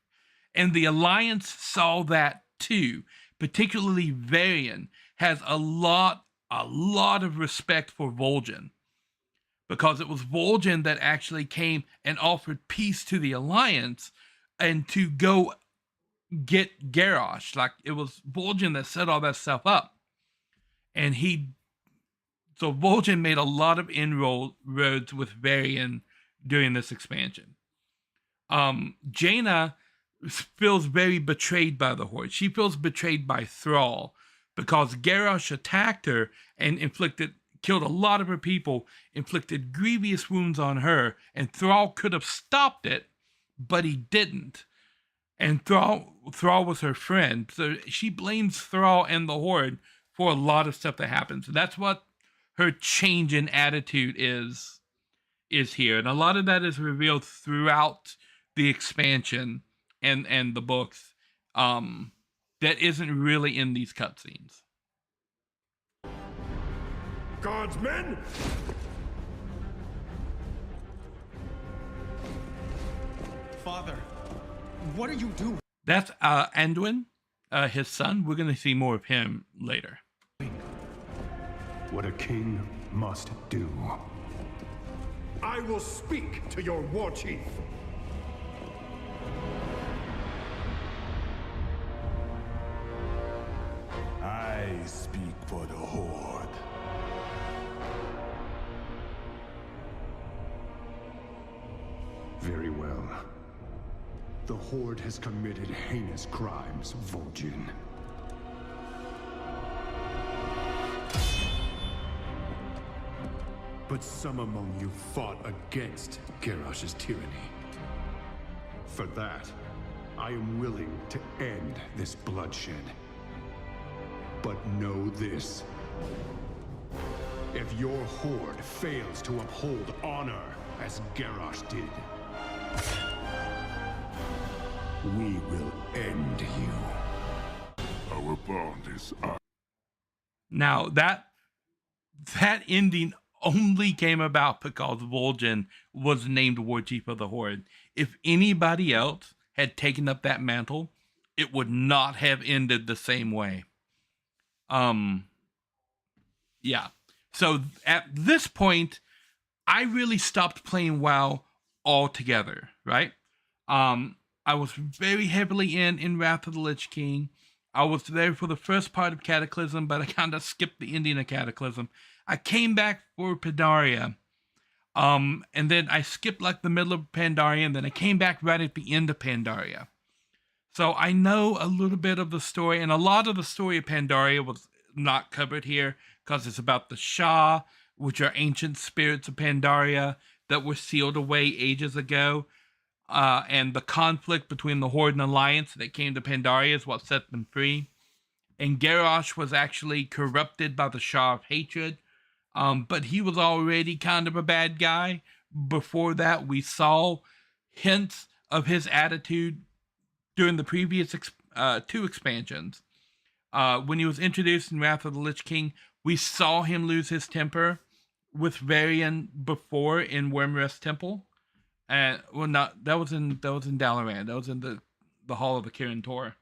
And the Alliance saw that too. Particularly Varian has a lot of respect for Vol'jin, because it was Vol'jin that actually came and offered peace to the Alliance and to go get Garrosh. Like, it was Vol'jin that set all that stuff up. And so Vol'jin made a lot of inroads with Varian during this expansion. Jaina feels very betrayed by the Horde. She feels betrayed by Thrall because Garrosh attacked her and killed a lot of her people, inflicted grievous wounds on her, and Thrall could have stopped it, but he didn't. And Thrall was her friend, so she blames Thrall and the Horde for a lot of stuff that happens. So that's what her change in attitude is here. And a lot of that is revealed throughout the expansion and the books that isn't really in these cutscenes. Guardsmen! Father, what are you doing? That's Anduin, his son. We're going to see more of him later. What a king must do. I will speak to your war chief. I speak for the Horde. Very well. The Horde has committed heinous crimes, Vol'jin. but some among you fought against Garrosh's tyranny. For that, I am willing to end this bloodshed. But know this. If your horde fails to uphold honor as Garrosh did, we will end you. Our bond is up. Now that ending only came about because Vol'jin was named War Chief of the Horde. If anybody else had taken up that mantle, it would not have ended the same way. Yeah. So at this point, I really stopped playing WoW altogether, right? I was very heavily in Wrath of the Lich King. I was there for the first part of Cataclysm, but I kind of skipped the ending of Cataclysm. I came back for Pandaria, and then I skipped like the middle of Pandaria, and then I came back right at the end of Pandaria. So I know a little bit of the story, and a lot of the story of Pandaria was not covered here because it's about the Shah, which are ancient spirits of Pandaria that were sealed away ages ago. And the conflict between the Horde and Alliance that came to Pandaria is what set them free. And Garrosh was actually corrupted by the Shah of Hatred, but he was already kind of a bad guy. Before that, we saw hints of his attitude during the previous two expansions. When he was introduced in Wrath of the Lich King, we saw him lose his temper with Varian before in Wormrest Temple. And that was in Dalaran. That was in the Hall of the Kirin Tor.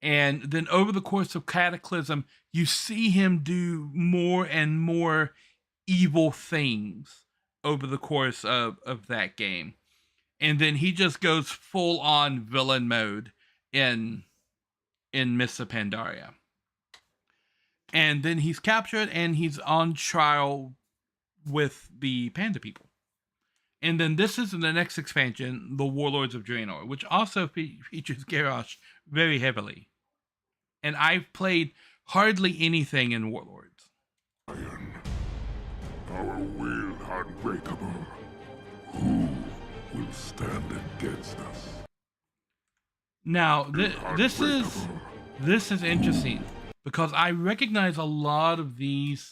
And then over the course of Cataclysm, you see him do more and more evil things over the course of that game. And then he just goes full on villain mode in Mists of Pandaria. And then he's captured and he's on trial with the Panda people. And then this is the next expansion, the Warlords of Draenor, which also features Garrosh very heavily. And I've played hardly anything in Warlords. Our will unbreakable. Who will stand against us? Now, this is interesting because I recognize a lot of these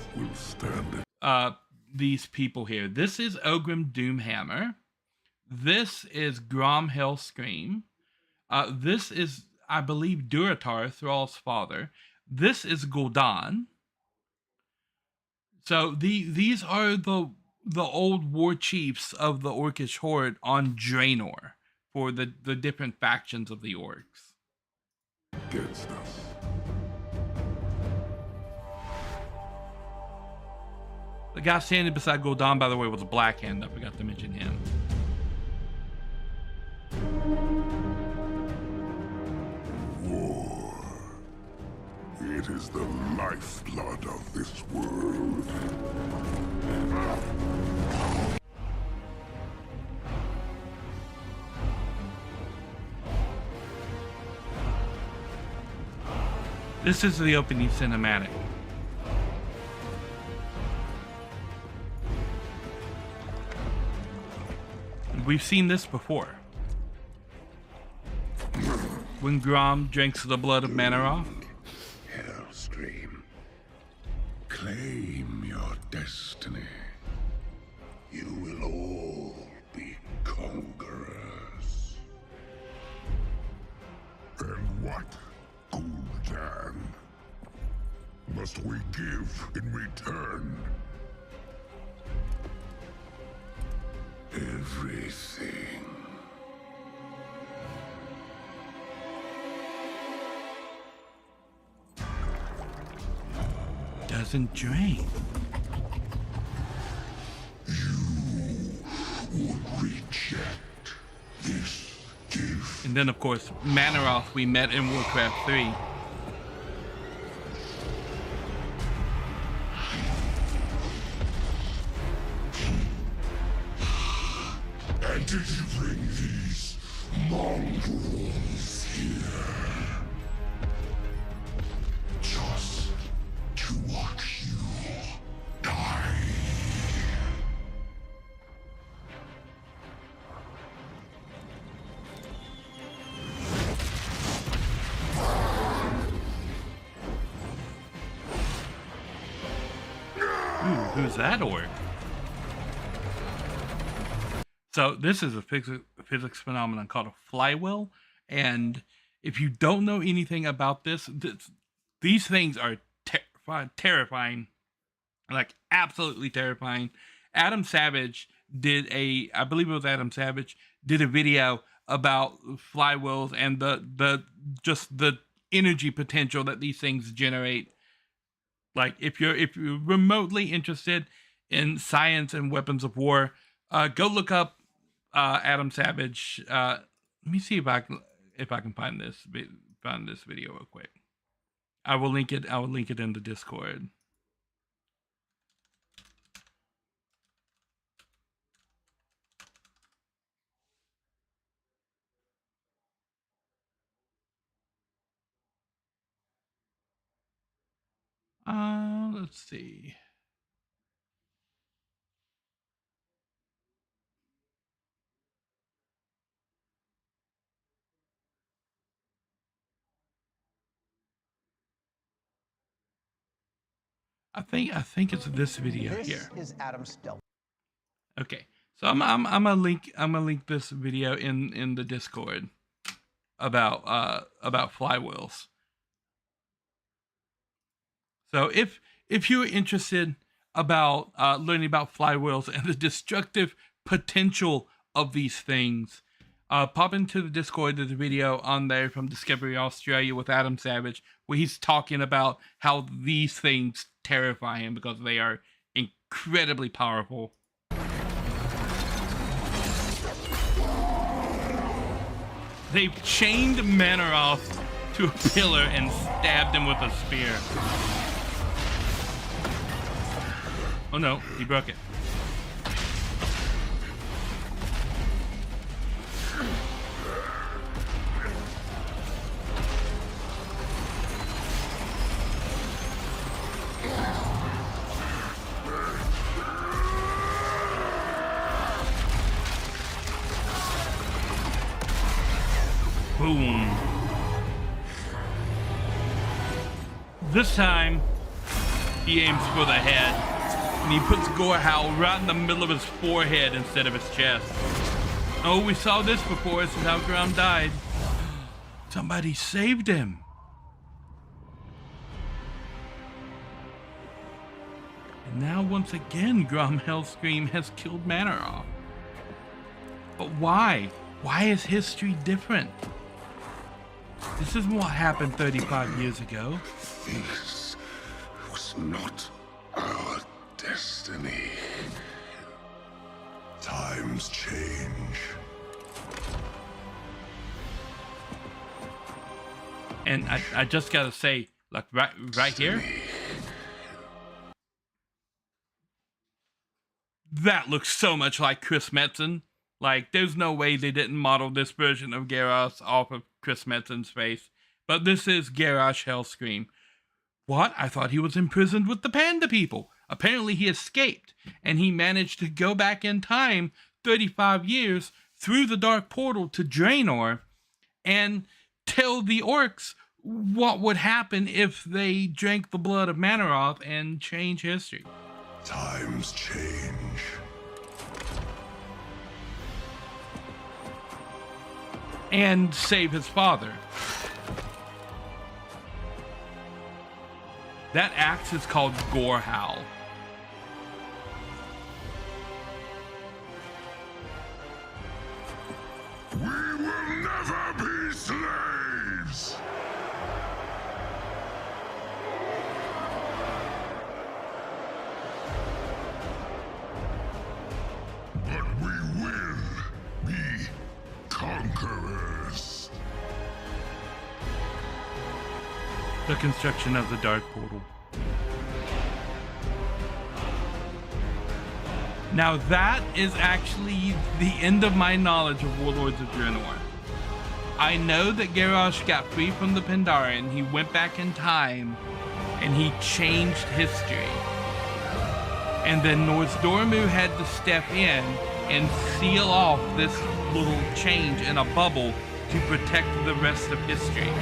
people here. This is Ogrim Doomhammer. This is Grom Hellscream. This is, I believe, Durotar, Thrall's father. This is Gul'dan. So these are the old war chiefs of the Orcish Horde on Draenor for the different factions of the orcs. Against us. The guy standing beside Gul'dan, by the way, was a Blackhand. I forgot to mention him. War. It is the lifeblood of this world. This is the opening cinematic. We've seen this before. When Grom drinks the blood of Manaroth. Hellscream. Claim your destiny. You will all be conquerors. And what, Gul'dan, must we give in return? Everything. Doesn't drain. You would reject this gift. And then, of course, Manaroth we met in Warcraft 3. And did you bring these mongrels here? Just to watch you die? who's that orc? So this is a physics phenomenon called a flywheel, and if you don't know anything about this, these things are terrifying, like absolutely terrifying. Adam Savage did I believe it was Adam Savage, did a video about flywheels and just the energy potential that these things generate. Like if you're remotely interested in science and weapons of war, go look up Adam Savage. Let me see if I can find this video real quick. I will link it in the Discord. Let's see. I think it's this video here. This is Adam Still. Okay, so I'm gonna link this video in the Discord about flywheels. So if you're interested about learning about flywheels and the destructive potential of these things, pop into the Discord. There's a video on there from Discovery Australia with Adam Savage where he's talking about how these things terrify him because they are incredibly powerful. They've chained Manaroth to a pillar and stabbed him with a spear. Oh no, he broke it. Boom. This time, he aims for the head, and he puts Gorehowl right in the middle of his forehead instead of his chest. Oh, we saw this before. This is how Grom died. Somebody saved him. And now, once again, Grom Hellscream has killed Manaroth. But why? Why is history different? This isn't what happened 35 years ago. This was not our destiny. Times change. And I just gotta say, like right here, that looks so much like Chris Metzen. Like, there's no way they didn't model this version of Garrosh off of Chris Metzen's face. But this is Garrosh Hellscream. What? I thought he was imprisoned with the panda people. Apparently he escaped, and he managed to go back in time 35 years through the Dark Portal to Draenor and tell the orcs what would happen if they drank the blood of Manaroth and change history. Times change. And save his father. That axe is called Gorehowl. We will never be slaves! But we will be conquerors. The construction of the Dark Portal. Now that is actually the end of my knowledge of Warlords of Draenor. I know that Garrosh got free from the Pandaren, he went back in time, and he changed history. And then Nozdormu had to step in and seal off this little change in a bubble to protect the rest of history.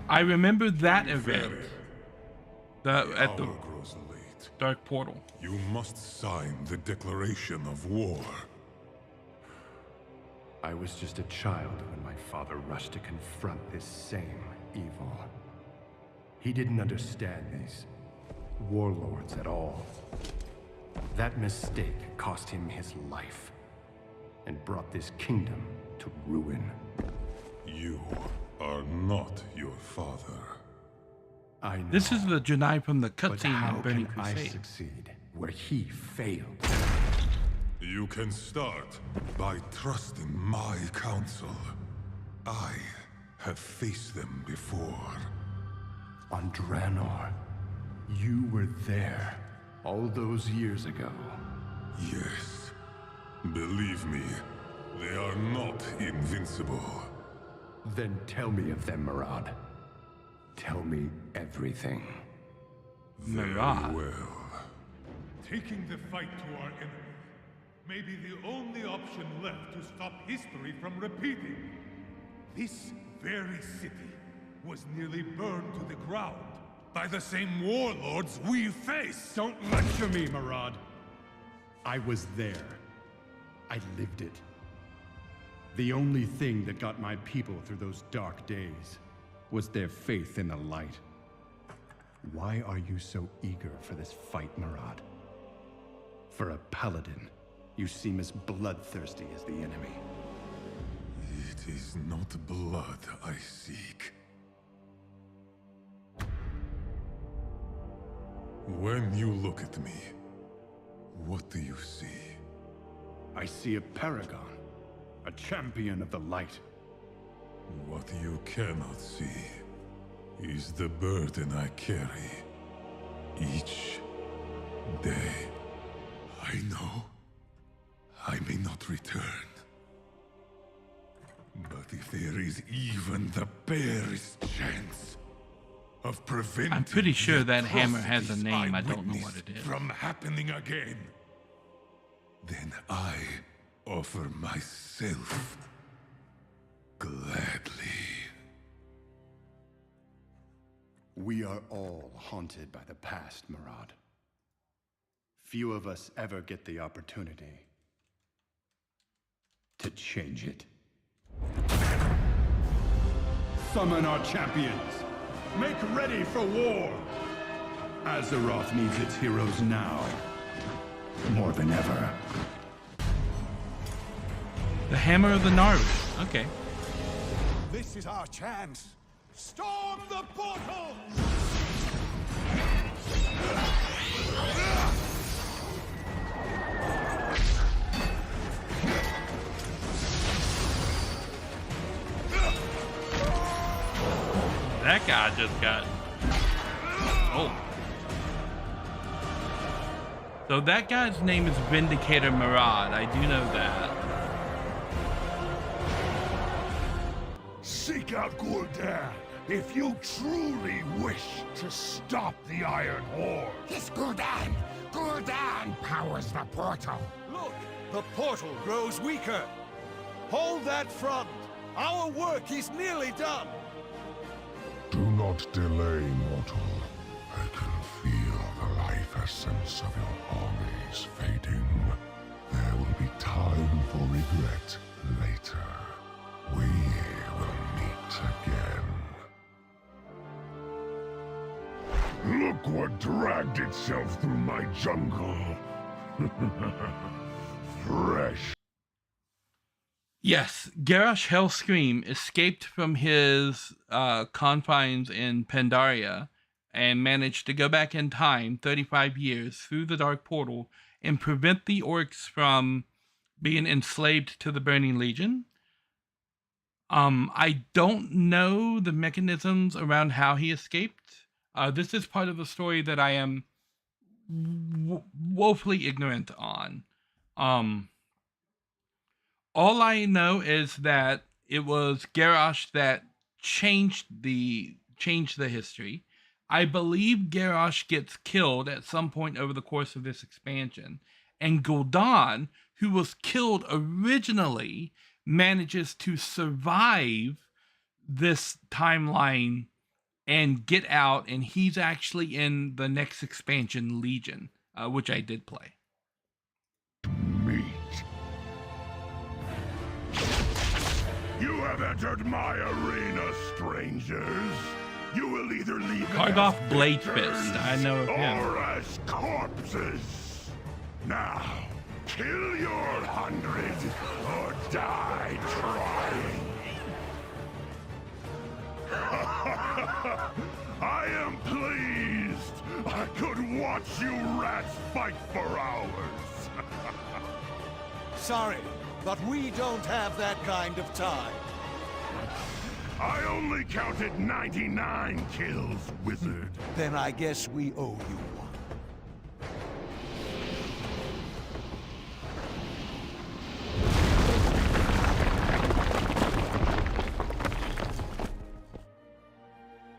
I remember that event. At the hour grows late. Dark Portal. You must sign the declaration of war. I was just a child when my father rushed to confront this same evil. He didn't understand these warlords at all. That mistake cost him his life and brought this kingdom to ruin. You are not your father. I know. This is the Janai from the But cutscene how in Burning can I Crusade. succeed where he failed? You can start by trusting my counsel. I have faced them before. On Draenor, you were there all those years ago. Yes. Believe me, they are not invincible. Then tell me of them, Murad. Tell me everything. Very Murad. well. Taking the fight to our enemy may be the only option left to stop history from repeating. This very city was nearly burned to the ground by the same warlords we face. Don't lecture me, Murad. I was there. I lived it. The only thing that got my people through those dark days was their faith in the light. Why are you so eager for this fight, Murad? For a paladin, you seem as bloodthirsty as the enemy. It is not blood I seek. When you look at me, what do you see? I see a paragon, a champion of the light. What you cannot see is the burden I carry each day. I know I may not return, but if there is even the barest chance of preventing I'm pretty sure the that hammer has a atrocities name. I don't know witnessed what it is. from happening again, then I offer myself gladly. We are all haunted by the past, Murad. Few of us ever get the opportunity to change it. Summon our champions! Make ready for war! Azeroth needs its heroes now, more than ever. The Hammer of the Nari. Okay. This is our chance. Storm the portal! That guy just got... Oh. So that guy's name is Vindicator Murad. I do know that. Seek out Gul'dan if you truly wish to stop the Iron Horde. It's Gul'dan! Gul'dan powers the portal! Look, the portal grows weaker. Hold that front. Our work is nearly done. Do not delay, mortal. I can feel the life essence of your armies fading. There will be time for regret later. We will meet again. Look what dragged itself through my jungle. Fresh. Yes, Garrosh Hellscream escaped from his confines in Pandaria and managed to go back in time 35 years through the Dark Portal and prevent the orcs from being enslaved to the Burning Legion. I don't know the mechanisms around how he escaped. This is part of the story that I am woefully ignorant on. All I know is that it was Garrosh that changed the history. I believe Garrosh gets killed at some point over the course of this expansion, and Gul'dan, who was killed originally, manages to survive this timeline and get out, and he's actually in the next expansion, Legion, which I did play. You have entered my arena, strangers. You will either leave Kargoth Blade Fist, I know of him. or as corpses. Now, kill your 100 or die trying. I am pleased. I could watch you rats fight for hours. Sorry, but we don't have that kind of time. I only counted 99 kills, wizard. Then I guess we owe you one.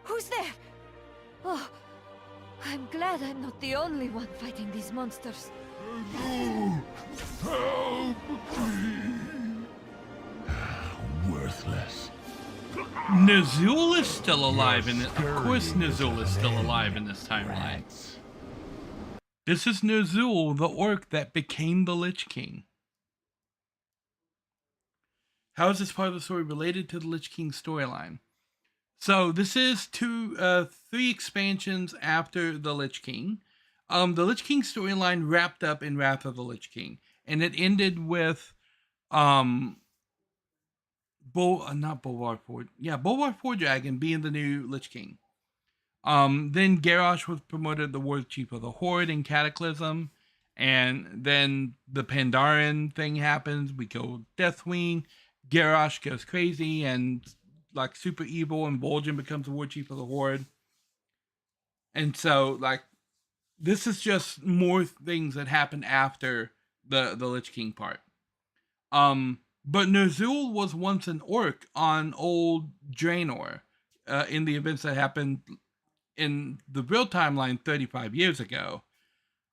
Who's there? Oh, I'm glad I'm not the only one fighting these monsters. Help me! Worthless. Ner'zhul is still alive in it. Of course Ner'zhul is still alive in this timeline. This is Ner'zhul, the orc that became the Lich King. How is this part of the story related to the Lich King storyline? So this is 3 expansions after the Lich King. The Lich King storyline wrapped up in Wrath of the Lich King, and it ended with Bulwark Dragon being the new Lich King. Then Garrosh was promoted the War Chief of the Horde in Cataclysm, and then the Pandaren thing happens. We go Deathwing. Garrosh goes crazy and like super evil, and Vol'jin becomes the War Chief of the Horde. And so like this is just more things that happened after the Lich King part. But Ner'zhul was once an orc on old Draenor in the events that happened in the real timeline 35 years ago.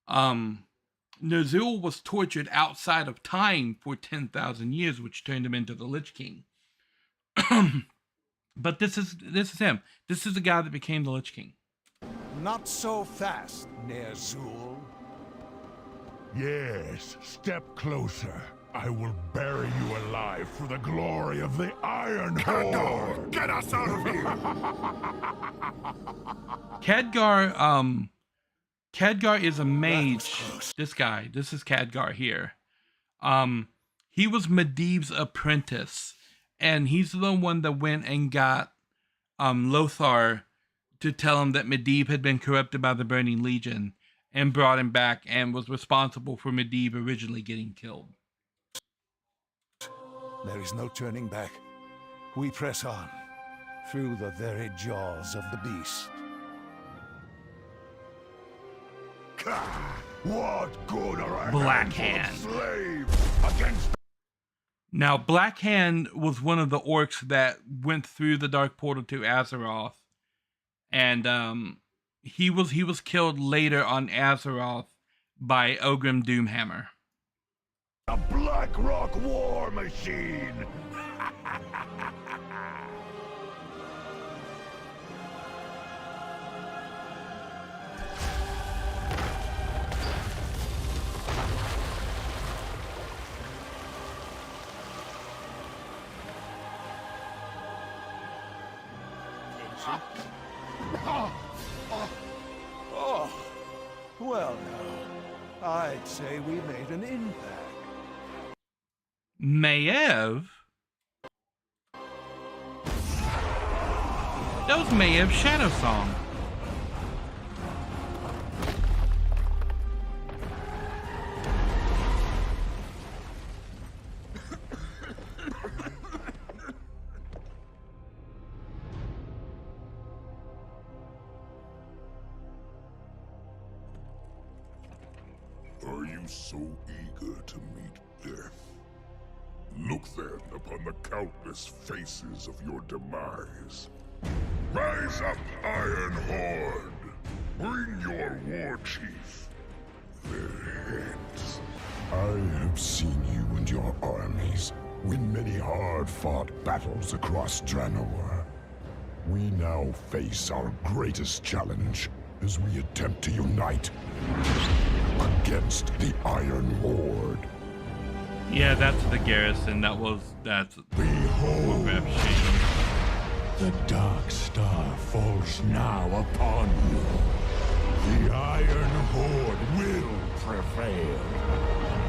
Ner'zhul was tortured outside of time for 10,000 years, which turned him into the Lich King. But this is him. This is the guy that became the Lich King. Not so fast, Ner'zhul. Yes, step closer. I will bury you alive for the glory of the Iron Horde. Get us out of here! Khadgar is a mage. This is Khadgar here. He was Medivh's apprentice, and he's the one that went and got Lothar to tell him that Medivh had been corrupted by the Burning Legion, and brought him back, and was responsible for Medivh originally getting killed. There is no turning back. We press on, through the very jaws of the beast. What good are a Blackhand. slave against? Now, Blackhand was one of the orcs that went through the Dark Portal to Azeroth, and he was killed later on Azeroth by Ogrim Doomhammer. A Black Rock war machine! Oh, well now, I'd say we made an impact. Maiev? That was Maiev's Shadow Song. Are you so eager to meet death? Look then upon the countless faces of your demise. Rise up, Iron Horde! Bring your war chief. Their heads. I have seen you and your armies win many hard-fought battles across Draenor. We now face our greatest challenge as we attempt to unite against the Iron Horde. Yeah, that's the garrison. That's Behold, the Dark Star falls now upon you. The Iron Horde will prevail,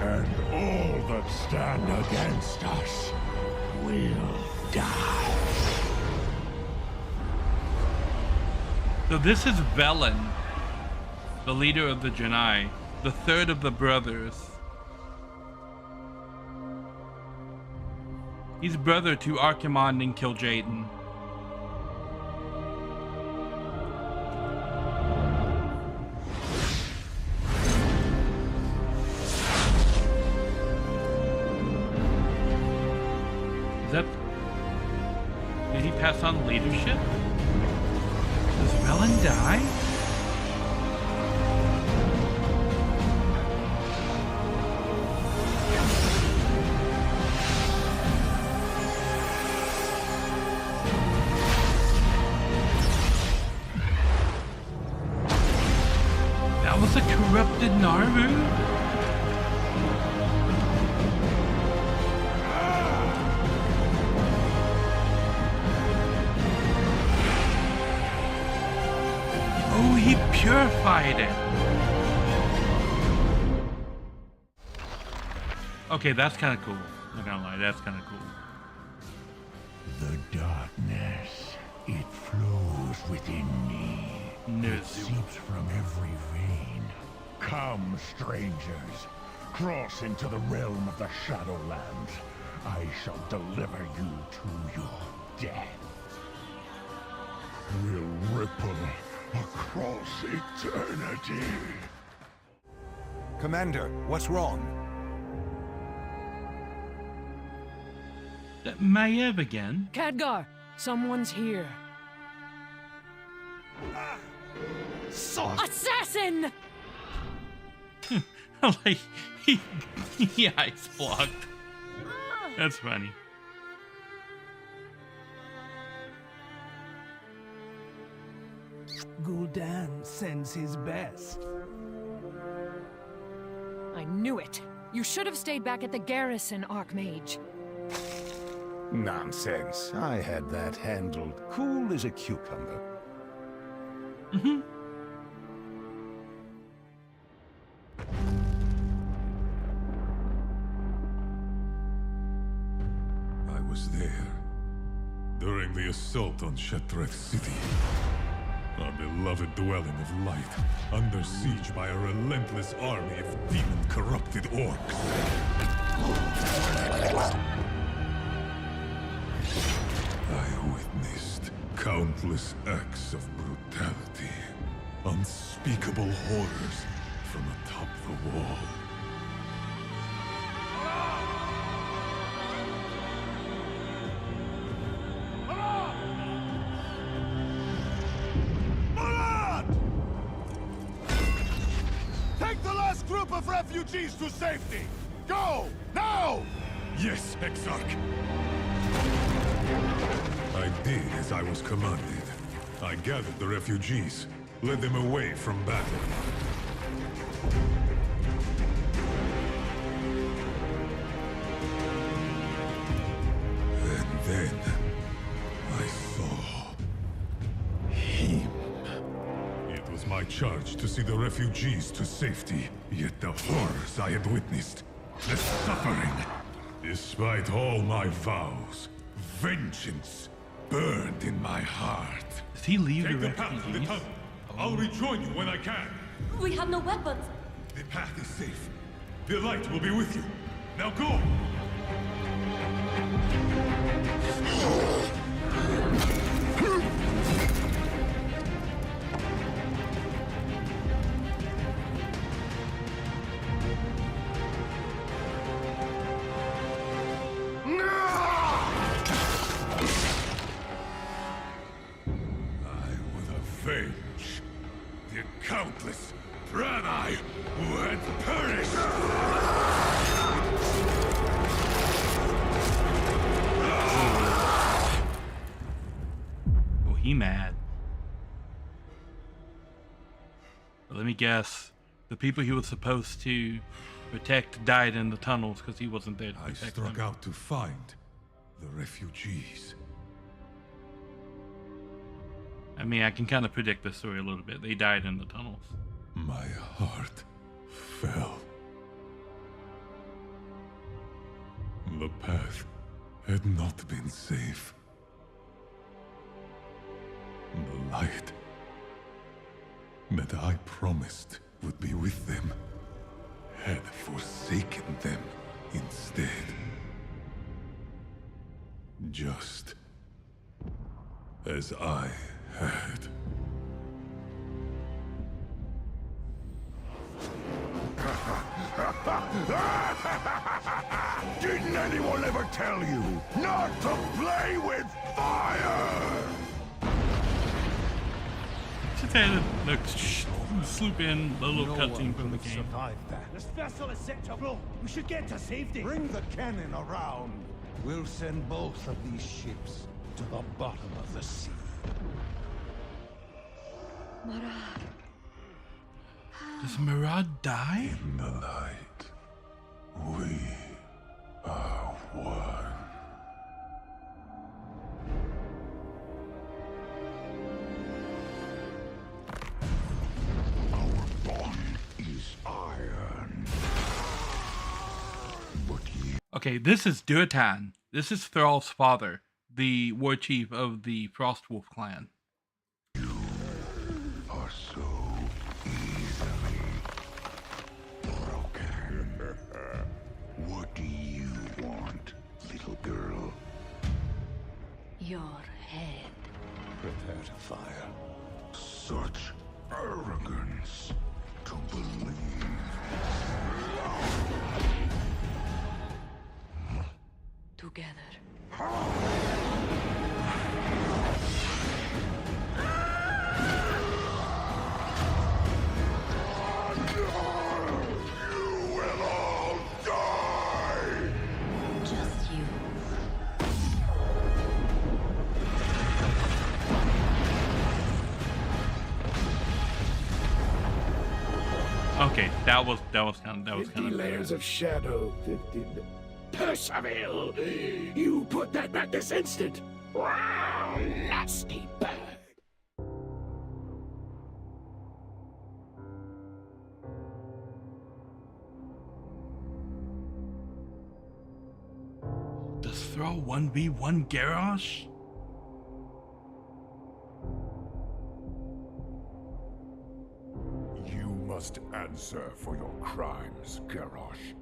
and all that stand against us will die. So this is Velen, the leader of the Janai, the third of the brothers. He's brother to Archimonde and Kil'jaeden. Is that... Did he pass on leadership? Does Velen die? That was a corrupted Naru? Oh, he purified it. Okay, that's kind of cool. Not gonna lie, that's kind of cool. The darkness, it flows within me. It seeps from every vein. Come, strangers. Cross into the realm of the Shadowlands. I shall deliver you to your death. We'll ripple across eternity. Commander, what's wrong? Maiev again? Khadgar, someone's here. Assassin! Like, he ice blocked. That's funny. Gul'dan sends his best. I knew it. You should have stayed back at the garrison, Archmage. Nonsense. I had that handled. Cool as a cucumber. Mm-hmm. I was there during the assault on Shattrath City. Our beloved dwelling of light, under siege by a relentless army of demon-corrupted orcs. I witnessed countless acts of brutality, unspeakable horrors from atop the wall. Take the last group of refugees to safety! Go! Now! Yes, Exarch. I did as I was commanded. I gathered the refugees, led them away from battle. And then I saw him. It was my charge to see the refugees to safety, yet the horrors I had witnessed, the suffering. Despite all my vows, vengeance burned in my heart. Does he leave Take the the path to the refugees? tunnel. I'll rejoin you when I can. We have no weapons. The path is safe. The light will be with you. Now go! Avenge the countless Branai who had perished! guess the people he was supposed to protect died in the tunnels because he wasn't there to I protect struck them. out to find the refugees. I mean, I can kind of predict the story a little bit. They died in the tunnels. My heart fell. The path had not been safe. The light that I promised would be with them had forsaken them instead. Just as I had. Didn't anyone ever tell you not to play with fire? Just had to sloop in a little cutscene from the game. This vessel is set to blow. We should get to safety. Bring the cannon around. We'll send both of these ships to the bottom of the sea. Marad. Does Marad die? In the light, we are one. Our bond is iron. But you Okay, this is Duatan. This is Thrall's father, the war chief of the Frostwolf clan. are so easily broken. What do you want, little girl? Your head. Prepare to fire. Such arrogance to believe. Together. You will all die! Just you. Okay, that was kind of 50 layers of shadow. 50. Percival! You put that back this instant! Wow, nasty bird! Does Thrall 1v1 Garrosh? You must answer for your crimes, Garrosh.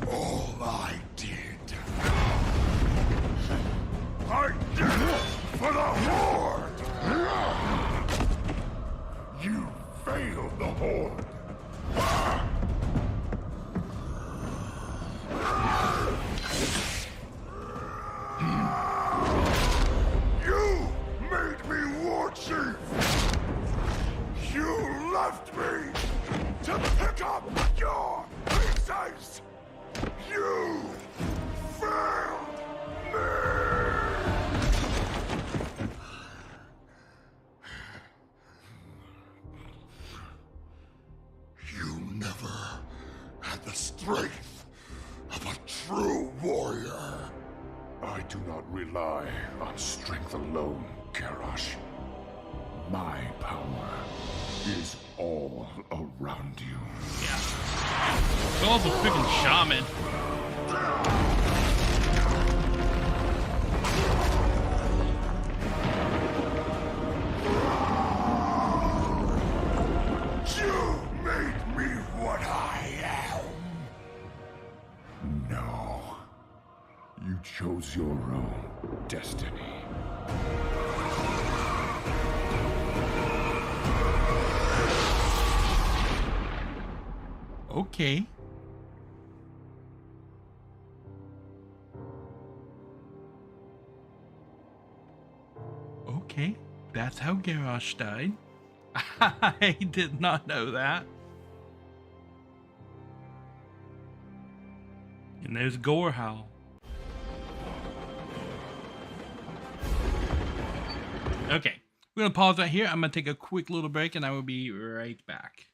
All I did. I did it for the Horde! You failed the Horde! You made me war chief! You left me to pick up your pieces! You failed me! You never had the strength of a true warrior. I do not rely on strength alone, Garrosh. My power is all around you. Yeah. Thrall's a freaking shaman. You made me what I am. No. You chose your own destiny. Okay. Okay. That's how Garrosh died. I did not know that. And there's Gorehowl. Okay, we're going to pause right here. I'm going to take a quick little break and I will be right back.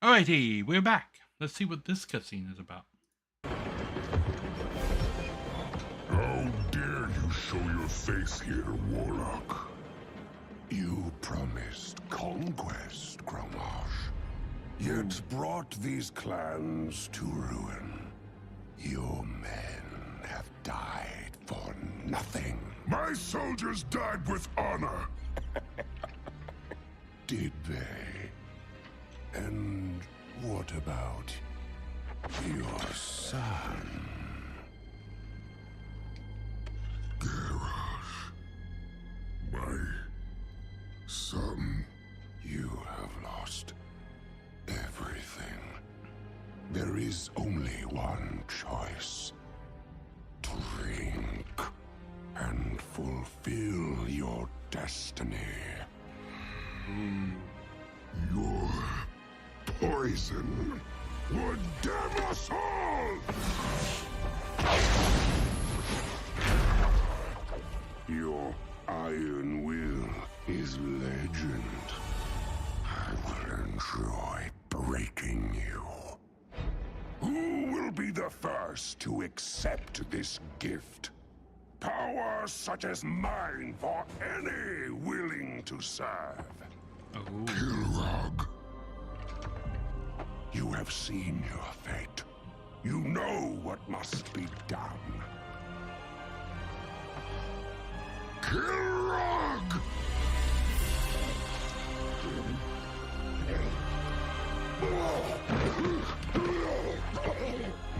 Alrighty, we're back. Let's see what this cutscene is about. How dare you show your face here, Warlock? You promised conquest, Grommash, yet brought these clans to ruin. Your men have died for nothing. My soldiers died with honor. Did they? And what about your son? Garrosh, my son. You have lost everything. There is only one choice. Drink and fulfill your destiny. Your poison would damn us all! Your iron will is legend. I will enjoy breaking you. Who will be the first to accept this gift? Power such as mine for any willing to serve. Kilrog. You have seen your fate. You know what must be done. Kilrog!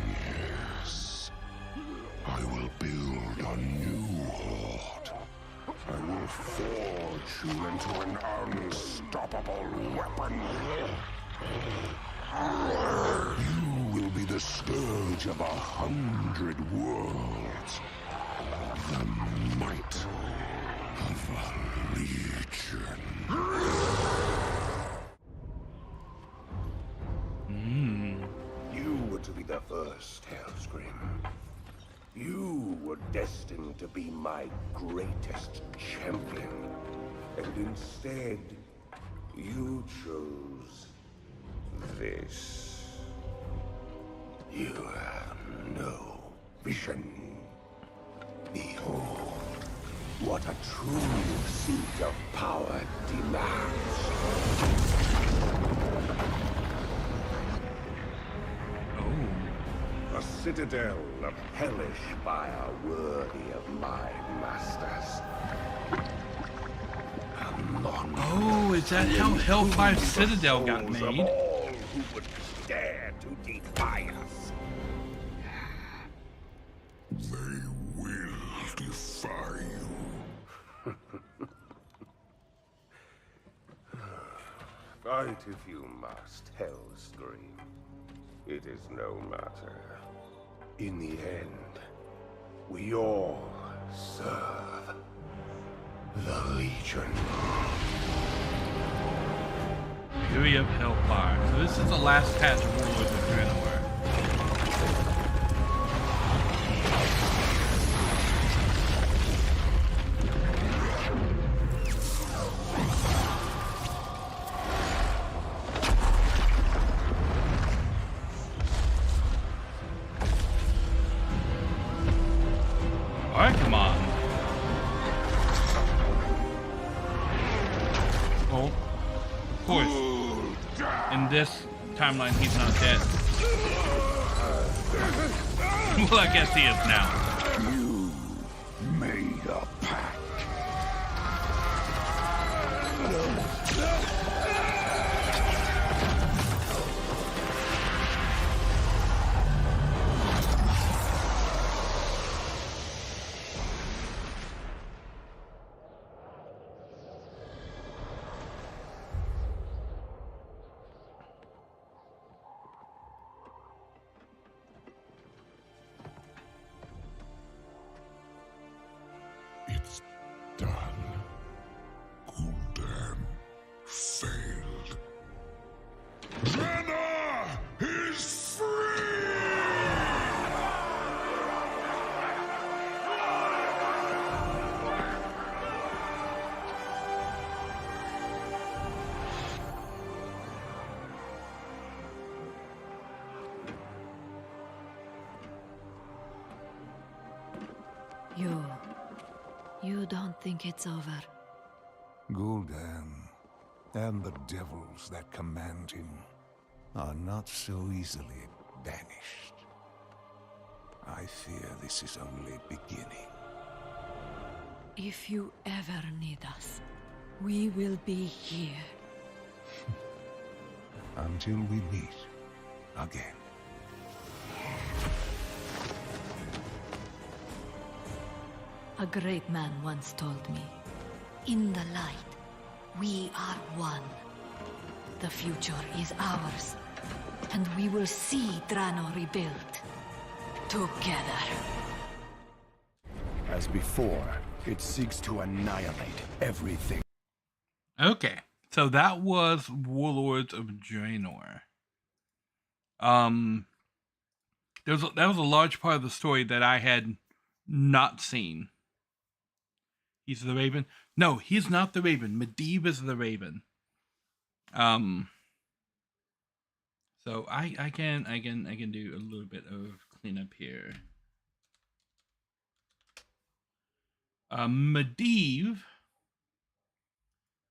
Yes. I will build a new horde. I will forge you into an unstoppable weapon. You will be the scourge of 100 worlds. The might of a legion. You were to be the first, Hellscream. You were destined to be my greatest champion. And instead, you chose this. You have no vision. Behold, what a true seat of power demands. A citadel of hellish fire worthy of my masters. Oh, is that how Hellfire Citadel got made? Of all who would dare to defy us. They will defy you. Fight if you must, Hellscream. It is no matter. In the end, we all serve the Legion. Fury of Hellfire. So this is the last patch of Warlords of Draenor. Alright, come on. Oh, of course. In this timeline, he's not dead. Well, I guess he is now. You made a pact. It's done. Gul'dan failed. Draenor is free! You don't think it's over? Gul'dan and the devils that command him are not so easily banished. I fear this is only beginning. If you ever need us, we will be here. Until we meet again. A great man once told me, in the light, we are one. The future is ours, and we will see Draenor rebuilt. Together. As before, it seeks to annihilate everything. Okay, so that was Warlords of Draenor. that was a large part of the story that I had not seen. He's the Raven. No, he's not the Raven. Medivh is the Raven. So I can do a little bit of cleanup here. Medivh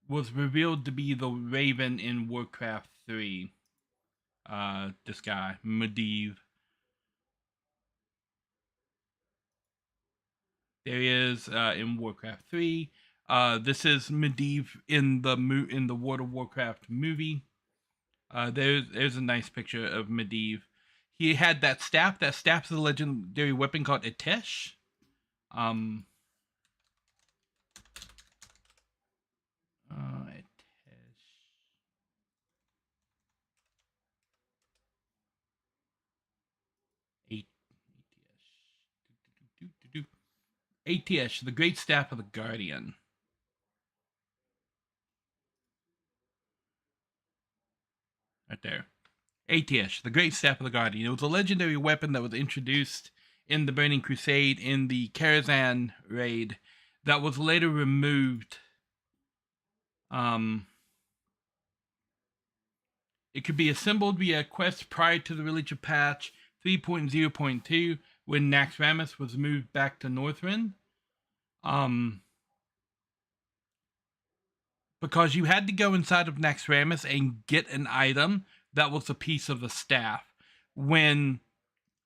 was revealed to be the Raven in Warcraft 3. This guy, Medivh. There he is in Warcraft 3. This is Medivh in the World of Warcraft movie. There's a nice picture of Medivh. He had that staff. That staff is a legendary weapon called Itesh. ATS, the Great Staff of the Guardian. Right there. ATS, the Great Staff of the Guardian. It was a legendary weapon that was introduced in the Burning Crusade in the Karazhan raid that was later removed. It could be assembled via quest prior to the release of patch 3.0.2 when Naxxramas was moved back to Northrend. Because you had to go inside of Naxxramas and get an item that was a piece of the staff. When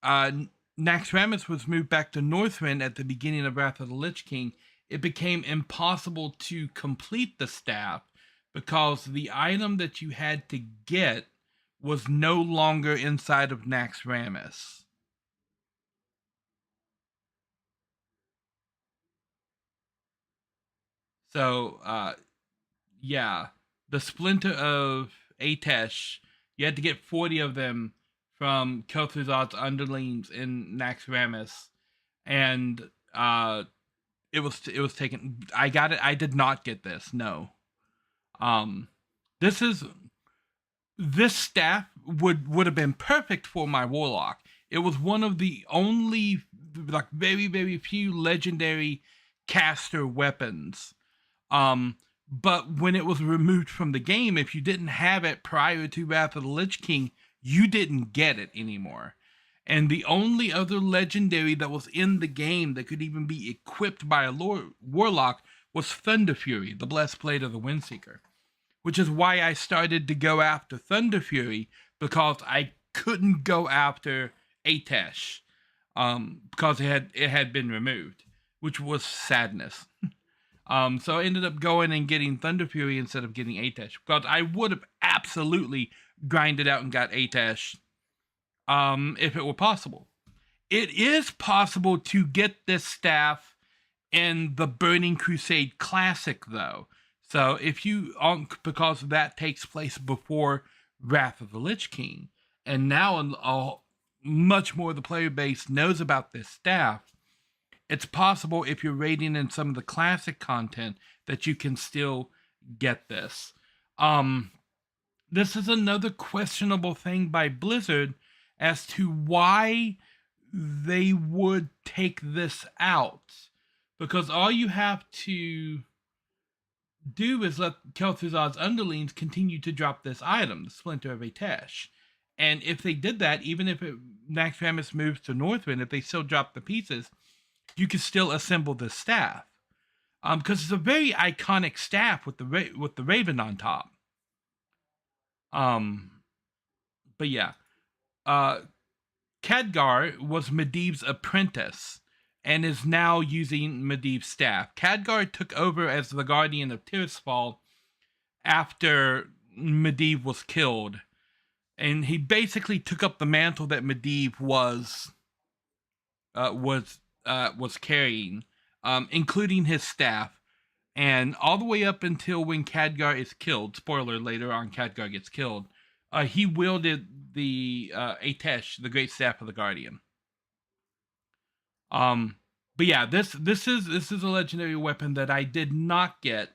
Naxxramas was moved back to Northrend at the beginning of Wrath of the Lich King, it became impossible to complete the staff because the item that you had to get was no longer inside of Naxxramas. So, yeah, the splinter of Atesh, you had to get 40 of them from Kel'Thuzad's underlings in Naxxramas, and it was taken. I got it. I did not get this. No. This staff would have been perfect for my warlock. It was one of the only like very few legendary caster weapons. But when it was removed from the game, if you didn't have it prior to Wrath of the Lich King, you didn't get it anymore. And the only other legendary that was in the game that could even be equipped by a warlock was Thunder Fury, the Blessed Blade of the Windseeker. Which is why I started to go after Thunder Fury, because I couldn't go after Atesh, because it had been removed, which was sadness. So I ended up going and getting Thunder Fury instead of getting Atesh, because I would have absolutely grinded out and got Atesh if it were possible. It is possible to get this staff in the Burning Crusade Classic, though. So if you, because that takes place before Wrath of the Lich King, and now much more of the player base knows about this staff, it's possible if you're raiding in some of the classic content that you can still get this. This is another questionable thing by Blizzard as to why they would take this out. Because all you have to do is let Kel'Thuzad's underlings continue to drop this item, the Splinter of Atesh. And if they did that, even if Naxxramas moves to Northrend, if they still drop the pieces, you can still assemble this staff. Because it's a very iconic staff with the Raven on top. But yeah. Khadgar was Medivh's apprentice and is now using Medivh's staff. Khadgar took over as the guardian of Tirisfal after Medivh was killed. And he basically took up the mantle that Medivh was carrying, including his staff. And all the way up until when Khadgar is killed, spoiler, later on Khadgar gets killed, he wielded the Atesh, the Great Staff of the Guardian. But yeah, this is a legendary weapon that I did not get.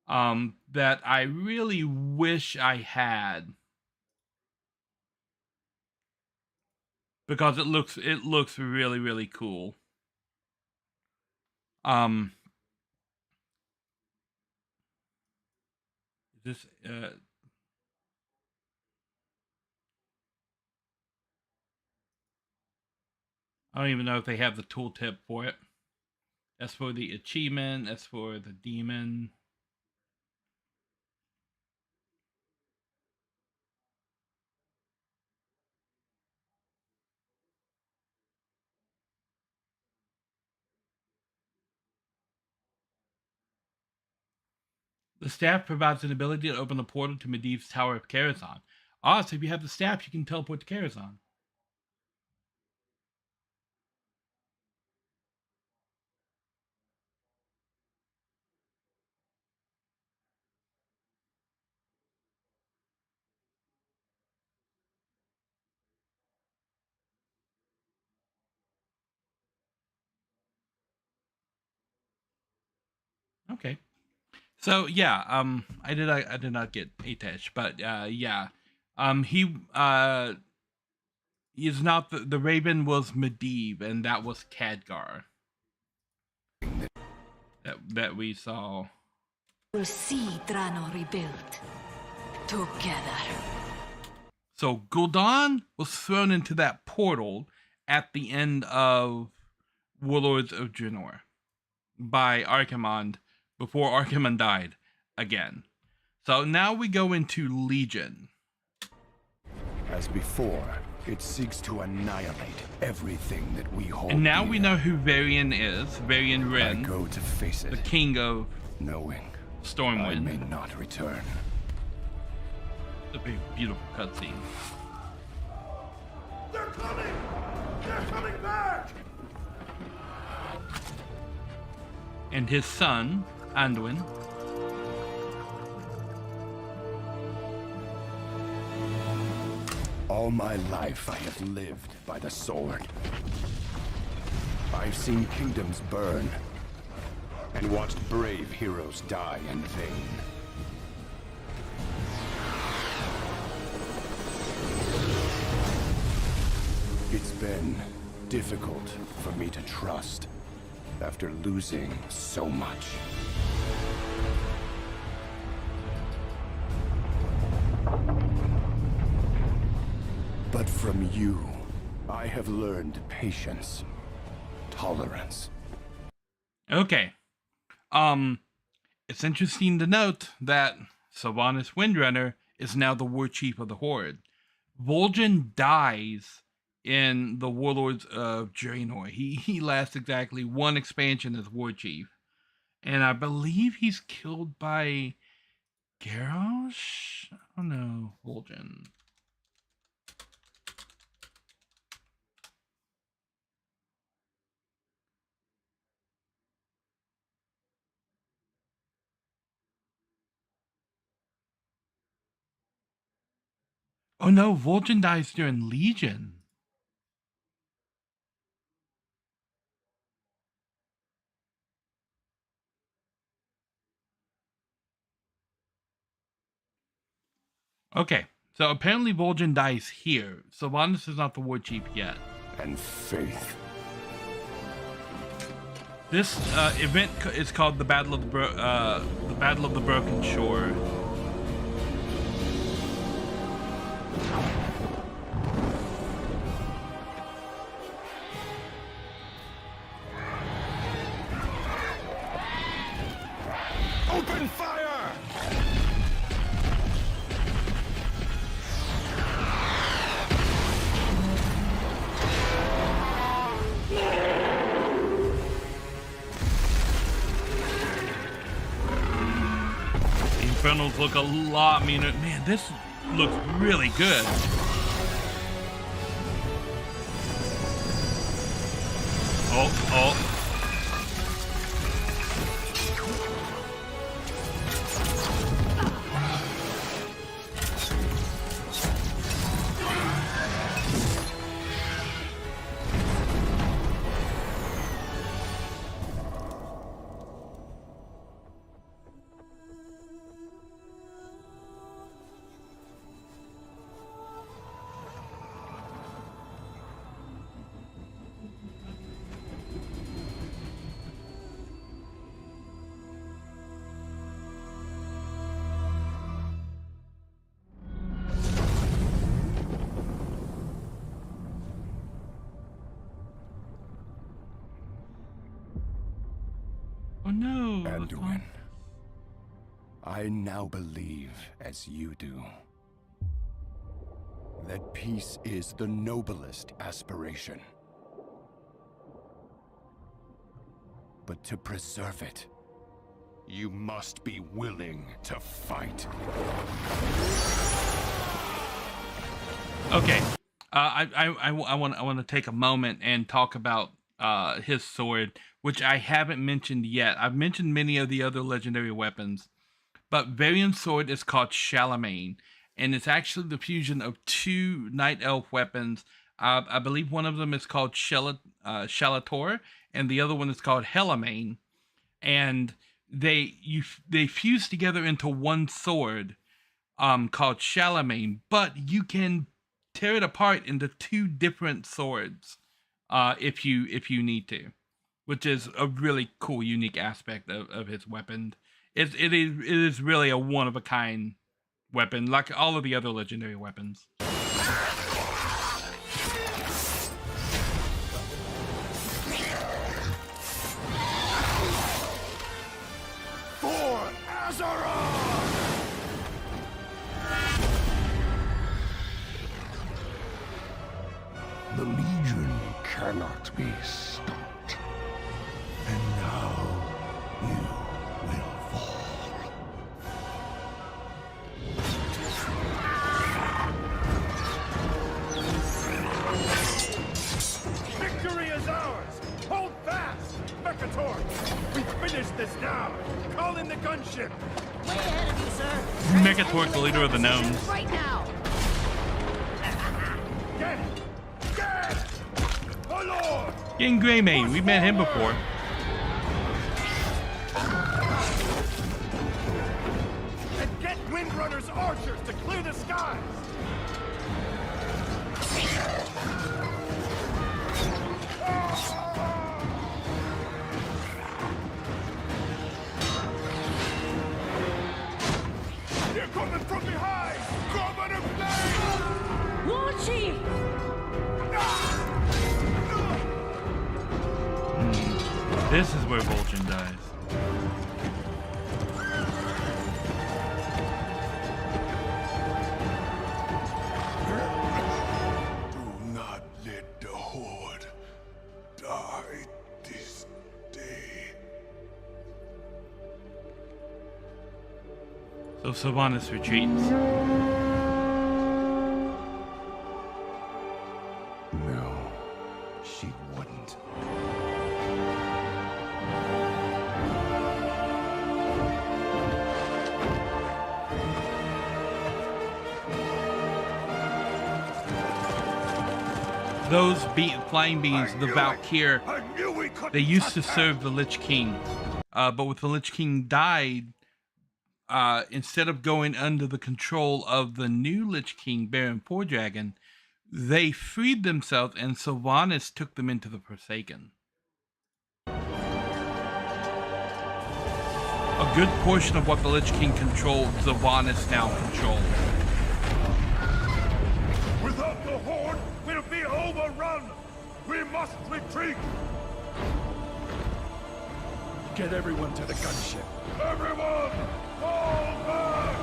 That I really wish I had. because it looks really, really cool. This I don't even know if they have the tooltip for it. That's for the achievement. That's for the demon. The staff provides an ability to open the portal to Medivh's Tower of Karazhan. Ah, so if you have the staff, you can teleport to Karazhan. Okay. So yeah, I did not get Atesh, but yeah, he is not the Raven was Medivh, and that was Khadgar that we saw. We'll see Drano rebuilt together. So Gul'dan was thrown into that portal at the end of Warlords of Draenor by Archimonde before Archimonde died again. So now we go into Legion. As before, it seeks to annihilate everything that we hold. And now we know who Varian is. Varian Wrynn. I go to face it, the king of knowing Stormwind. I may not return. A big, beautiful cutscene. They're coming! They're coming back! And his son, Anduin. All my life I have lived by the sword. I've seen kingdoms burn and watched brave heroes die in vain. It's been difficult for me to trust after losing so much. But from you, I have learned patience, tolerance. Okay. It's interesting to note that Sylvanas Windrunner is now the war chief of the Horde. Vol'jin dies in the Warlords of Draenor. He lasts exactly one expansion as war chief. And I believe he's killed by Garrosh? I don't know. Vol'jin. Oh no, Vol'jin dies during Legion. Okay, so apparently Vol'jin dies here. Sylvanas is not the war chief yet. And faith. This event is called the Battle of the Broken Shore. Open fire! Infernals look a lot meaner. Man, this looks really good. Oh. no. Anduin, I now believe, as you do, that peace is the noblest aspiration. But to preserve it, you must be willing to fight. Okay, I want to take a moment and talk about his sword, which I haven't mentioned yet. I've mentioned many of the other legendary weapons, but Varian's sword is called Charlemagne, and it's actually the fusion of two Night Elf weapons. I believe one of them is called Shalator, and the other one is called Helamain, and they fuse together into one sword called Charlemagne, but you can tear it apart into two different swords if you need to, which is a really cool, unique aspect of his weapon. It is really a one-of-a-kind weapon, like all of the other legendary weapons. For Azeroth! The Legion cannot be stopped. And now you will fall. Victory is ours! Hold fast! Mekator! We finish this now! Call in the gunship! Way ahead of you, sir! Mekator, the leader of the gnomes. Right now! Get it! Get it! My lord! King Greymane, we've met him before. And get Windrunner's archers to clear the skies! They're coming from behind! Cover the flame! War Chief! This is where Vol'jin dies. Do not let the Horde die this day. So Sylvanas retreats. No, she wouldn't. Those flying beings, the Valkyr, they used to serve the Lich King. But with the Lich King died, instead of going under the control of the new Lich King, Baron Fordragon, they freed themselves and Sylvanas took them into the Forsaken. A good portion of what the Lich King controlled, Sylvanas now controls. Without the Horde, we'll be overrun! We must retreat! Get everyone to the gunship. Everyone! Fall back!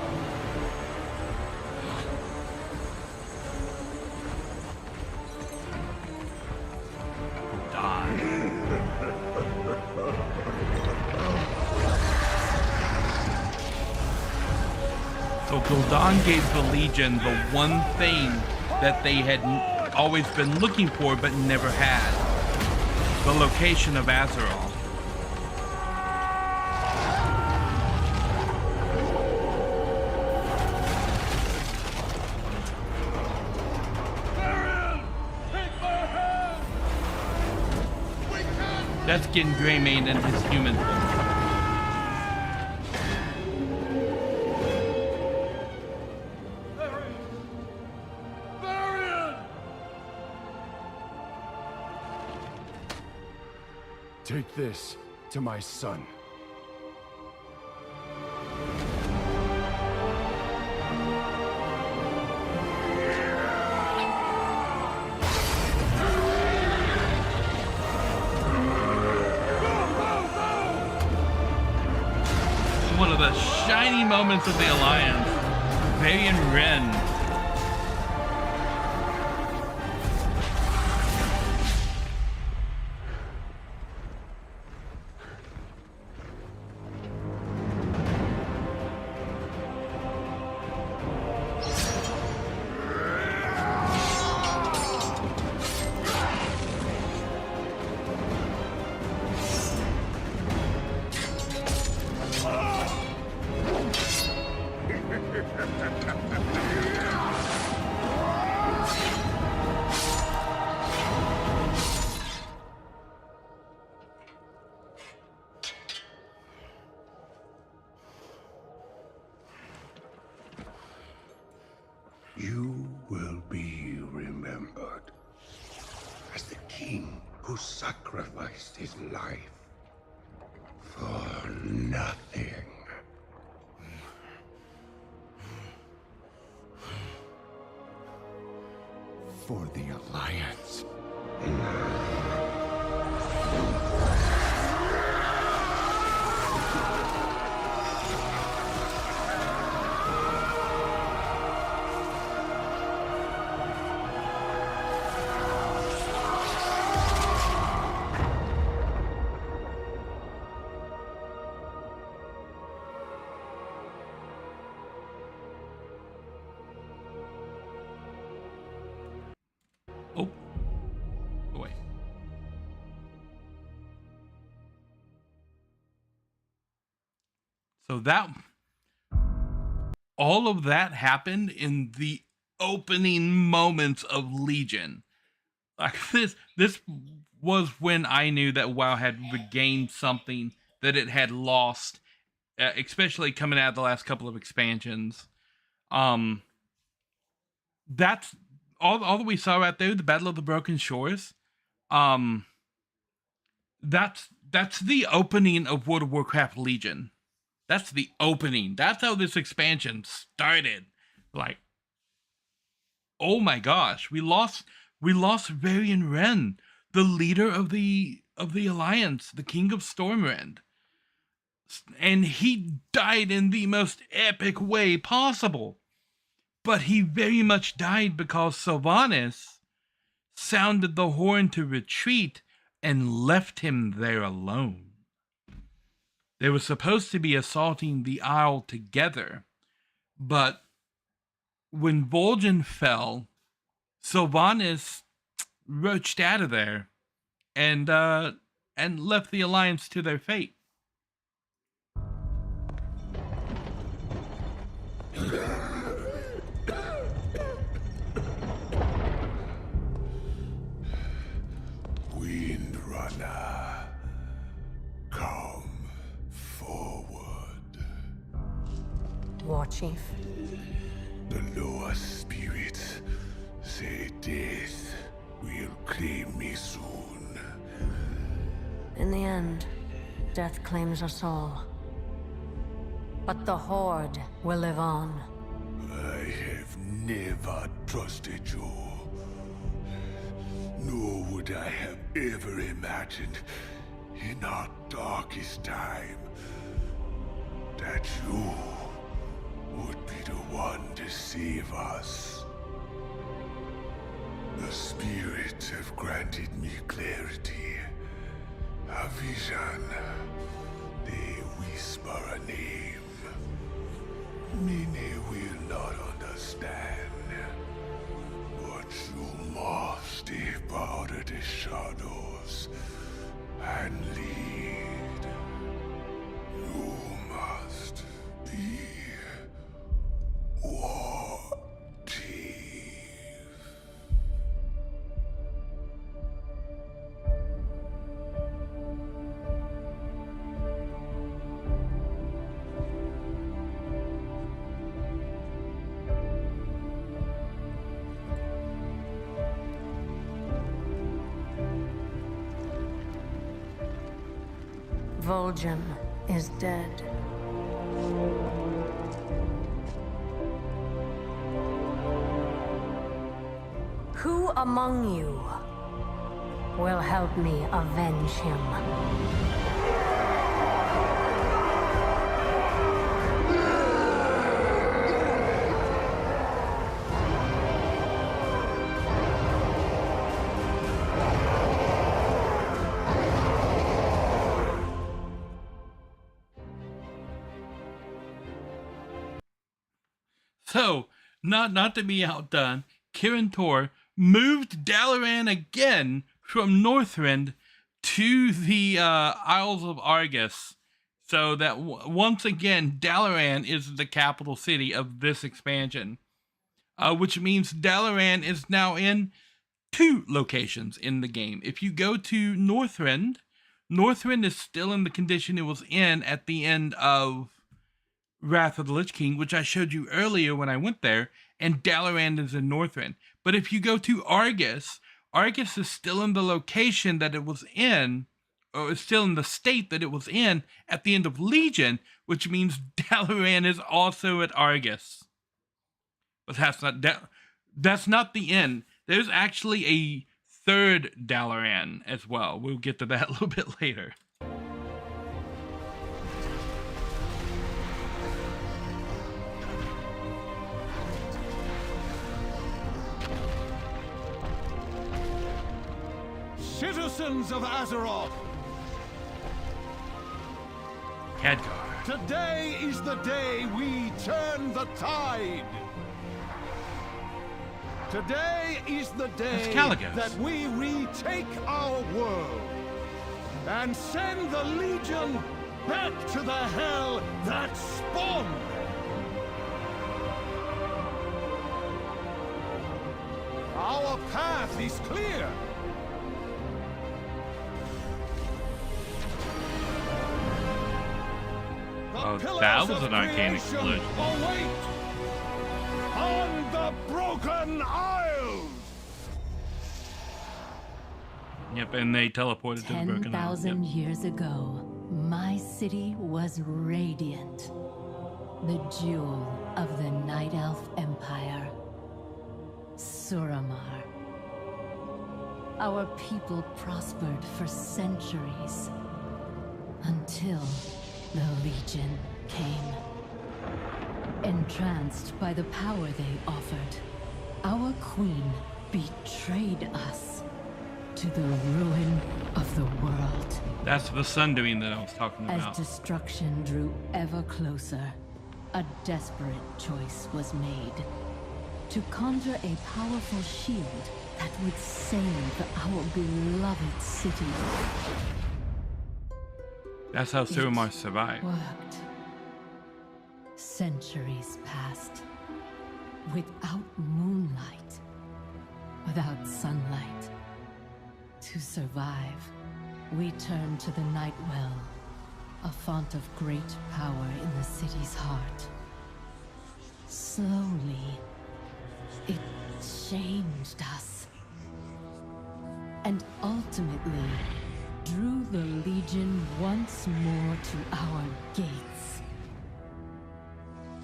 So Gul'dan gave the Legion the one thing that they had always been looking for but never had. The location of Azeroth. That's getting Greymane and his humans. Take this to my son. opening moments of the Alliance, Wherein Nari. You will be remembered as the king who sacrificed his life for nothing. For the Alliance. Oh. Boy. So that all of that happened in the opening moments of Legion. Like this was when I knew that WoW had regained something that it had lost, especially coming out of the last couple of expansions. That's all that we saw right there, the Battle of the Broken Shores. That's the opening of World of Warcraft Legion. That's the opening. That's how this expansion started. Like, oh my gosh, we lost Wherein Nari, the leader of the Alliance, the King of Stormrend. And he died in the most epic way possible. But he very much died because Sylvanas sounded the horn to retreat and left him there alone. They were supposed to be assaulting the Isle together, but when Vol'jin fell, Sylvanas roached out of there and left the Alliance to their fate. Windrunner, come forward. War Chief. The lower spirits say death will claim me soon. In the end, death claims us all. But the Horde will live on. I have never trusted you. Nor would I have ever imagined in our darkest time that you would be the one to save us. The spirits have granted me clarity, a vision. They whisper a name. Many will not understand. But you must step out of the shadows and lead. You must be War Chief. Vol'jin is dead. Who among you will help me avenge him? So, not to be outdone, Kirin Tor moved Dalaran again from Northrend to the Isles of Argus, so that once again Dalaran is the capital city of this expansion, which means Dalaran is now in 2 locations in the game. If you go to Northrend, Northrend is still in the condition it was in at the end of Wrath of the Lich King, which I showed you earlier when I went there, and Dalaran is in Northrend. But if you go to Argus, Argus is still in the location that it was in, or is still in the state that it was in at the end of Legion, which means Dalaran is also at Argus. But that's not the end. There's actually a 3rd Dalaran as well. We'll get to that a little bit later. Citizens of Azeroth! Khadgar. Today is the day we turn the tide! Today is the day that we retake our world and send the Legion back to the hell that spawned them! Our path is clear! Oh, that was an arcane explosion. Await on the Broken Isles! Yep, and they teleported to the Broken Isles. 10,000 years ago, my city was radiant. The jewel of the Night Elf Empire. Suramar. Our people prospered for centuries. Until the Legion came. Entranced by the power they offered, our queen betrayed us to the ruin of the world. That's the Sundoing that I was talking about. As destruction drew ever closer, a desperate choice was made. To conjure a powerful shield that would save our beloved city. That's how Suramar survived. Worked. Centuries passed. Without moonlight. Without sunlight. To survive, we turned to the Night Well, a font of great power in the city's heart. Slowly, it changed us. And ultimately, drew the Legion once more to our gates.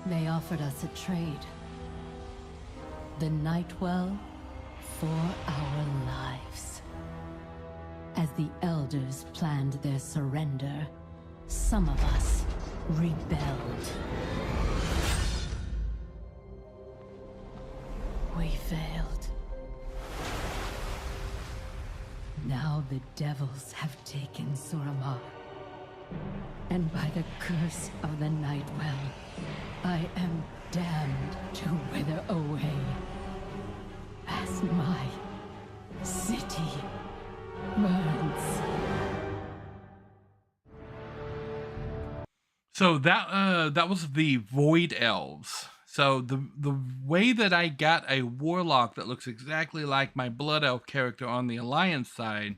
They offered us a trade. The Nightwell for our lives. As the Elders planned their surrender, some of us rebelled. We failed. Now the devils have taken Suramar. And by the curse of the Nightwell, I am damned to wither away. As my city burns. So that was the Void Elves. So the way that I got a warlock that looks exactly like my Blood Elf character on the Alliance side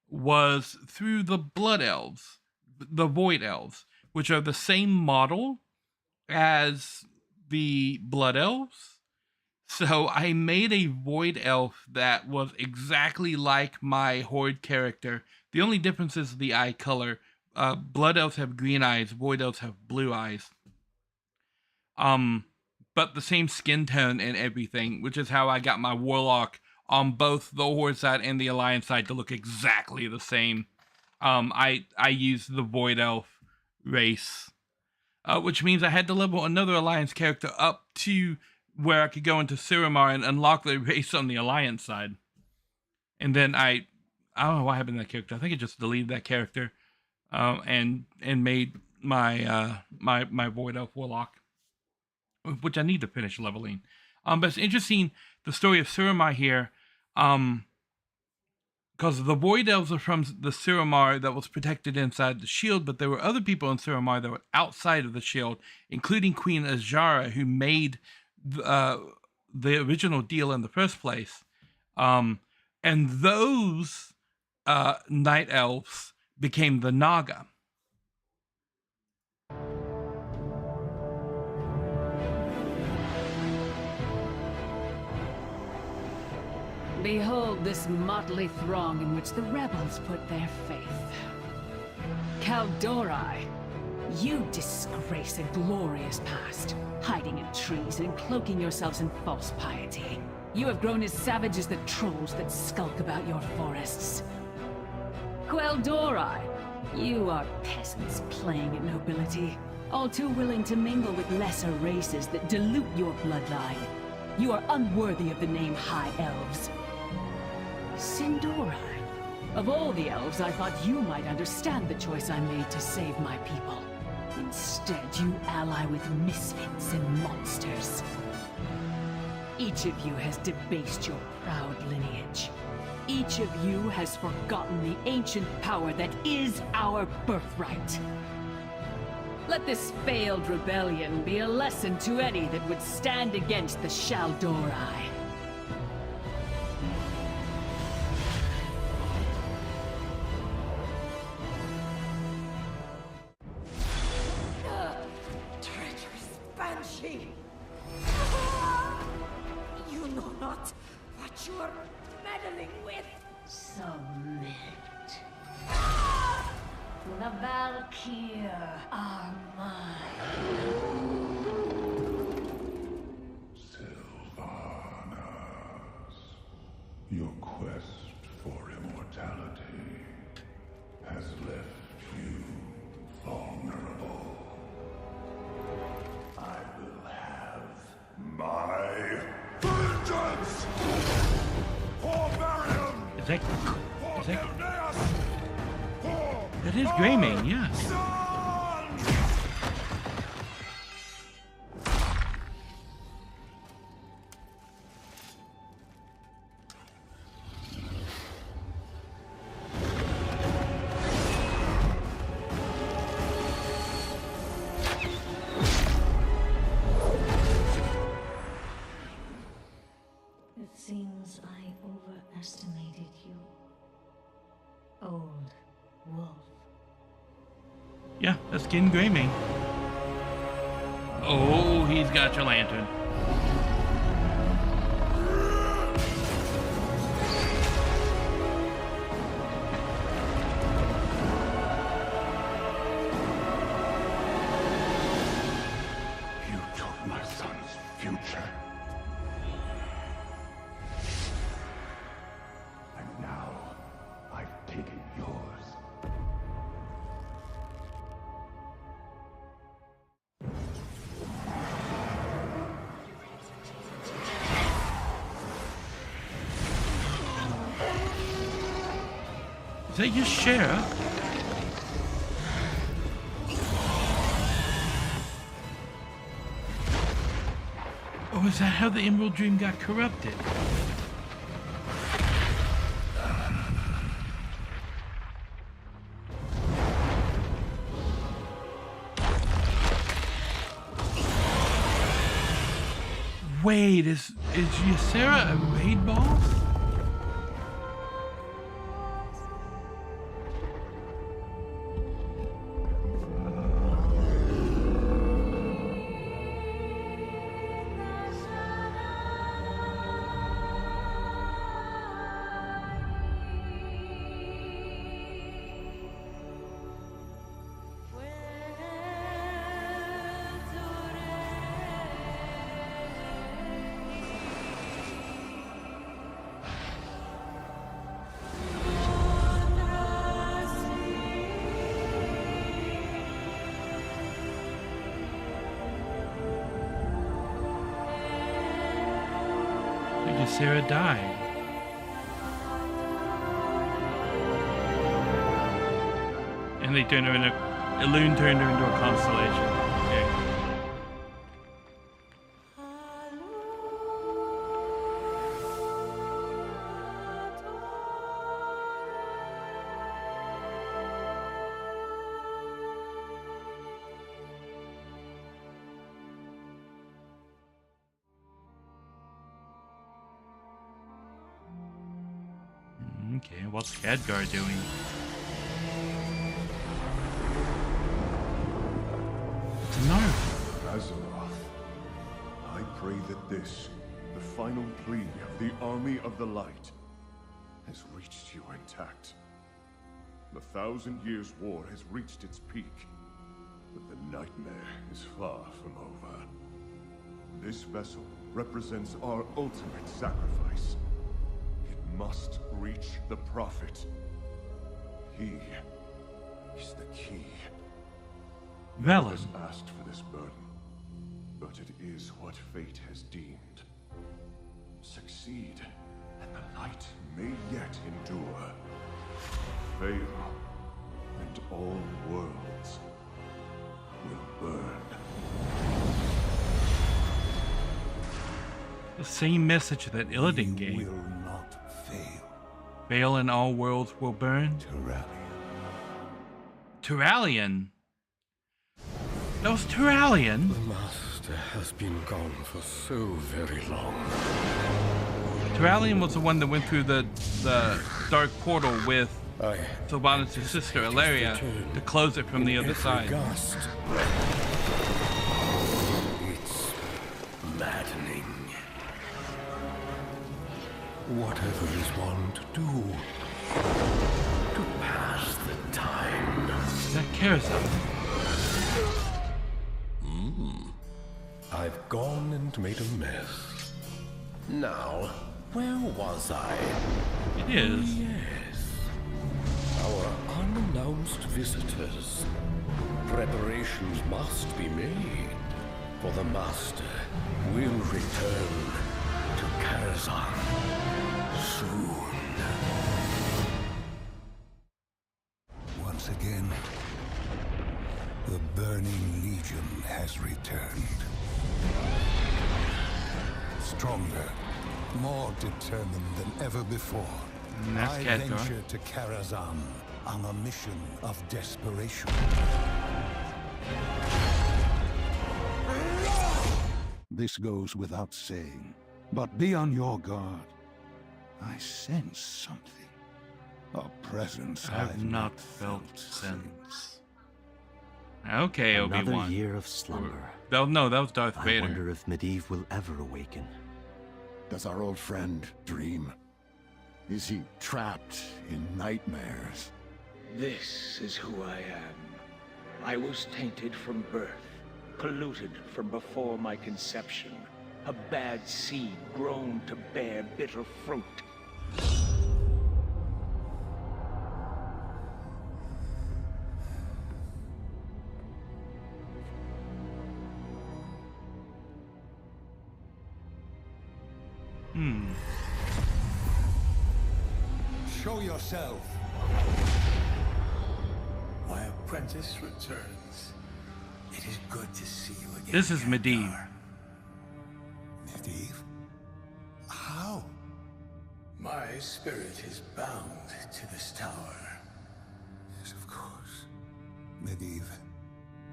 was through the Blood Elves, the Void Elves, which are the same model as the Blood Elves. So I made a Void Elf that was exactly like my Horde character. The only difference is the eye color. Blood Elves have green eyes, Void Elves have blue eyes. But the same skin tone and everything, which is how I got my Warlock on both the Horde side and the Alliance side to look exactly the same. I used the Void Elf race, which means I had to level another Alliance character up to where I could go into Suramar and unlock the race on the Alliance side. And then I don't know what happened to that character. I think I just deleted that character, and made my my Void Elf Warlock. which I need to finish leveling. But it's interesting, the story of Suramar here, because the Void Elves are from the Suramar that was protected inside the shield, but there were other people in Suramar that were outside of the shield, including Queen Azara, who made the original deal in the first place. And those Night Elves became the Naga. Behold this motley throng in which the rebels put their faith. Kaldorai, you disgrace a glorious past, hiding in trees and cloaking yourselves in false piety. You have grown as savage as the trolls that skulk about your forests. Queldorai, you are peasants playing at nobility, all too willing to mingle with lesser races that dilute your bloodline. You are unworthy of the name High Elves. Sindorai, of all the elves, I thought you might understand the choice I made to save my people. Instead, you ally with misfits and monsters. Each of you has debased your proud lineage. Each of you has forgotten the ancient power that is our birthright. Let this failed rebellion be a lesson to any that would stand against the Shaldorai. Treacherous banshee! You know not what you are meddling with. Submit. The Valkyr are mine. Your quest for immortality has left you vulnerable. I will have my vengeance! For Barium! Is that that is Greymane, yes. It seems I overestimated you. Old wolf. Yeah, that's King Greymane. Oh, he's got your lantern. You took my son's future. And now I've taken yours. Is that your sheriff? Or is that how the Emerald Dream got corrupted? Wait, is Ysera a raid boss? Ysera died. And they turned her into Elune turned her into a constellation. Okay. Okay, what's Khadgar doing? It's a Narishm. Azeroth, I pray that this, the final plea of the Army of the Light, has reached you intact. The 1,000 Years' War has reached its peak, but the nightmare is far from over. This vessel represents our ultimate sacrifice. It must reach the Prophet. He is the key. Velen has asked for this burden, but it is what fate has deemed. Succeed, and the light may yet endure. Fail, and all worlds will burn. The same message that Illidan gave. You will not fail. Fail and all worlds will burn? Turalian? That was Turalian? The Master has been gone for so very long. Turalian was the one that went through the dark portal with Sylvanas' sister, Ilaria, to close it from the other side. Gust. It's maddening. Whatever is one to do to pass the time. That carousel. I've gone and made a mess. Now, where was I? It is. Yes. Our unannounced visitors. Preparations must be made, for the Master will return to Karazhan soon. Once again, the Burning Legion has returned. Stronger, more determined than ever before. I venture to Karazhan on a mission of desperation. This goes without saying, but be on your guard. I sense something. A presence I've not felt since. Okay, Obi-Wan. Another year of slumber. No, that was Darth Vader. I wonder if Medivh will ever awaken. Does our old friend dream? Is he trapped in nightmares? This is who I am. I was tainted from birth, polluted from before my conception. A bad seed grown to bear bitter fruit. Show yourself. My apprentice returns. It is good to see you again. This is Medivh. Medivh? How? My spirit is bound to this tower. Yes, of course. Medivh,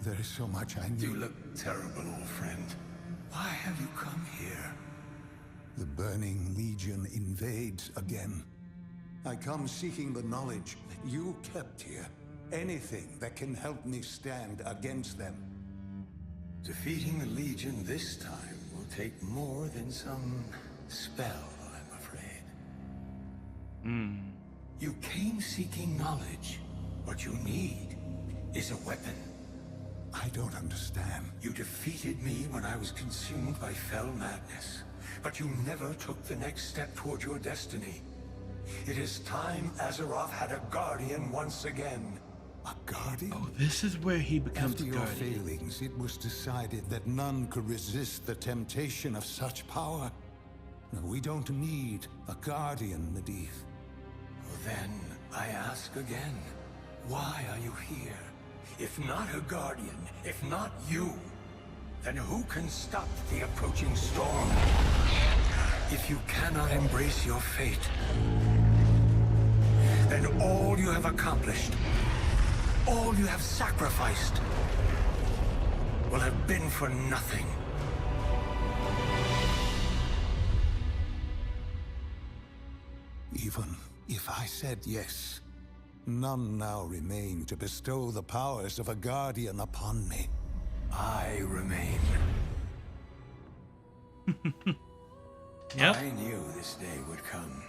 there is so much I need. You look terrible, old friend. Why have you come here? The Burning Legion invades again. I come seeking the knowledge that you kept here. Anything that can help me stand against them. Defeating the Legion this time will take more than some spell, I'm afraid. You came seeking knowledge. What you need is a weapon. I don't understand. You defeated me when I was consumed by fell madness. But you never took the next step toward your destiny. It is time Azeroth had a guardian once again. A guardian? Oh, this is where he becomes After your guardian. failings, it was decided that none could resist the temptation of such power. No, we don't need a guardian, Medivh. Then I ask again, why are you here? If not a guardian, if not you, then who can stop the approaching storm? If you cannot embrace your fate, then all you have accomplished, all you have sacrificed, will have been for nothing. Even If I said yes, none now remain to bestow the powers of a guardian upon me. I remain. Yep. I knew this day would come.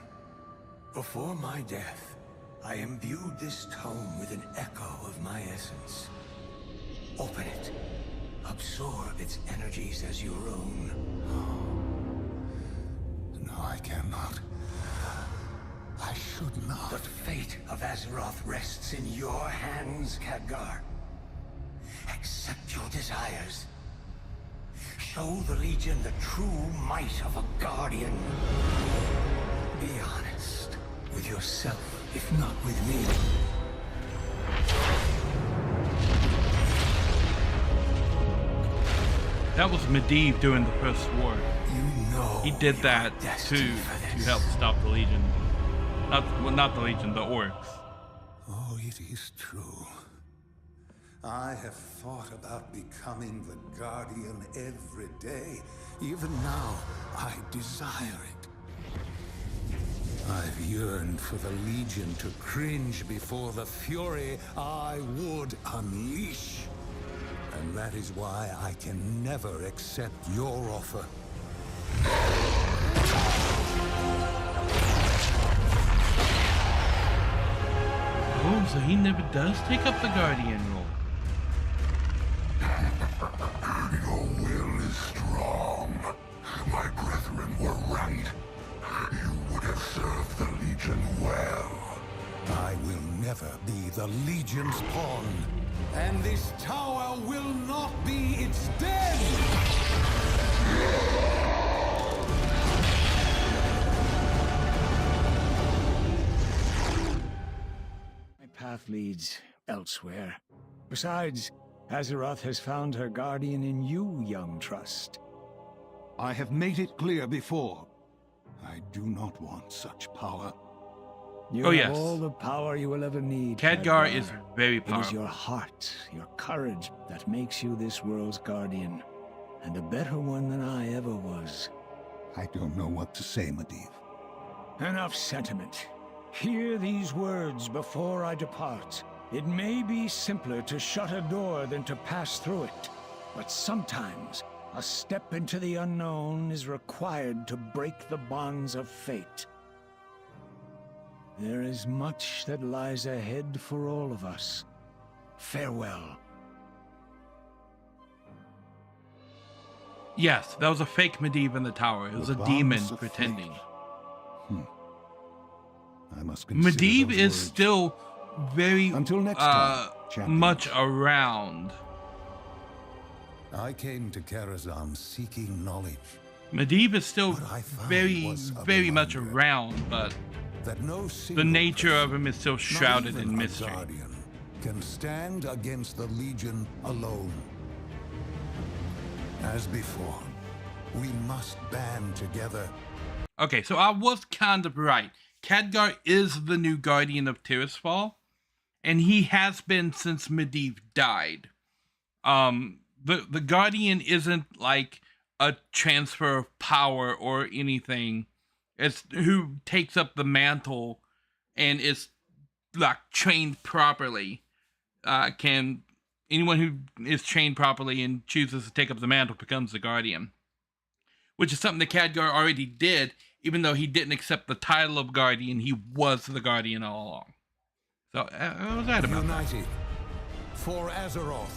Before my death, I imbued this tome with an echo of my essence. Open it. Absorb its energies as your own. No, I cannot. I should not. The fate of Azeroth rests in your hands, Khadgar. Accept your desires. Show the Legion the true might of a guardian. Be honest with yourself, if not with me. That was Medivh doing the first war. You know he did that to help stop the Legion. Not the Legion, the orcs. Oh, it is true. I have thought about becoming the Guardian every day. Even now, I desire it. I've yearned for the Legion to cringe before the fury I would unleash. And that is why I can never accept your offer. Oh, so he never does take up the Guardian role. Your will is strong. My brethren were right. You would have served the Legion well. I will never be the Legion's pawn. And this tower will not be its den! My path leads elsewhere. Besides, Azeroth has found her guardian in you, young trust. I have made it clear before. I do not want such power. You have all the power you will ever need. Khadgar is very powerful. It is your heart, your courage that makes you this world's guardian. And a better one than I ever was. I don't know what to say, Medivh. Enough sentiment. Hear these words before I depart. It may be simpler to shut a door than to pass through it. But sometimes, a step into the unknown is required to break the bonds of fate. There is much that lies ahead for all of us. Farewell. Yes, that was a fake Medivh in the tower. It was a demon pretending. I must Medivh is words. Still very Until next time, much around. I came to Karazhan seeking knowledge. Medivh is still very much around, but that no the nature of him is still shrouded in mystery. Guardian can stand against the Legion alone. As before, we must band together. Okay, so I was kind of right. Khadgar is the new Guardian of Tirisfal, and he has been since Medivh died. The Guardian isn't like a transfer of power or anything. It's who takes up the mantle and is like trained properly. Anyone who is trained properly and chooses to take up the mantle becomes the Guardian. Which is something that Khadgar already did, even though he didn't accept the title of Guardian, he was the Guardian all along. So, I was right about that. United for Azeroth.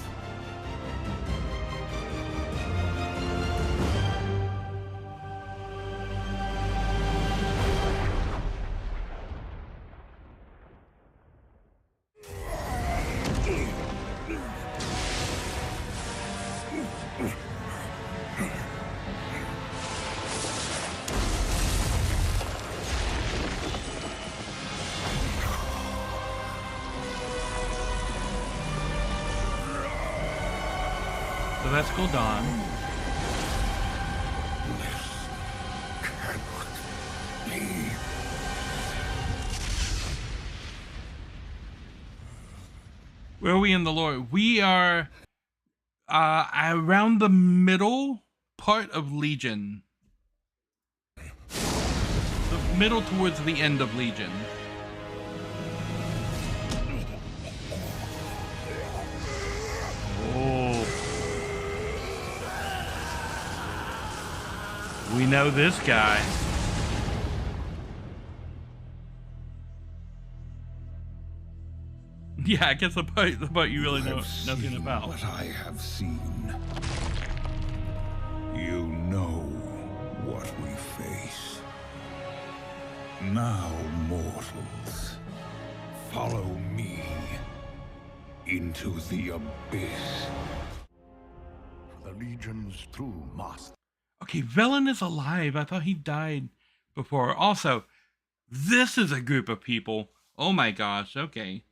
So that's Gul'dan. Where are we in the lore? We are around the middle part of Legion. The middle towards the end of Legion. Oh. We know this guy. Yeah, I guess the part you really know nothing about. What I have seen. You know what we face. Now, mortals, follow me into the abyss. For the Legion's true master. Okay, Velen is alive. I thought he died before. Also, this is a group of people. Oh my gosh. Okay.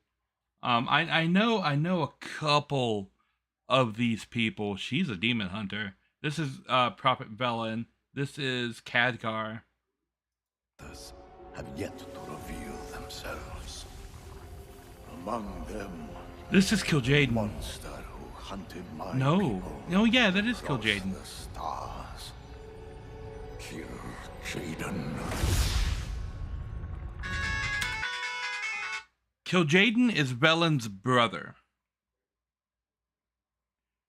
I know a couple of these people. She's a demon hunter. This is Prophet Velen. This is Khadgar. Have yet to reveal themselves. Among them, this is Kil'jaeden. Monster who hunted my no. people. No, yeah, that is Kil'jaeden. The stars. Kil'jaeden. Kil'jaeden is Velen's brother.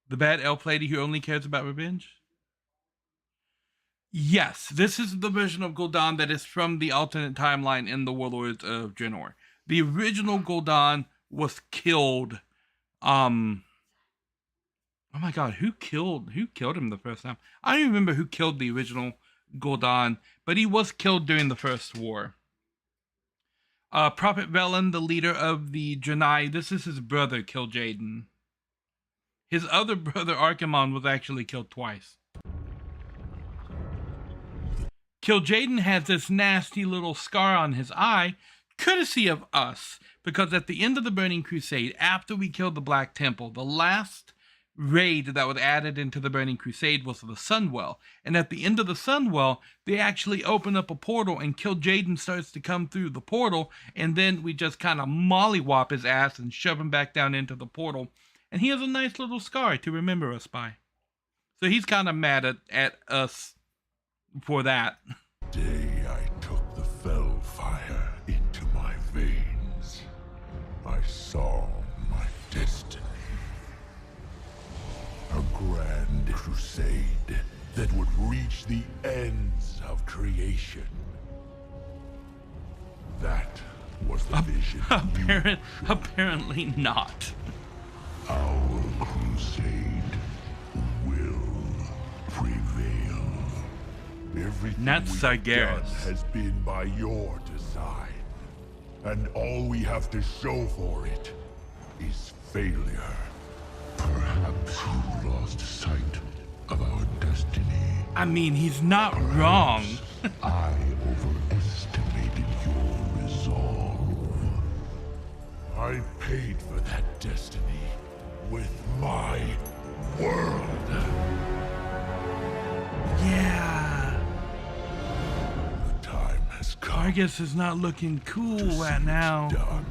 The bad elf lady who only cares about revenge? Yes, this is the version of Gul'dan that is from the alternate timeline in the Warlords of Draenor. The original Gul'dan was killed. Oh my god, who killed him the first time? I don't even remember who killed the original Gul'dan, but he was killed during the First War. Prophet Velen, the leader of the Draenei, this is his brother, Kil'jaeden. His other brother, Archimonde, was actually killed twice. Kil'jaeden has this nasty little scar on his eye, courtesy of us, because at the end of the Burning Crusade, after we killed the Black Temple, the last raid that was added into the Burning Crusade was the Sunwell. And at the end of the Sunwell, they actually open up a portal and Kil'jaeden starts to come through the portal, and then we just kind of mollywop his ass and shove him back down into the portal. And he has a nice little scar to remember us by. So he's kind of mad at us for that. Day I took the fell fire into my veins, I saw my destiny. A grand crusade that would reach the ends of creation. That was the vision. Apparently not. Our crusade will prevail. Everything Not we've done Sargeras. has been by your design. And all we have to show for it is failure. Perhaps you lost sight of our destiny. I mean, he's not wrong. I overestimated your resolve. I paid for that destiny with my world. Yeah. The time has come. Argus is not looking cool right now. Done.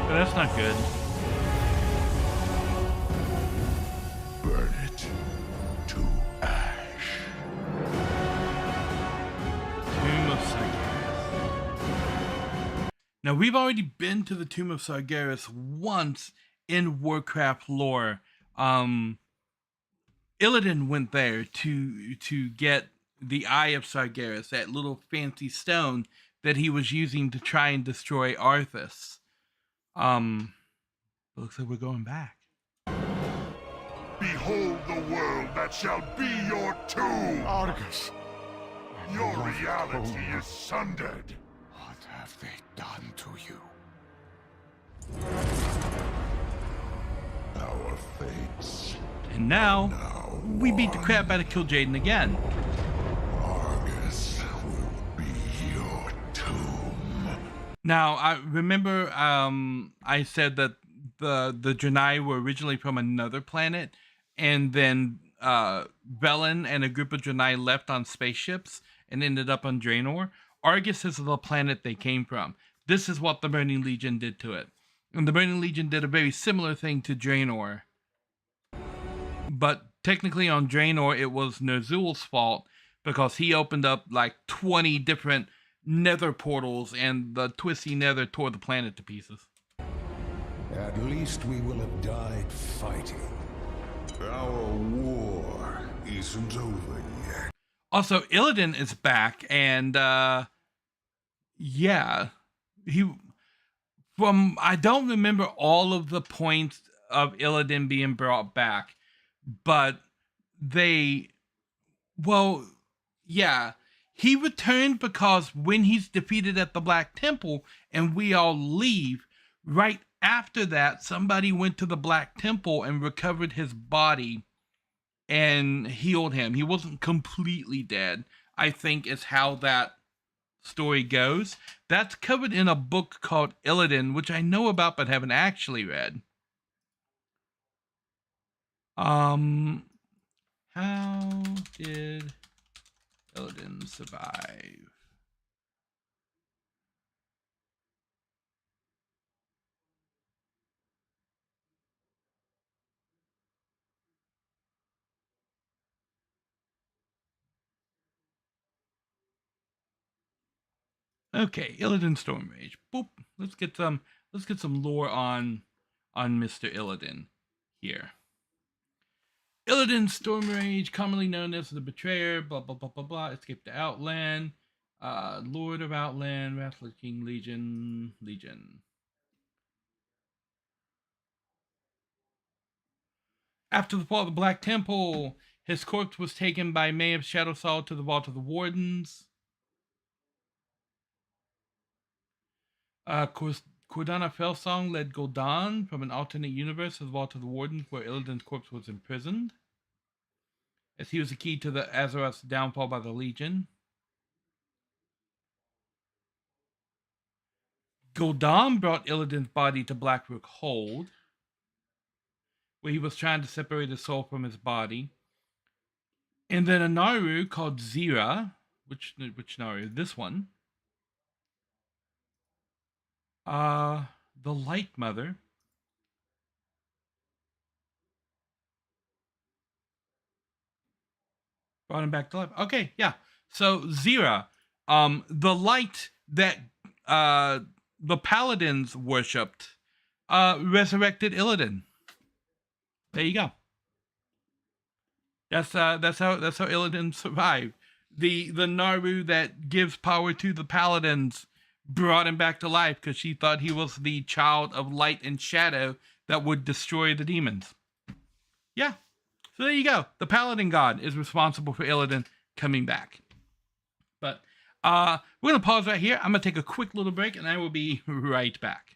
But that's not good. Burn it to ash. Tomb of Sargeras. Now, we've already been to the Tomb of Sargeras once in Warcraft lore. Illidan went there to get the Eye of Sargeras, that little fancy stone that he was using to try and destroy Arthas. Looks like we're going back. Behold the world that shall be your tomb! Argus! Your reality is sundered! What have they done to you? Our fates. And now we beat the crap out of Kil'jaeden again. Argus will be your tomb. Now, I remember I said that the Draenei were originally from another planet, and then Velen and a group of Draenei left on spaceships and ended up on Draenor. Argus is the planet they came from. This is what the Burning Legion did to it. And the Burning Legion did a very similar thing to Draenor but technically on Draenor, it was Ner'zhul's fault because he opened up like 20 different nether portals and the twisty nether tore the planet to pieces. At least we will have died fighting. Our war isn't over yet. Also, Illidan is back, and yeah, I don't remember all of the points of Illidan being brought back, but he returned because when he's defeated at the Black Temple and we all leave, right after that, somebody went to the Black Temple and recovered his body and healed him. He wasn't completely dead, I think is how that story goes. That's covered in a book called Illidan, which I know about but haven't actually read. How did Illidan survive? Okay, Illidan Stormrage. Boop. Let's get some lore on Mr. Illidan here. Illidan Stormrage, commonly known as the Betrayer, blah blah blah blah blah, escaped to Outland, Lord of Outland, Wrathful King Legion. After the fall of the Black Temple, his corpse was taken by May of Shadowsol to the Vault of the Wardens. Cordana Felsong led Gul'dan from an alternate universe to the Vault of the Wardens, where Illidan's corpse was imprisoned, as he was the key to the Azeroth's downfall by the Legion. Gul'dan brought Illidan's body to Blackrook Hold, where he was trying to separate his soul from his body. And then a Naru called Zira, which Naru? This one. The Light Mother. Brought him back to life. Okay, yeah. So Zira, the light that the Paladins worshipped, resurrected Illidan. There you go. That's how Illidan survived. The Naru that gives power to the Paladins brought him back to life because she thought he was the child of light and shadow that would destroy the demons. Yeah. So there you go. The Paladin God is responsible for Illidan coming back. But we're going to pause right here. I'm going to take a quick little break and I will be right back.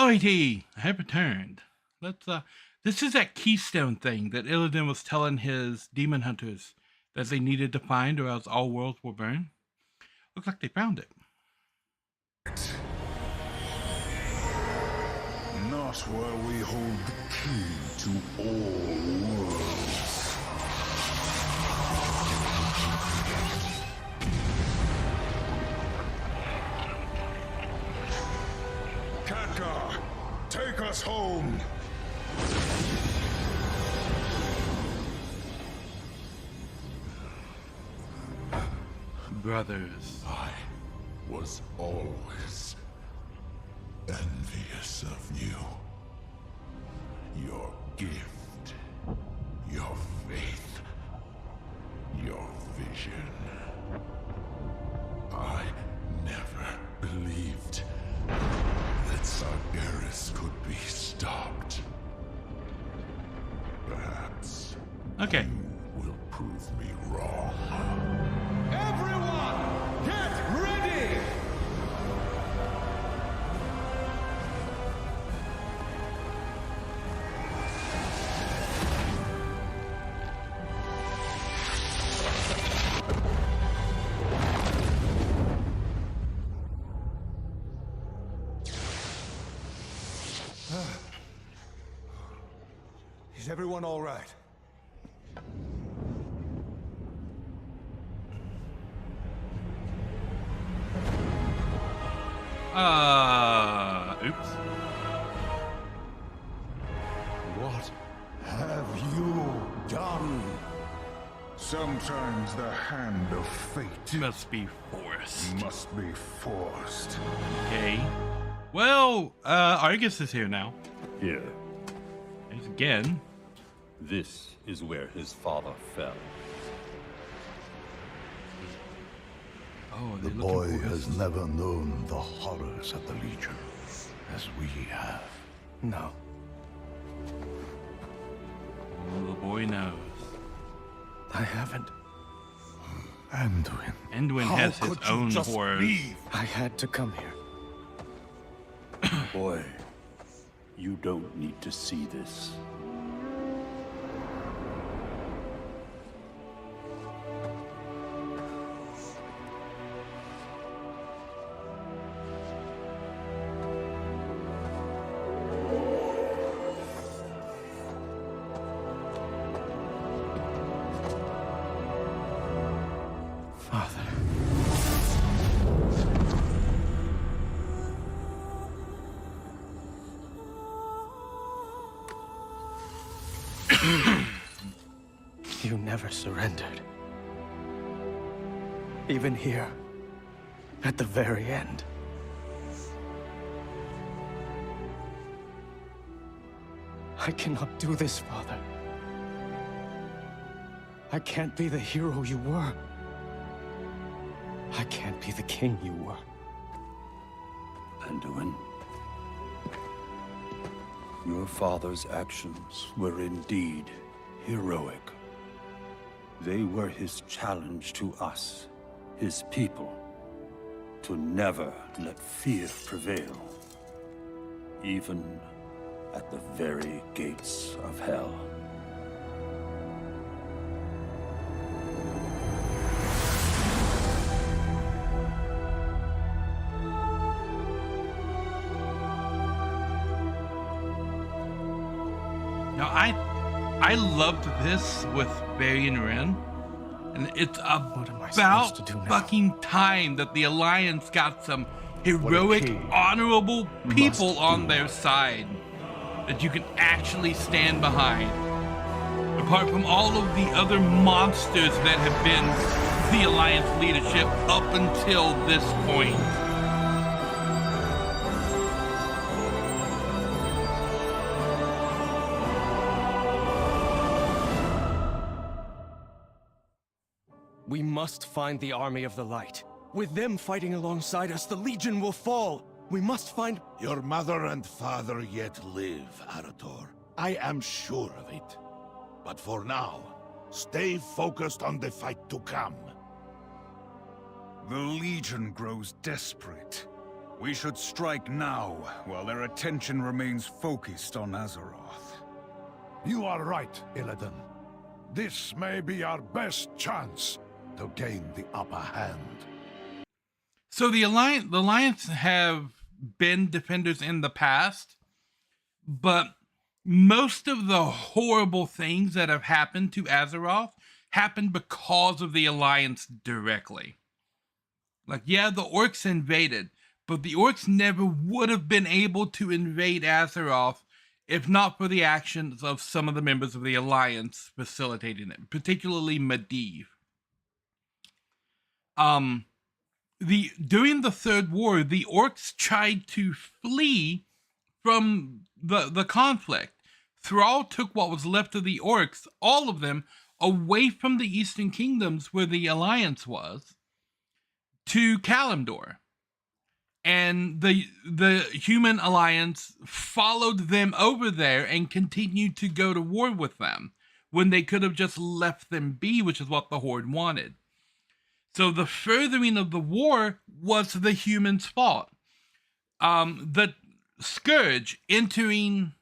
Alrighty, I have returned. Let's this is that keystone thing that Illidan was telling his demon hunters that they needed to find or else all worlds will burn. Looks like they found it. Not where we hold the key to all worlds. Khadgar, take us home. Brothers. I was always envious of you. Your gift, your faith, your vision. I never believed that Sargeras could be stopped. Perhaps okay. You will prove me wrong. Everyone, get ready! Is everyone all right? Oops. What have you done? Sometimes the hand of fate must be forced. Must be forced. Okay. Well, Argus is here now. Here. He's again. This is where his father fell. Oh, the boy has never known the horrors of the Legion as we have. No. Oh, the boy knows. I haven't. Anduin. Anduin has his own horrors. I had to come here. Boy, you don't need to see this. You never surrendered. Even here, at the very end. I cannot do this, Father. I can't be the hero you were. I can't be the king you were. Anduin, your father's actions were indeed heroic. They were his challenge to us, his people, to never let fear prevail, even at the very gates of hell. Now, I loved this with Wherein Nari, and it's about fucking time that the Alliance got some heroic, honorable people on their side that you can actually stand behind. Apart from all of the other monsters that have been the Alliance leadership up until this point. We must find the Army of the Light. With them fighting alongside us, the Legion will fall. We must find... Your mother and father yet live, Arator. I am sure of it. But for now, stay focused on the fight to come. The Legion grows desperate. We should strike now, while their attention remains focused on Azeroth. You are right, Illidan. This may be our best chance to gain the upper hand. So the Alliance have been defenders in the past, but most of the horrible things that have happened to Azeroth happened because of the Alliance directly. Like, yeah, the Orcs invaded, but the Orcs never would have been able to invade Azeroth if not for the actions of some of the members of the Alliance facilitating it, particularly Medivh. During the Third War, the Orcs tried to flee from the conflict. Thrall took what was left of the Orcs, all of them, away from the Eastern Kingdoms where the Alliance was, to Kalimdor. And the Human Alliance followed them over there and continued to go to war with them when they could have just left them be, which is what the Horde wanted. So the furthering of the war was the humans' fault. The Scourge entering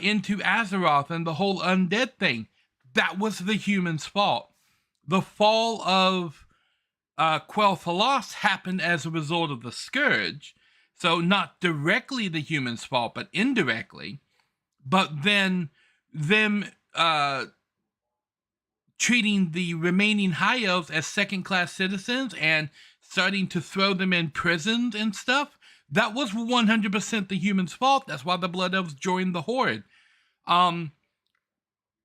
into Azeroth and the whole undead thing, that was the humans' fault. The fall of Quel'Thalas happened as a result of the Scourge, so not directly the humans' fault, but indirectly. But then them treating the remaining High Elves as second-class citizens and starting to throw them in prisons and stuff, that was 100% the humans' fault. That's why the Blood Elves joined the Horde.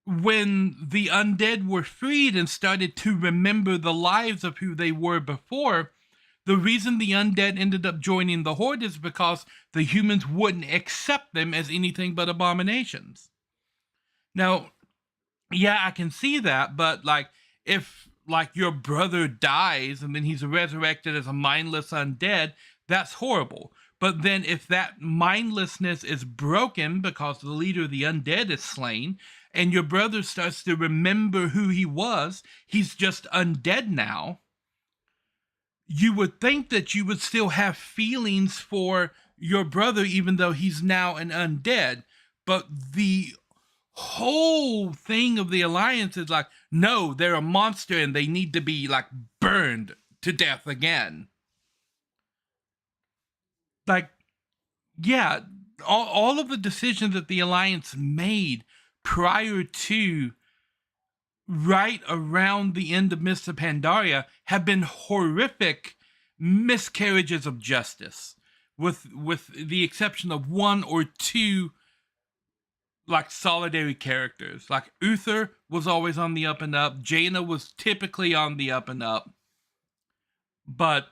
When the undead were freed and started to remember the lives of who they were before, the reason the undead ended up joining the Horde is because the humans wouldn't accept them as anything but abominations. Now, yeah, I can see that, but like, if like your brother dies and then he's resurrected as a mindless undead, that's horrible. But then if that mindlessness is broken because the leader of the undead is slain, and your brother starts to remember who he was, he's just undead now, you would think that you would still have feelings for your brother even though he's now an undead. But the whole thing of the Alliance is like, no, they're a monster and they need to be like burned to death again. Like, yeah, all of the decisions that the Alliance made prior to right around the end of Mists of Pandaria have been horrific miscarriages of justice, with the exception of one or two like solidary characters. Like Uther was always on the up and up, Jaina was typically on the up and up, but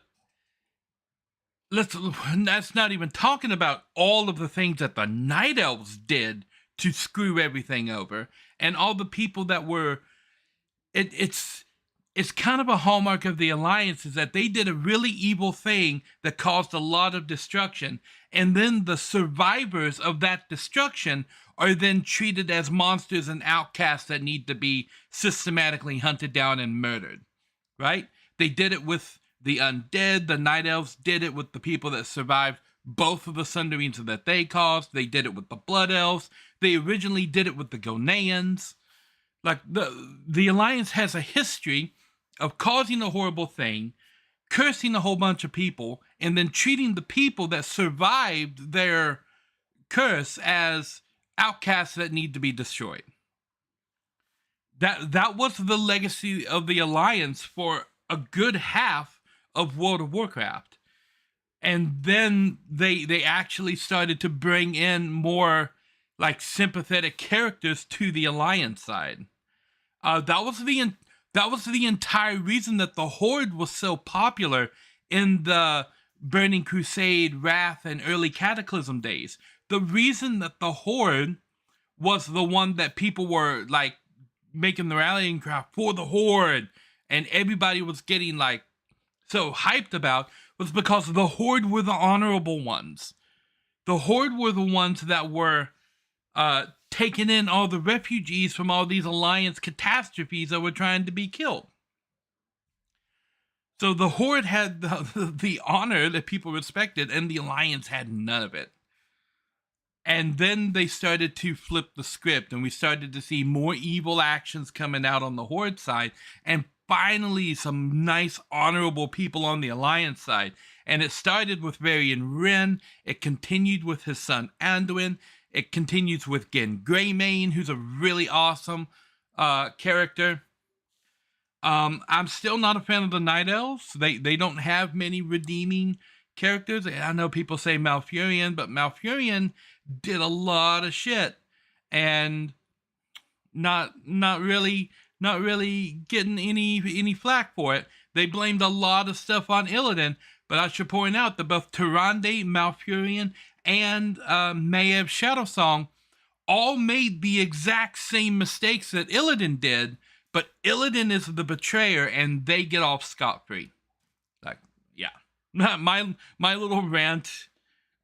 that's not even talking about all of the things that the Night Elves did to screw everything over, and all the people that were, it's kind of a hallmark of the Alliance is that they did a really evil thing that caused a lot of destruction, and then the survivors of that destruction are then treated as monsters and outcasts that need to be systematically hunted down and murdered, right? They did it with the undead, the Night Elves did it with the people that survived both of the sunderings that they caused. They did it with the Blood Elves. They originally did it with the Ghanaians. Like, the Alliance has a history of causing a horrible thing, cursing a whole bunch of people, and then treating the people that survived their curse as outcasts that need to be destroyed. That was the legacy of the Alliance for a good half of World of Warcraft. And then they actually started to bring in more like sympathetic characters to the Alliance side. That was the entire reason that the Horde was so popular in the Burning Crusade, Wrath, and early Cataclysm days. The reason that the Horde was the one that people were like making the rallying cry for the Horde, and everybody was getting like so hyped about, was because the Horde were the honorable ones. The Horde were the ones that were taking in all the refugees from all these Alliance catastrophes that were trying to be killed. So the Horde had the honor that people respected, and the Alliance had none of it. And then they started to flip the script, and we started to see more evil actions coming out on the Horde side, and finally some nice, honorable people on the Alliance side. And it started with Wherein Nari, it continued with his son Anduin, it continues with Gen Greymane, who's a really awesome character. I'm still not a fan of the Night Elves. They don't have many redeeming characters. I know people say Malfurion, but Malfurion did a lot of shit and not really getting any flack for it. They blamed a lot of stuff on Illidan, but I should point out that both Tyrande, Malfurion, and Maiev Shadowsong all made the exact same mistakes that Illidan did, but Illidan is the betrayer, and they get off scot-free. Like, yeah. My little rant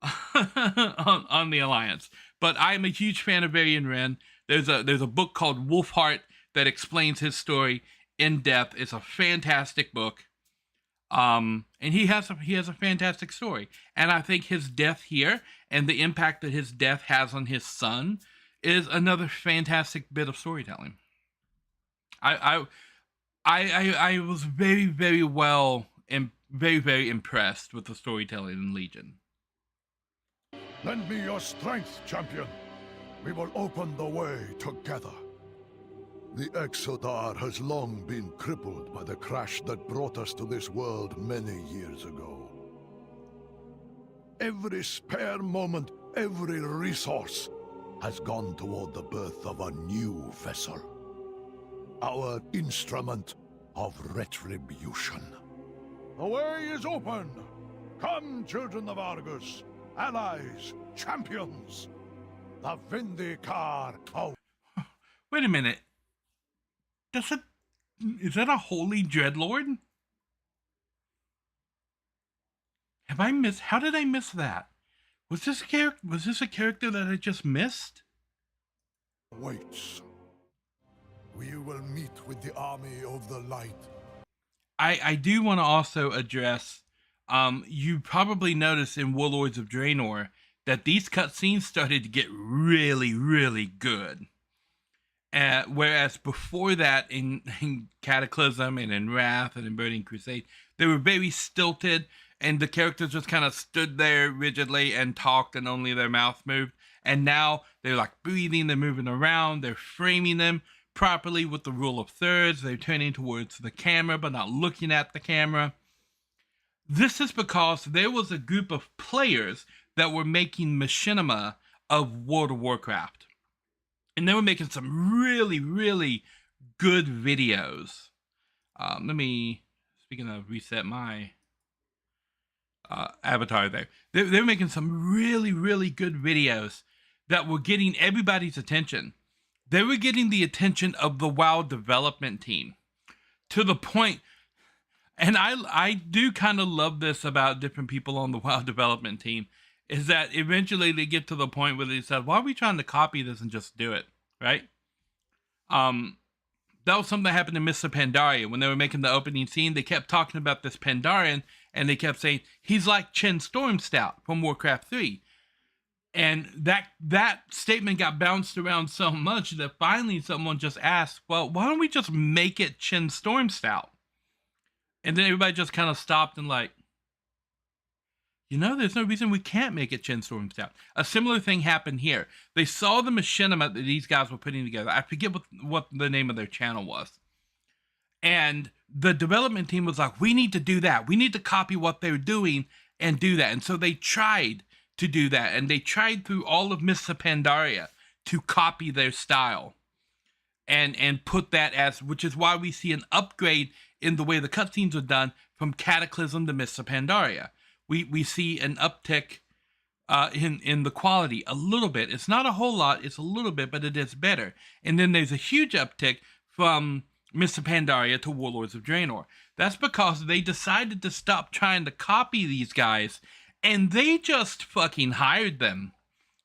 on the Alliance. But I'm a huge fan of Wherein Nari. There's a book called Wolfheart that explains his story in depth. It's a fantastic book. And he has a fantastic story. And I think his death here and the impact that his death has on his son is another fantastic bit of storytelling. I was very, very well and very, very impressed with the storytelling in Legion. Lend me your strength, champion. We will open the way together. The Exodar has long been crippled by the crash that brought us to this world many years ago. Every spare moment, every resource has gone toward the birth of a new vessel. Our instrument of retribution. The way is open. Come, children of Argus, allies, champions. The Vindicar. Oh. Wait a minute. Is that a holy dreadlord? How did I miss that? Was this a character that I just missed? Waits. We will meet with the army of the light. I do want to also address, you probably noticed in Warlords of Draenor that these cutscenes started to get really, really good. Whereas before that in Cataclysm and in Wrath and in Burning Crusade, they were very stilted and the characters just kind of stood there rigidly and talked and only their mouth moved. And now they're like breathing, they're moving around, they're framing them properly with the rule of thirds. They're turning towards the camera but not looking at the camera. This is because there was a group of players that were making machinima of World of Warcraft. And they were making some really, really good videos. Speaking of, reset my avatar there. They were making some really, really good videos that were getting everybody's attention. They were getting the attention of the WoW development team to the point, and I do kind of love this about different people on the WoW development team, is that eventually they get to the point where they said, why are we trying to copy this and just do it, right? That was something that happened in Mr. Pandaria. When they were making the opening scene, they kept talking about this Pandarian, and they kept saying, he's like Chen Stormstout from Warcraft 3. And that statement got bounced around so much that finally someone just asked, well, why don't we just make it Chen Stormstout? And then everybody just kind of stopped and like, there's no reason we can't make it Chen Stormstout. A similar thing happened here. They saw the machinima that these guys were putting together. I forget what the name of their channel was. And the development team was like, we need to do that. We need to copy what they're doing and do that. And so they tried to do that. And they tried through all of Mr. Pandaria to copy their style. And put that as, which is why we see an upgrade in the way the cutscenes are done from Cataclysm to Mr. Pandaria. We see an uptick in the quality a little bit. It's not a whole lot, it's a little bit, but it is better. And then there's a huge uptick from Mr. Pandaria to Warlords of Draenor. That's because they decided to stop trying to copy these guys, and they just fucking hired them.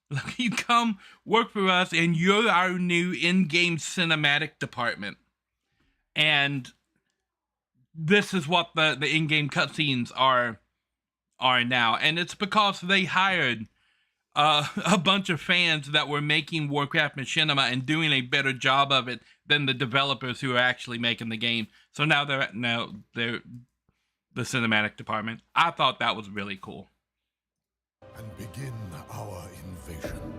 Like, you come work for us, and you're our new in-game cinematic department. And this is what the in-game cutscenes are now, and it's because they hired a bunch of fans that were making Warcraft Machinima and doing a better job of it than the developers who are actually making the game. So now they're the cinematic department. I thought that was really cool. And begin our invasion.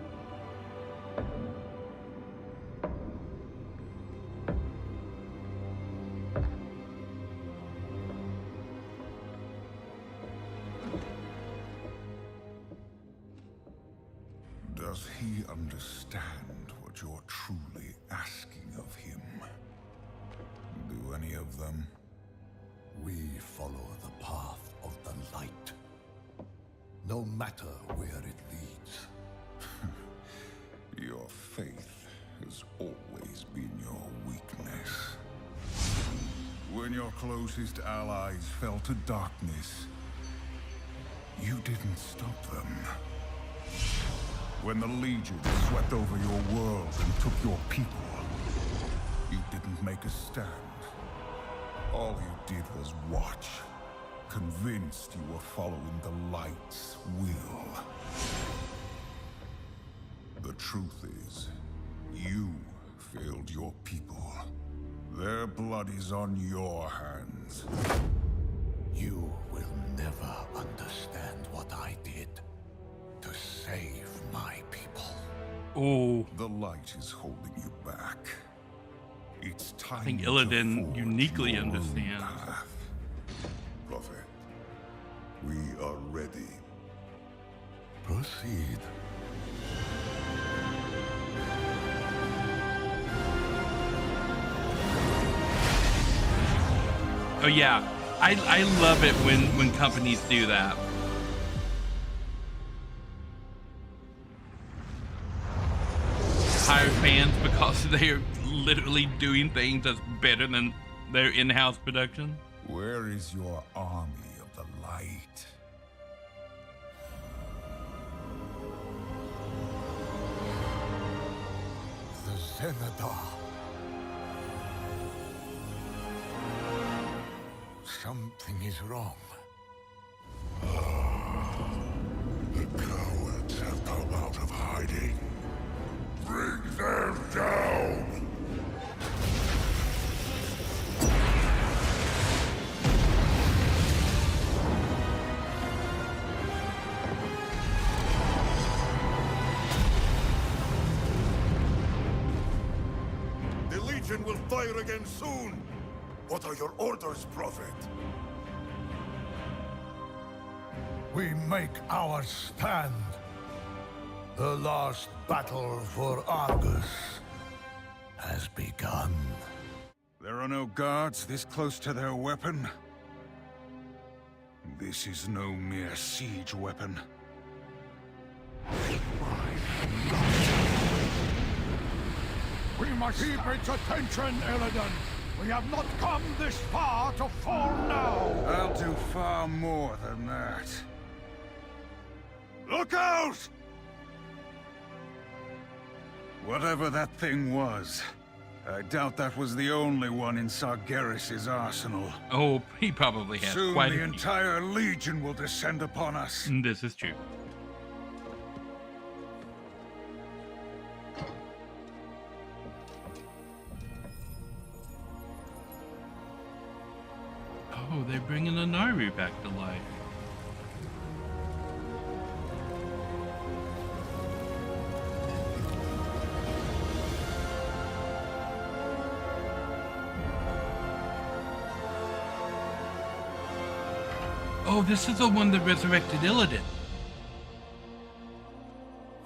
Does he understand what you're truly asking of him? Do any of them? We follow the path of the light, no matter where it leads. Your faith has always been your weakness. When your closest allies fell to darkness, you didn't stop them. When the Legion swept over your world and took your people, you didn't make a stand. All you did was watch, convinced you were following the light's will. The truth is, you failed your people. Their blood is on your hands. You will never understand what I did to save my people. Oh. The light is holding you back. It's time. I think Illidan uniquely understands. Prophet, we are ready. Proceed. Oh yeah, I love it when companies do that. Hire fans because they're literally doing things that's better than their in-house production. Where is your army of the light? The Zenadar. Something is wrong. The cowards have come out of hiding. Bring them down! The Legion will fire again soon! What are your orders, Prophet? We make our stand. The last battle for Argus has begun. There are no guards this close to their weapon. This is no mere siege weapon. We must keep its attention, Illidan. We have not come this far to fall now. I'll do far more than that. Look out! Whatever that thing was, I doubt that was the only one in Sargeras' arsenal. Oh, he probably has Soon quite the a few. entire Legion will descend upon us. This is true. Oh, they're bringing the Nari back to life. Oh, this is the one that resurrected Illidan.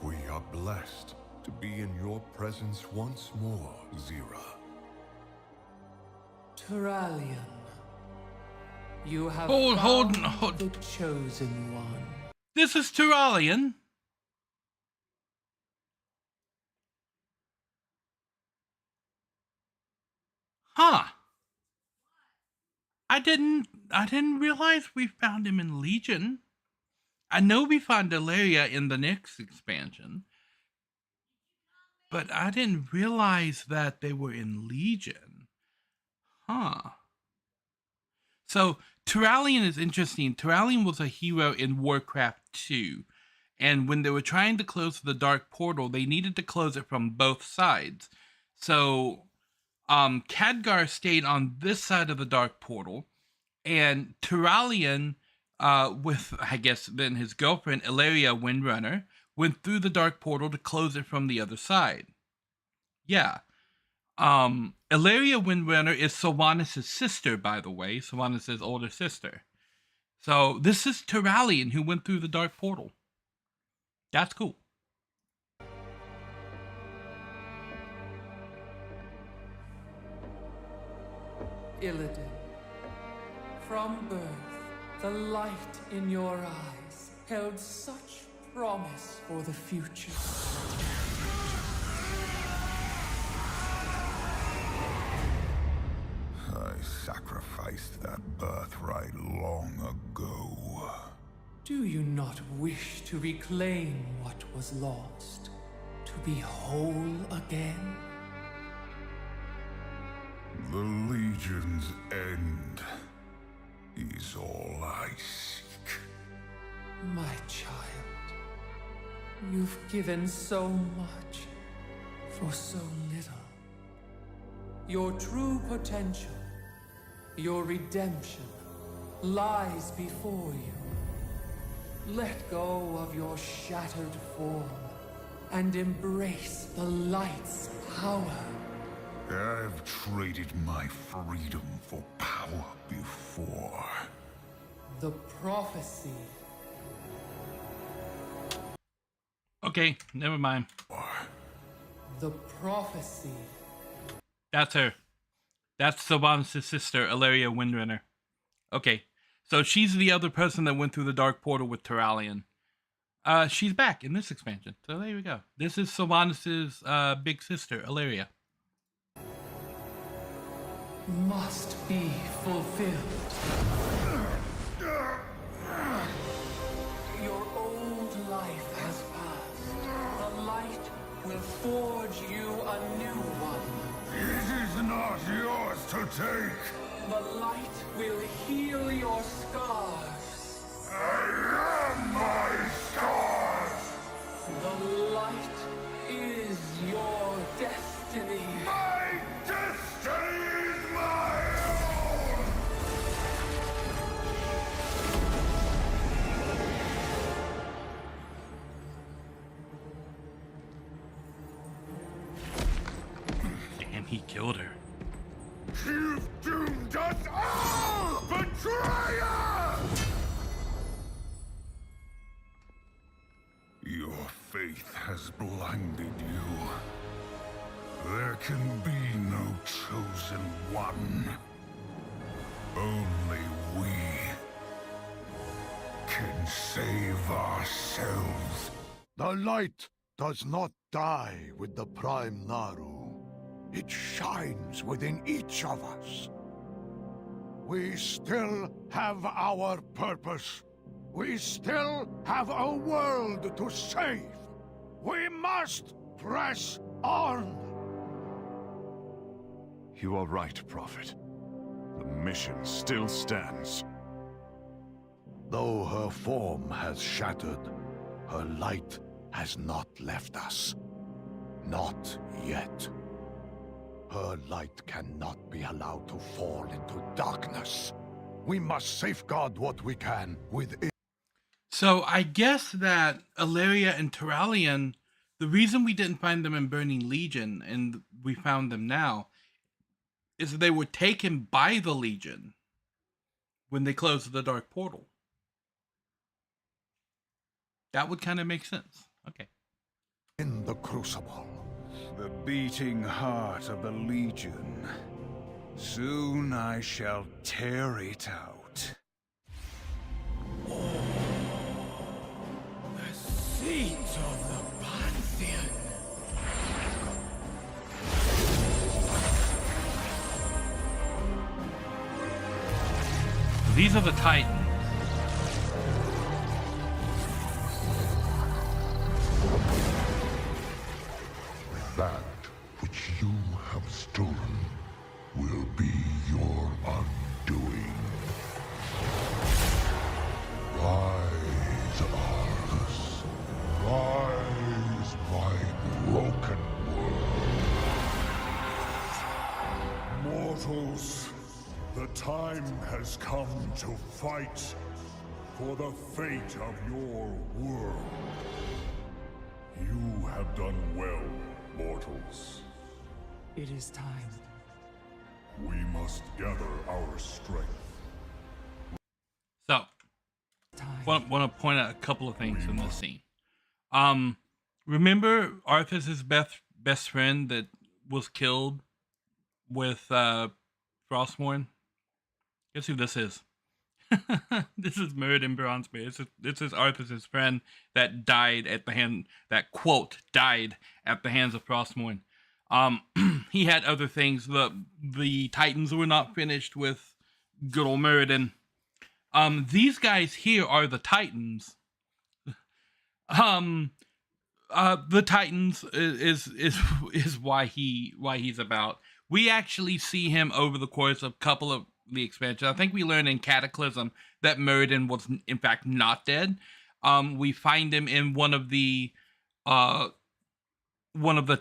We are blessed to be in your presence once more, Zira. Turalian, you have Hold. found the chosen one. This is Turalian. Huh. I didn't realize we found him in Legion. I know we found Delaria in the next expansion, but I didn't realize that they were in Legion. Huh. So Turalyon is interesting. Turalyon was a hero in Warcraft 2. And when they were trying to close the dark portal, they needed to close it from both sides. So Khadgar stayed on this side of the dark portal, and Turalyon, with, I guess, then his girlfriend, Ilaria Windrunner, went through the dark portal to close it from the other side. Yeah. Ilaria Windrunner is Sylvanas' sister, by the way, Sylvanas' older sister. So this is Turalyon who went through the dark portal. That's cool. Illidan, from birth, the light in your eyes held such promise for the future. I sacrificed that birthright long ago. Do you not wish to reclaim what was lost? To be whole again? The Legion's end is all I seek. My child, you've given so much for so little. Your true potential, your redemption, lies before you. Let go of your shattered form and embrace the light's power. I've traded my freedom for power before. The prophecy. Okay, never mind. The prophecy. That's her. That's Sylvanas' sister, Ilaria Windrunner. Okay, so she's the other person that went through the dark portal with Turalyon. She's back in this expansion, so there we go. This is Sylvanas' big sister, Ilaria. Must be fulfilled. Your old life has passed. The light will forge you a new one. It is not yours to take. The light will heal your scars. I am my scars. The light is your destiny. My destiny is my own. Damn, he killed her. You've doomed us all, betrayer! Your faith has blinded you. There can be no chosen one. Only we can save ourselves. The light does not die with the Prime Naru. It shines within each of us. We still have our purpose. We still have a world to save. We must press on. You are right, Prophet. The mission still stands. Though her form has shattered, her light has not left us. Not yet. Her light cannot be allowed to fall into darkness. We must safeguard what we can within. So I guess that Ilaria and Turalyon, the reason we didn't find them in Burning Legion and we found them now, is that they were taken by the Legion when they closed the Dark Portal. That would kind of make sense. Okay. In the Crucible. The beating heart of the Legion. Soon I shall tear it out. The seeds of the Pantheon. These are the Titans. That which you have stolen will be your undoing. Mortals, the time has come to fight for the fate of your world. You have done well, mortals. It is time. We must gather our strength. So, want to point out a couple of things in this scene. Remember Arthas's best friend that was killed with Frostmourne? Guess who this is? This is Mirrodin Bronzebeard. This is Arthas's friend that died at the hand, that quote, died at the hands of Frostmourne. He had other things. The Titans were not finished with good old Mirrodin. These guys here are the Titans. The Titans is why he's about. We actually see him over the course of a couple of the expansions. I think we learned in Cataclysm that Mirrodin was in fact not dead. We find him in one of the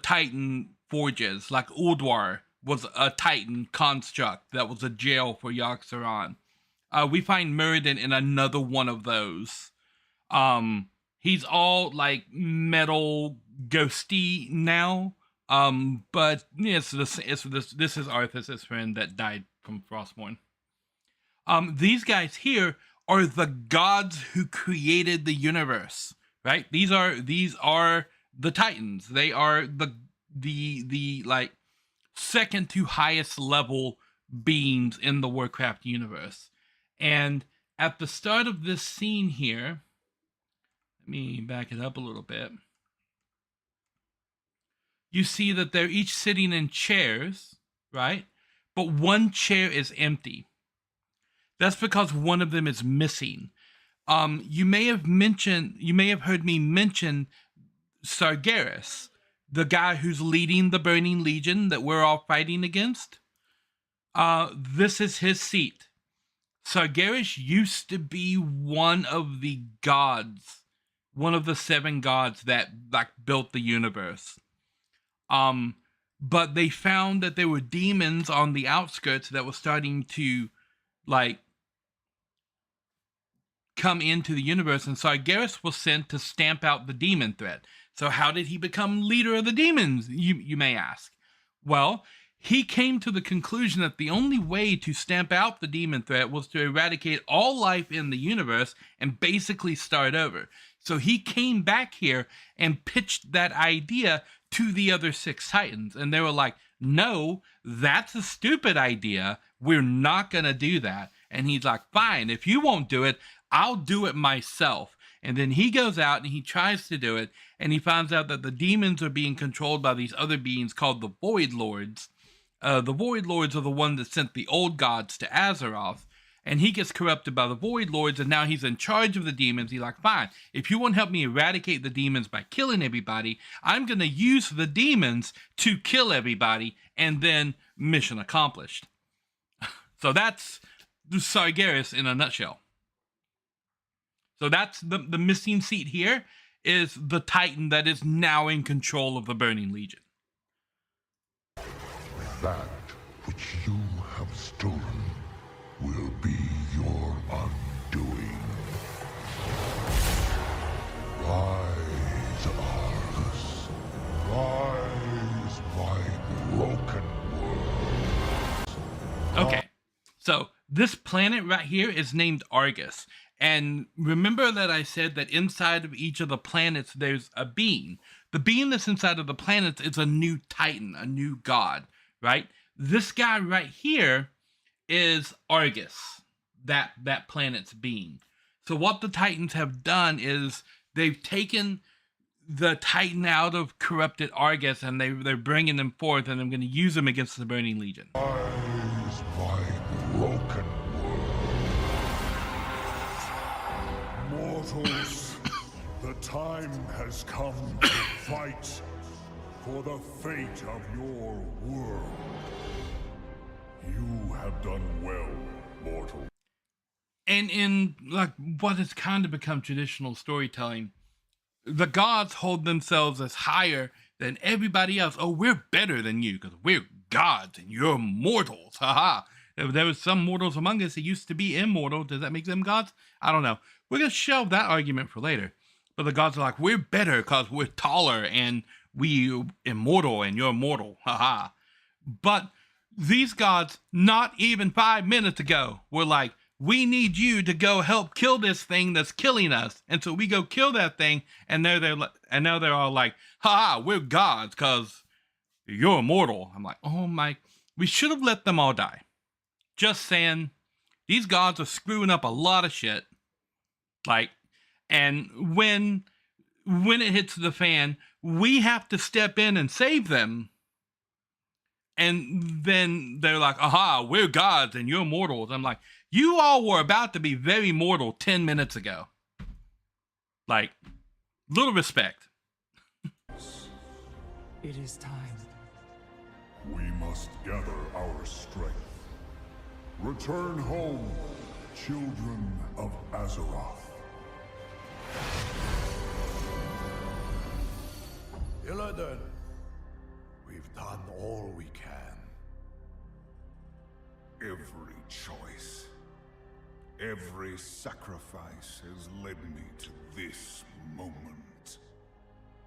Titan forges, like Ulduar was a Titan construct that was a jail for Yogg-Saron. We find Mirrodin in another one of those. He's all like metal ghosty now. But yes, this is Arthas' friend that died from Frostmourne. These guys here are the gods who created the universe, right? These are the Titans. They are the like second to highest level beings in the Warcraft universe. And at the start of this scene here, let me back it up a little bit. You see that they're each sitting in chairs, right? But one chair is empty. That's because one of them is missing. You may have heard me mention Sargeras, the guy who's leading the Burning Legion that we're all fighting against. This is his seat. Sargeras used to be one of the gods, one of the 7 gods that like built the universe. But they found that there were demons on the outskirts that were starting to like come into the universe, and Sargeras was sent to stamp out the demon threat. So how did he become leader of the demons, you may ask? Well, he came to the conclusion that the only way to stamp out the demon threat was to eradicate all life in the universe and basically start over. So he came back here and pitched that idea to the other 6 Titans. And they were like, no, that's a stupid idea. We're not going to do that. And he's like, fine, if you won't do it, I'll do it myself. And then he goes out and he tries to do it. And he finds out that the demons are being controlled by these other beings called the Void Lords. The Void Lords are the ones that sent the old gods to Azeroth. And he gets corrupted by the Void Lords, and now he's in charge of the demons. He's like, fine, if you won't help me eradicate the demons by killing everybody, I'm going to use the demons to kill everybody, and then mission accomplished. So that's Sargeras in a nutshell. So that's the missing seat here is the Titan that is now in control of the Burning Legion. That which you have stolen will be your undoing. Rise, Argus. Rise, my broken world. Okay, so this planet right here is named Argus. And remember that I said that inside of each of the planets there's a being. The being that's inside of the planets is a new Titan, a new god, right? This guy right here is Argus, that planet's being. So what the Titans have done is they've taken the Titan out of corrupted Argus and they're bringing them forth, and I'm going to use them against the Burning Legion. Rise, my broken world. Mortals, the time has come to fight for the fate of your world. You have done well, mortal. And in like what has kind of become traditional storytelling, the gods hold themselves as higher than everybody else. Oh, we're better than you because we're gods and you're mortals. Haha. There was some mortals among us that used to be immortal. Does that make them gods? I don't know. We're going to shelve that argument for later. But the gods are like, we're better because we're taller and we immortal and you're mortal. Haha. But these gods, not even 5 minutes ago, were like, we need you to go help kill this thing that's killing us. And so we go kill that thing, and now they're all like, haha, we're gods because you're immortal. I'm like, oh my, we should have let them all die. Just saying, these gods are screwing up a lot of shit. Like, and when it hits the fan, we have to step in and save them. And then they're like, aha, we're gods and you're mortals. I'm like, you all were about to be very mortal 10 minutes ago. Like, little respect. It is time. We must gather our strength. Return home, children of Azeroth. Illidan, we've done all we can. Every choice, every sacrifice has led me to this moment.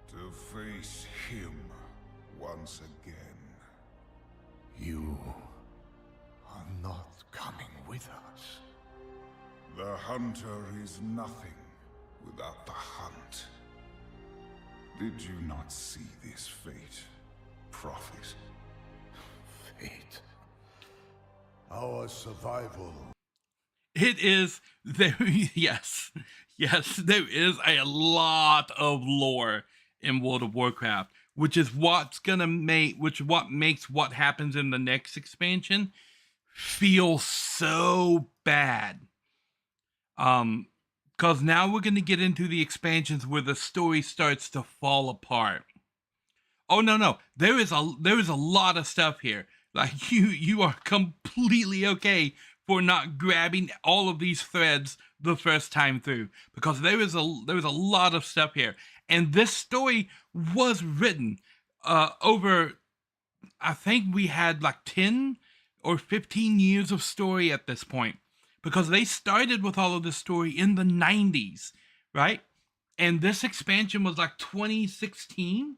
To face him once again. You are not coming with us. The hunter is nothing without the hunt. Did you not see this fate, prophet? Fate? Our survival. It is there. Yes, there is a lot of lore in World of Warcraft, which is what makes what happens in the next expansion feel so bad. Because now we're going to get into the expansions where the story starts to fall apart. Oh no, there is a lot of stuff here. Like you are completely okay for not grabbing all of these threads the first time through, because there is a lot of stuff here, and this story was written over, I think we had like 10 or 15 years of story at this point, because they started with all of this story in the 90s, right? And this expansion was like 2016.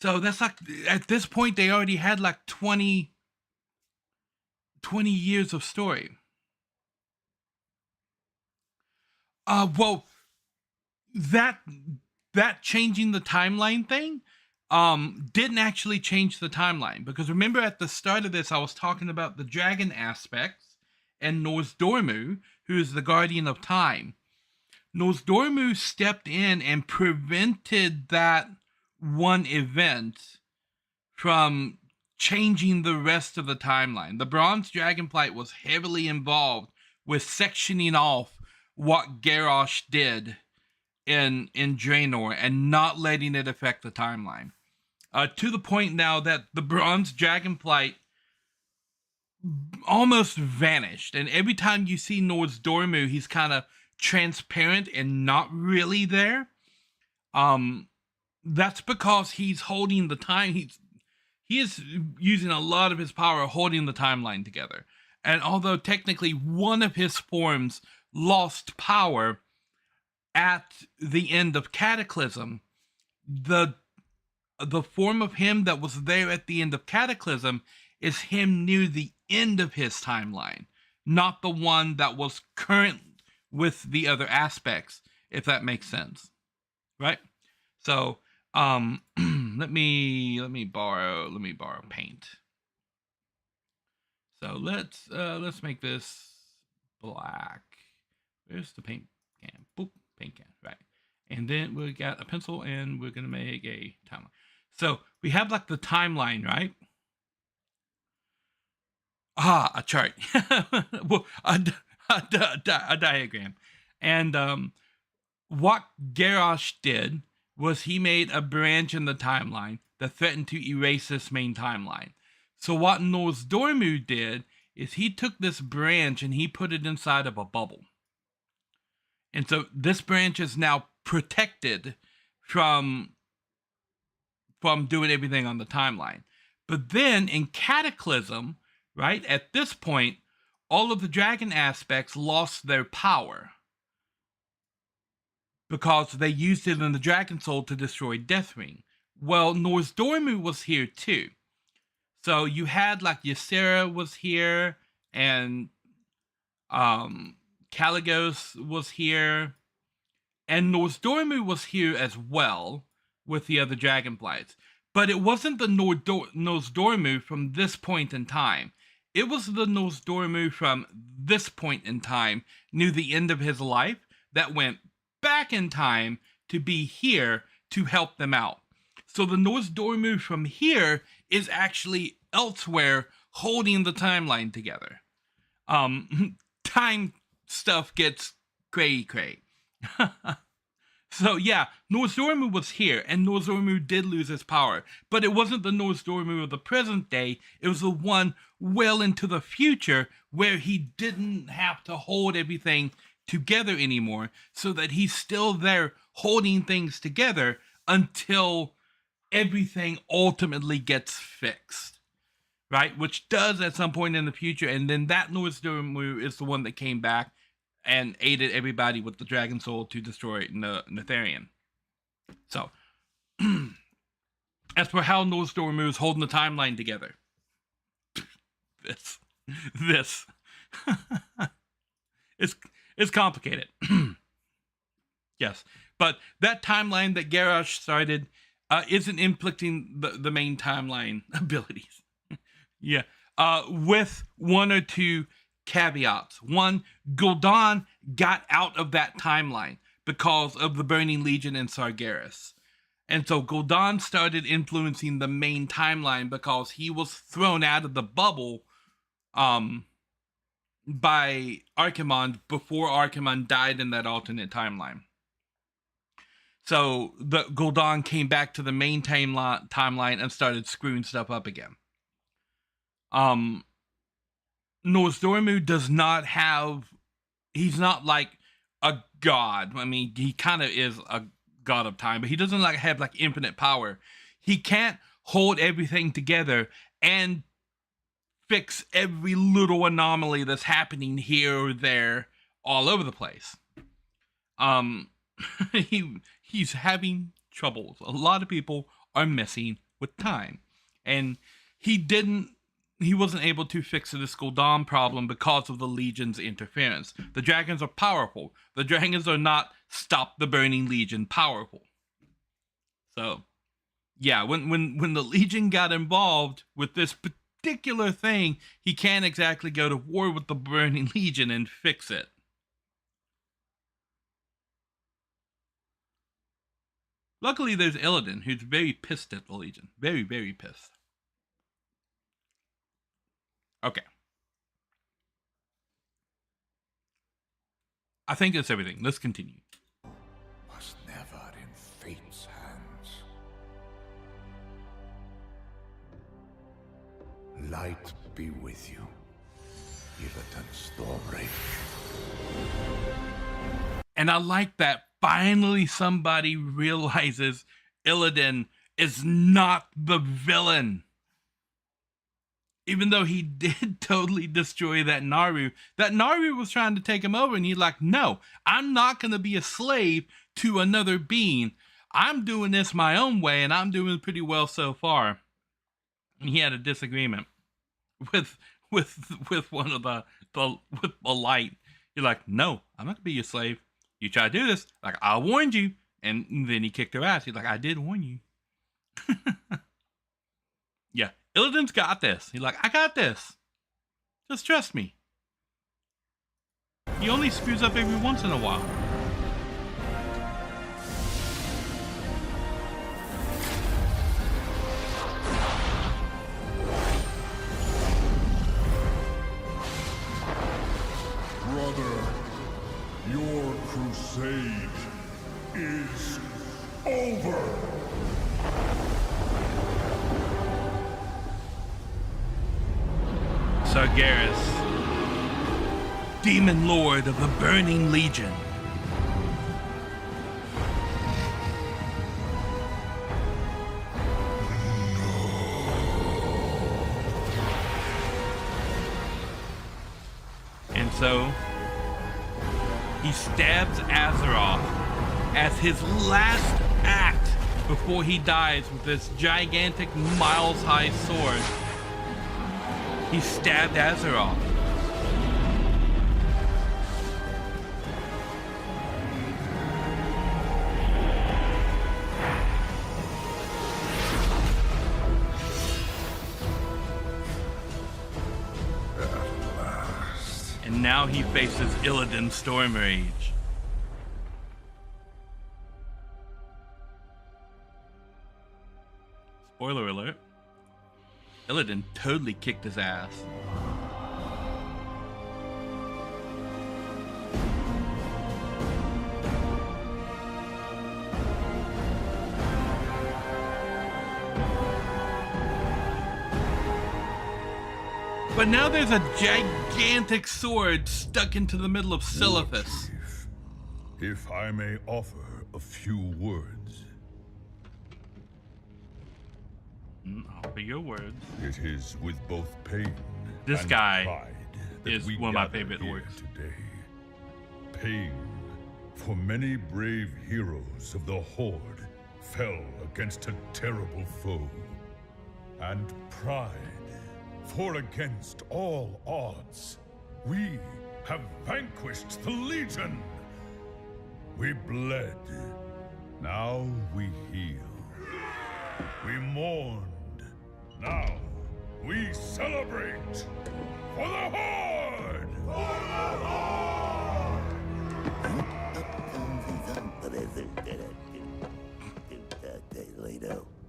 So that's like, at this point, they already had like 20 years of story. Well, that changing the timeline thing didn't actually change the timeline, because remember at the start of this, I was talking about the dragon aspects and Nozdormu, who is the guardian of time. Nozdormu stepped in and prevented that one event from changing the rest of the timeline. The Bronze Dragonflight was heavily involved with sectioning off what Garrosh did in Draenor and not letting it affect the timeline. To the point now that the Bronze Dragonflight almost vanished, and every time you see Nozdormu, he's kind of transparent and not really there. That's because he's holding the time. He is using a lot of his power holding the timeline together. And although technically one of his forms lost power at the end of Cataclysm, the form of him that was there at the end of Cataclysm is him near the end of his timeline, not the one that was current with the other aspects, if that makes sense, right? So let me borrow paint. So let's make this black. Where's the paint can? Boop, paint can, right? And then we got a pencil, and we're gonna make a timeline. So we have like the timeline, right? A chart. Well, a diagram. And what Garrosh did was he made a branch in the timeline that threatened to erase this main timeline. So what Nozdormu did is he took this branch and he put it inside of a bubble. And so this branch is now protected from doing everything on the timeline. But then in Cataclysm, right, at this point, all of the dragon aspects lost their power because they used it in the Dragon Soul to destroy Deathwing. Well, Nozdormu was here too. So you had like Ysera was here, and Kaligos was here, and Nozdormu was here as well with the other Dragonflights. But it wasn't the Nozdormu from this point in time. It was the Nozdormu from this point in time, near the end of his life, that went back in time to be here to help them out. So the Nozdormu from here is actually elsewhere holding the timeline together. Time stuff gets cray-cray. So yeah, Nozdormu was here, and Nozdormu did lose his power. But it wasn't the Nozdormu of the present day, it was the one well into the future where he didn't have to hold everything together anymore, so that he's still there holding things together until everything ultimately gets fixed, right? Which does at some point in the future, and then that Nozdormu is the one that came back and aided everybody with the Dragon Soul to destroy Netherian. So, as for how Nozdormu is holding the timeline together, this, it's complicated. Yes, but that timeline that Garrosh started isn't inflicting the main timeline abilities. Yeah, with one or two caveats. One, Gul'dan got out of that timeline because of the Burning Legion and Sargeras. And so Gul'dan started influencing the main timeline because he was thrown out of the bubble by Archimonde before Archimonde died in that alternate timeline. So the Gul'dan came back to the main timeline and started screwing stuff up again. Nozdormu does not have, he's not like a god. I mean, he kind of is a god of time, but he doesn't like have like infinite power. He can't hold everything together and fix every little anomaly that's happening here or there all over the place. He's having troubles. A lot of people are messing with time, and he wasn't able to fix the Gul'dan problem because of the Legion's interference. The dragons are powerful. The dragons are not stop the Burning Legion powerful. So, yeah, when the Legion got involved with this particular thing, he can't exactly go to war with the Burning Legion and fix it. Luckily, there's Illidan, who's very pissed at the Legion. Very, very pissed. Okay. I think that's everything. Let's continue. Was never in fate's hands. Light be with you, Illidan Stormwraith. And I like that finally somebody realizes Illidan is not the villain. Even though he did totally destroy that Naru was trying to take him over, and he's like, no, I'm not going to be a slave to another being. I'm doing this my own way, and I'm doing pretty well so far. And he had a disagreement with one of with a light. You're like, no, I'm not going to be your slave. You try to do this, like, I warned you. And then he kicked her ass. He's like, I did warn you. Yeah. Illidan's got this. He's like, I got this. Just trust me. He only screws up every once in a while. Brother, your crusade is over. Sargeras, Demon Lord of the Burning Legion. So he stabs Azeroth as his last act before he dies with this gigantic miles-high sword. He stabbed Azeroth. And now he faces Illidan's Storm Rage. Spoiler alert. Illidan totally kicked his ass. But now there's a gigantic sword stuck into the middle of Silithus. If I may offer a few words. Offer your words. It is with both pain this and guy pride that is we one of my gather favorite here orcs. Today. Pain for many brave heroes of the Horde fell against a terrible foe. And pride, for against all odds, we have vanquished the Legion. We bled. Now we heal. We mourned. Now we celebrate. For the Horde! For the Horde!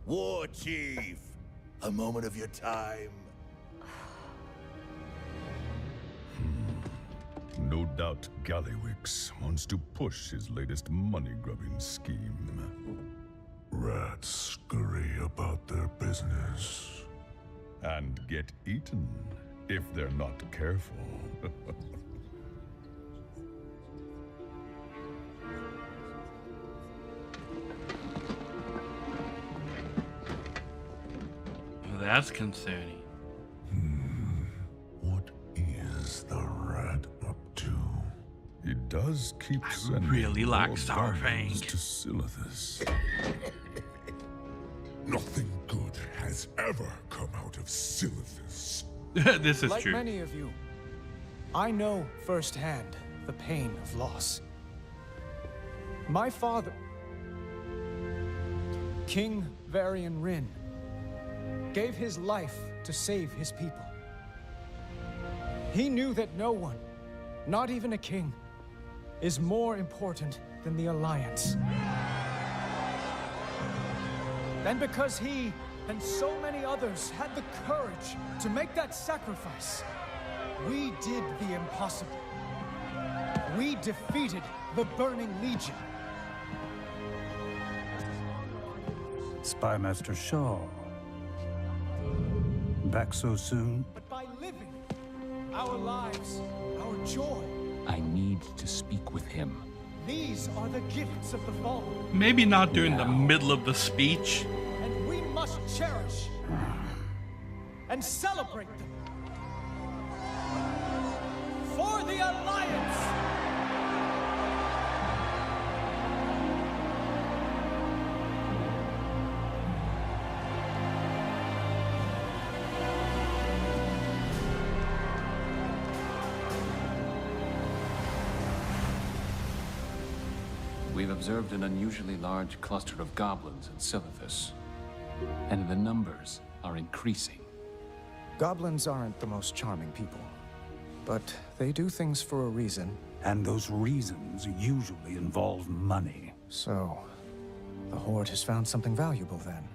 War Chief! A moment of your time. No doubt Gallywix wants to push his latest money-grubbing scheme. Rats scurry about their business. And get eaten if they're not careful. That's concerning. What is the rat up to? He does keep sending really like more Starfang. bombs to Silithus. Nothing good has ever come out of Silithus. This is like true. Many of you, I know firsthand the pain of loss. My father, King Wherein Nari, gave his life to save his people. He knew that no one, not even a king, is more important than the Alliance. And because he and so many others had the courage to make that sacrifice, we did the impossible. We defeated the Burning Legion. Spymaster Shaw. Back so soon? But by living our lives, our joy, I need to speak with him. these are the gifts of the fallen. Maybe not during the middle of the speech. And we must cherish and celebrate them. For the Alliance! We've observed an unusually large cluster of goblins in Silithus, and the numbers are increasing. Goblins aren't the most charming people, but they do things for a reason. And those reasons usually involve money. So, the Horde has found something valuable then.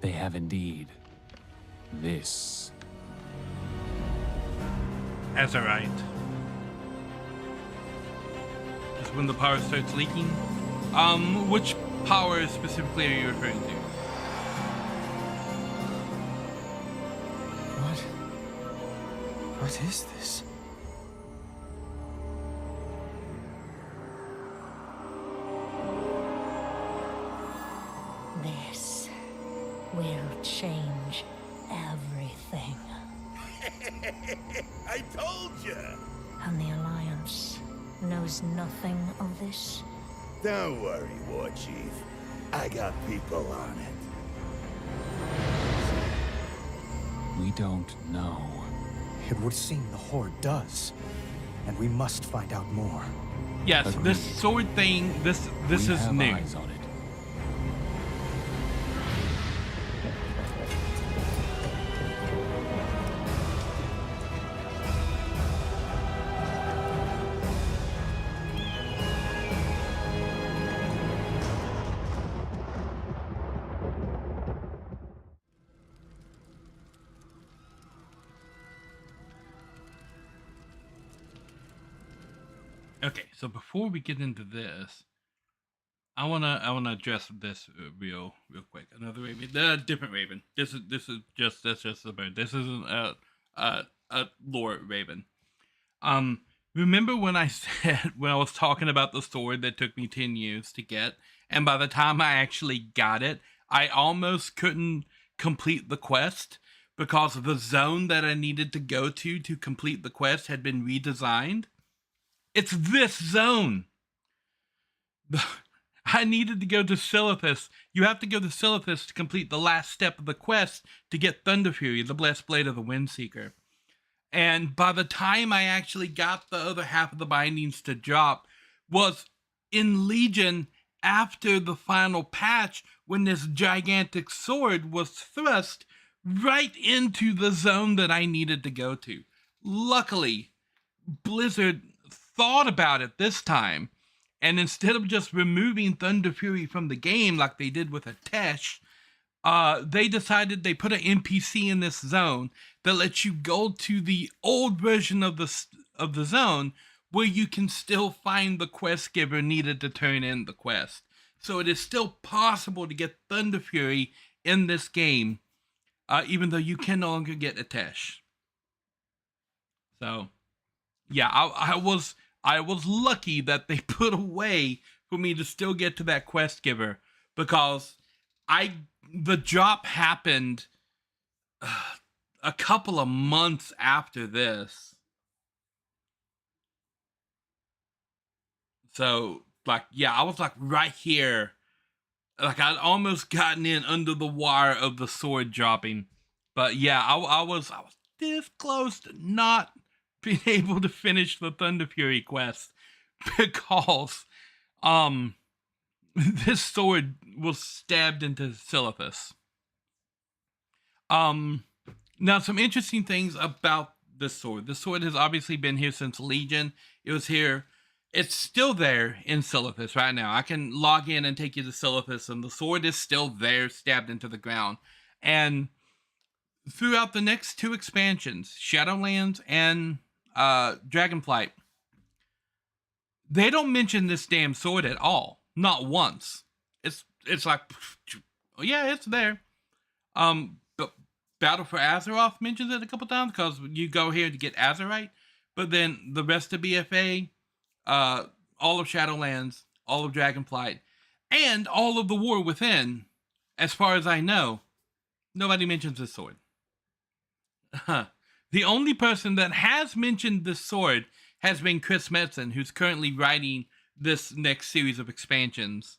They have indeed. This. Azerite. Just when the power starts leaking. Which power specifically are you referring to? What is this? This will change everything. I told you! And the Alliance knows nothing of this? Don't worry, War Chief. I got people on it. We don't know. It would seem the Horde does. And we must find out more. Yes, Agreed. this sword thing, this is have new. Eyes on it. Okay, so before we get into this, I wanna address this real quick. Another raven, different raven. This is just a bird. This isn't a lore raven. Remember when I said when I was talking about the sword that took me 10 years to get, and by the time I actually got it, I almost couldn't complete the quest because the zone that I needed to go to complete the quest had been redesigned? It's this zone. I needed to go to Silithus. You have to go to Silithus to complete the last step of the quest to get Thunder Fury, the Blessed Blade of the Windseeker. And by the time I actually got the other half of the bindings to drop was in Legion after the final patch when this gigantic sword was thrust right into the zone that I needed to go to. Luckily, Blizzard thought about it this time, and instead of just removing Thunder Fury from the game like they did with Atesh, they decided they put an NPC in this zone that lets you go to the old version of the zone where you can still find the quest giver needed to turn in the quest. So it is still possible to get Thunder Fury in this game, even though you can no longer get Atesh. So, yeah, I was lucky that they put a way for me to still get to that quest giver, because the drop happened a couple of months after this. So, like, yeah, I was like right here. Like, I'd almost gotten in under the wire of the sword dropping. But yeah, I was this close to not being able to finish the Thunder Fury quest because this sword was stabbed into Silithus. Now some interesting things about this sword. This sword has obviously been here since Legion. It was here. It's still there in Silithus right now. I can log in and take you to Silithus, and the sword is still there, stabbed into the ground. And throughout the next two expansions, Shadowlands and Dragonflight, they don't mention this damn sword at all. Not once. It's like, oh yeah, it's there. But Battle for Azeroth mentions it a couple times because you go here to get Azerite, but then the rest of BFA, all of Shadowlands, all of Dragonflight, and all of the War Within, as far as I know, nobody mentions this sword. The only person that has mentioned this sword has been Chris Metzen, who's currently writing this next series of expansions,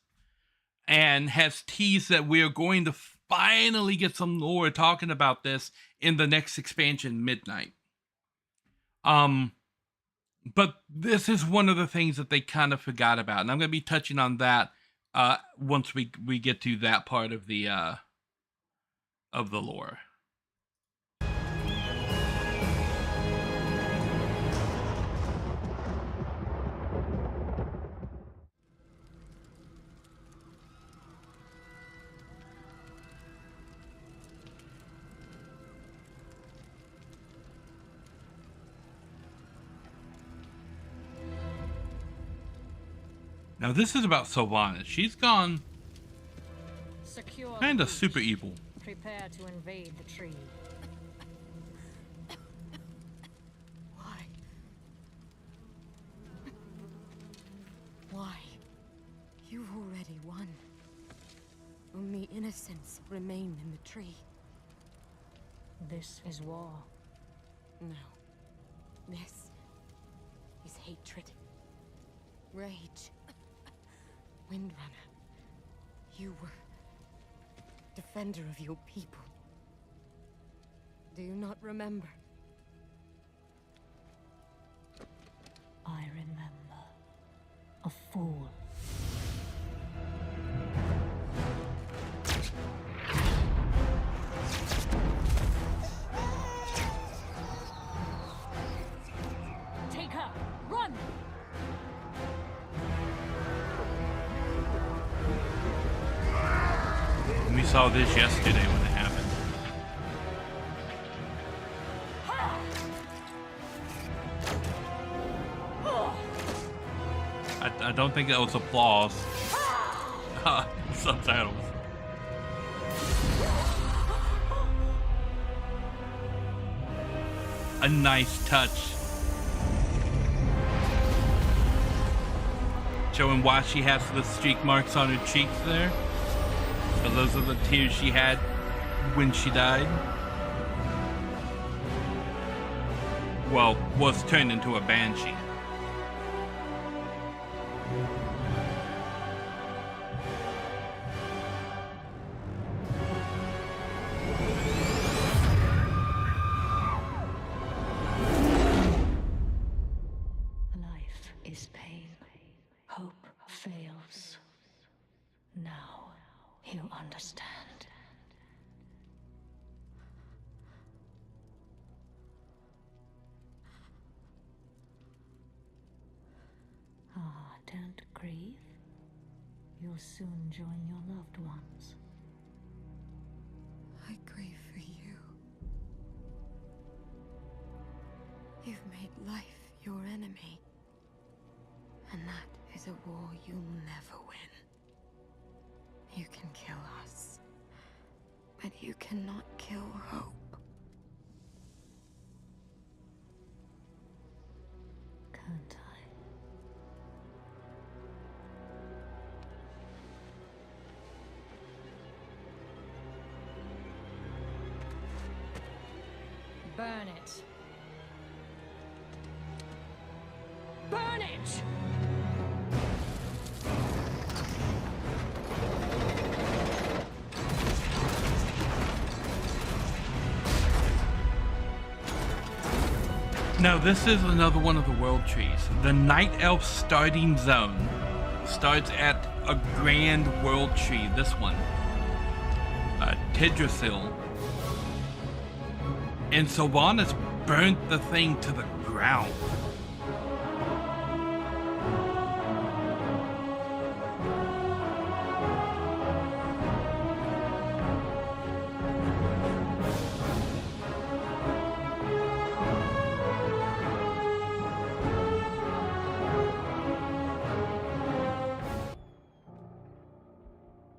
and has teased that we are going to finally get some lore talking about this in the next expansion, Midnight. But this is one of the things that they kind of forgot about, and I'm going to be touching on that once we get to that part of the lore. Now this is about Sylvanas. She's gone kind of super evil. Prepare to invade the tree. Why? Why? You've already won. Only innocents remain in the tree. This is war. No. This rage. Windrunner, you were defender of your people. Do you not remember? I remember. A fool. Take her! Run! We saw this yesterday when it happened. I don't think that was applause. Subtitles. A nice touch. Showing why she has the streak marks on her cheeks there. So those are the tears she had when she died. Well, was turned into a banshee. Life is pain. Hope fails. Now you understand. Ah, don't grieve. You'll soon join your loved ones. I grieve for you. You've made life your enemy. And that is a war you'll never win. You can kill us, but you cannot kill hope. Can't I? Burn it. Burn it! Now this is another one of the world trees. The Night Elf starting zone starts at a grand world tree. This one. Tidrasil. And Sylvanas burnt the thing to the ground.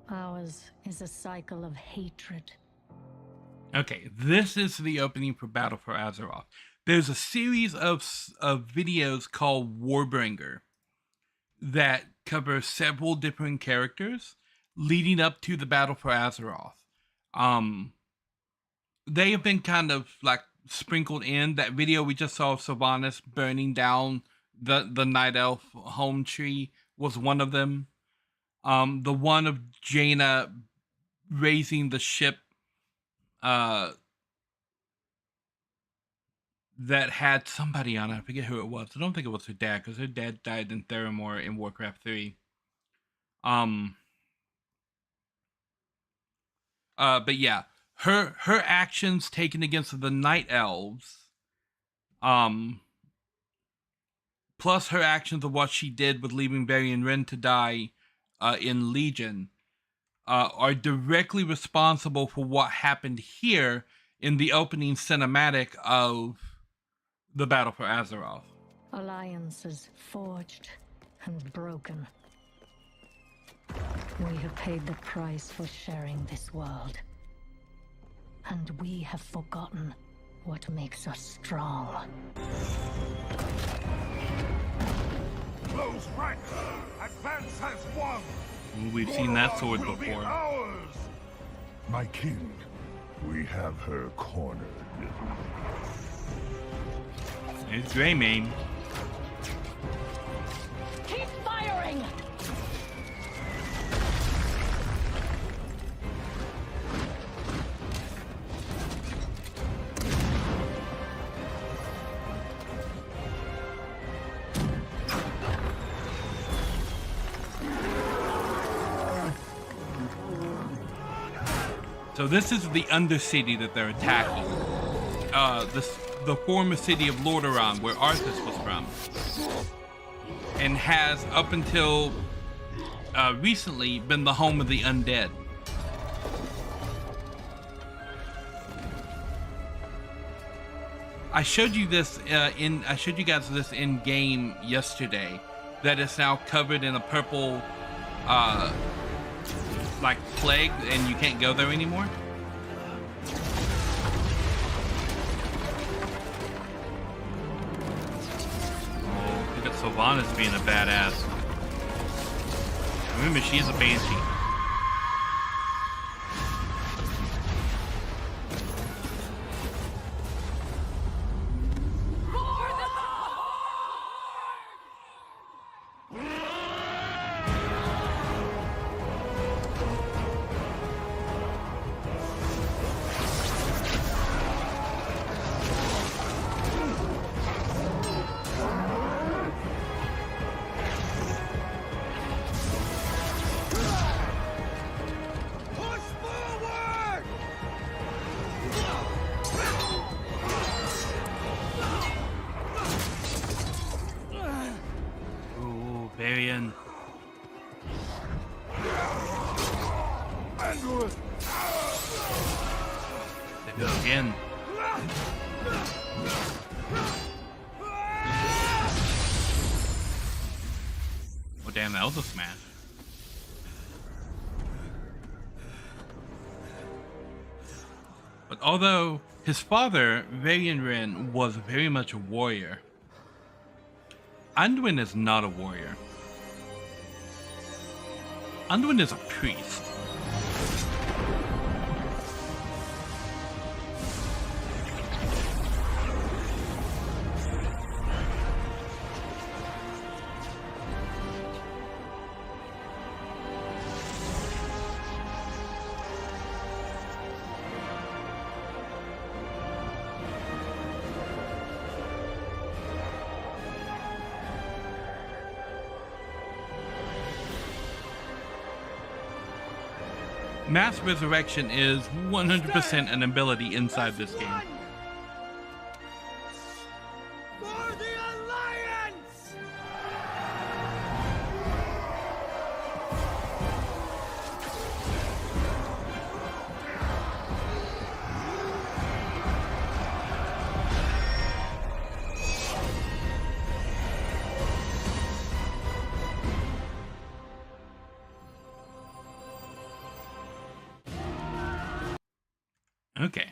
Ours is a cycle of hatred. Okay, this is the opening for Battle for Azeroth. There's a series of videos called Warbringer that cover several different characters leading up to the Battle for Azeroth. They have been kind of like sprinkled in. That video we just saw of Sylvanas burning down the Night Elf home tree was one of them. The one of Jaina raising the ship that had somebody on it. I forget who it was. I don't think it was her dad, because her dad died in Theramore in Warcraft 3. But yeah, her actions taken against the Night Elves, plus her actions of what she did with leaving Wherein Nari to die in Legion, are directly responsible for what happened here in the opening cinematic of the Battle for Azeroth. Alliances forged and broken. We have paid the price for sharing this world. And we have forgotten what makes us strong. Close ranks! Advance has won! We've seen that sword before. My king, we have her cornered. It's Greymane. Keep fighting! So this is the Undercity that they're attacking. The former city of Lordaeron, where Arthas was from, and has up until recently been the home of the undead. I showed you this I showed you guys this in game yesterday. That is now covered in a purple, like plague, and you can't go there anymore. Oh, look at Sylvanas being a badass. Remember, she's a banshee. Wherein. They go again. Oh damn, that was a smash. But although his father, Wherein Nari, was very much a warrior, Anduin is not a warrior. Anduin is a priest. Mass Resurrection is 100% an ability inside this game. For the Alliance! Okay.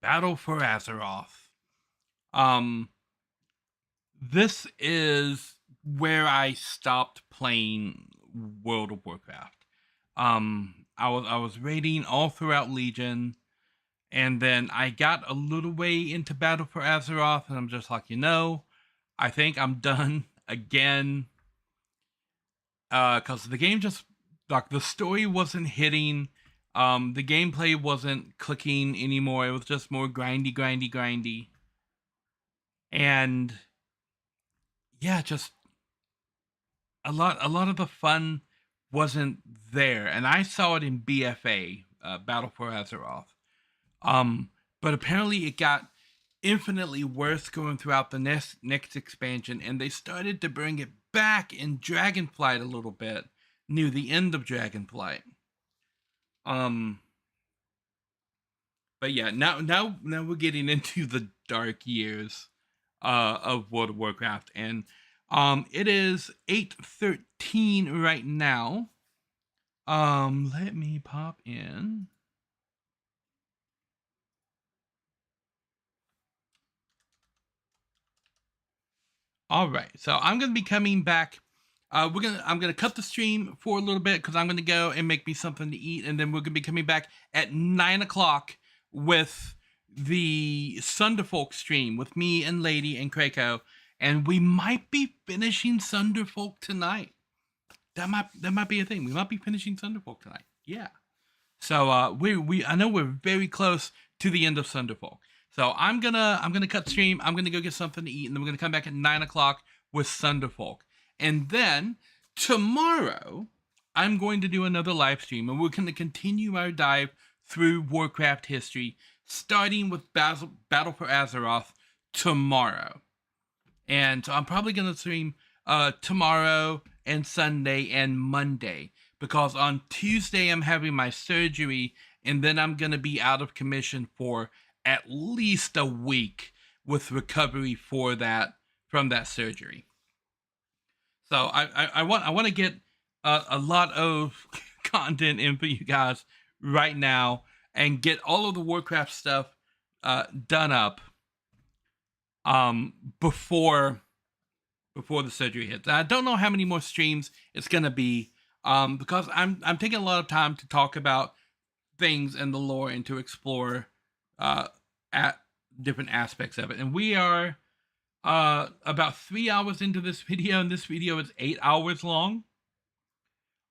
Battle for Azeroth. This is where I stopped playing World of Warcraft. I was raiding all throughout Legion, and then I got a little way into Battle for Azeroth, and I'm just like, you know, I think I'm done again. Because the game just, like, the story wasn't hitting. The gameplay wasn't clicking anymore. It was just more grindy. And yeah, just a lot of the fun wasn't there. And I saw it in BFA, Battle for Azeroth. But apparently it got infinitely worse going throughout the next expansion, and they started to bring it back in Dragonflight a little bit near the end of Dragonflight. But yeah, now we're getting into the dark years of World of Warcraft, and it is 8:13 right now. Let me pop in. All right, so I'm gonna be coming back. I'm gonna cut the stream for a little bit because I'm gonna go and make me something to eat, and then we're gonna be coming back at 9 o'clock with the Sunderfolk stream with me and Lady and Krakow, and we might be finishing Sunderfolk tonight. That might be a thing. We might be finishing Sunderfolk tonight. Yeah. So I know we're very close to the end of Sunderfolk. So I'm gonna cut stream. I'm gonna go get something to eat, and then we're gonna come back at 9 o'clock with Thunderfolk. And then tomorrow, I'm going to do another live stream, and we're gonna continue our dive through Warcraft history, starting with Battle for Azeroth tomorrow. And so I'm probably gonna stream tomorrow and Sunday and Monday, because on Tuesday I'm having my surgery, and then I'm gonna be out of commission for at least a week with recovery from that surgery. So I want to get a lot of content in for you guys right now and get all of the Warcraft stuff done up before the surgery hits. I don't know how many more streams it's gonna be because I'm taking a lot of time to talk about things in the lore and to explore at different aspects of it. And we are about 3 hours into this video, and this video is 8 hours long.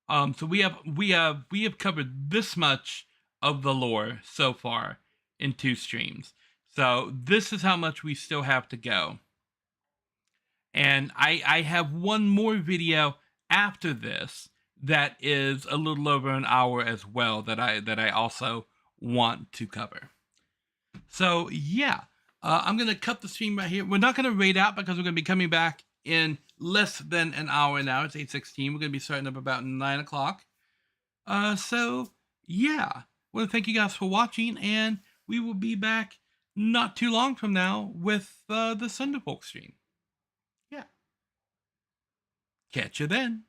So we have covered this much of the lore so far in 2 streams. So this is how much we still have to go. And I have one more video after this that is a little over an hour as well that I also want to cover. So yeah, I'm going to cut the stream right here. We're not going to raid out because we're going to be coming back in less than an hour now. It's 8:16. We're going to be starting up about 9 o'clock. So yeah, I want to thank you guys for watching, and we will be back not too long from now with the Thunderfolk stream. Yeah. Catch you then.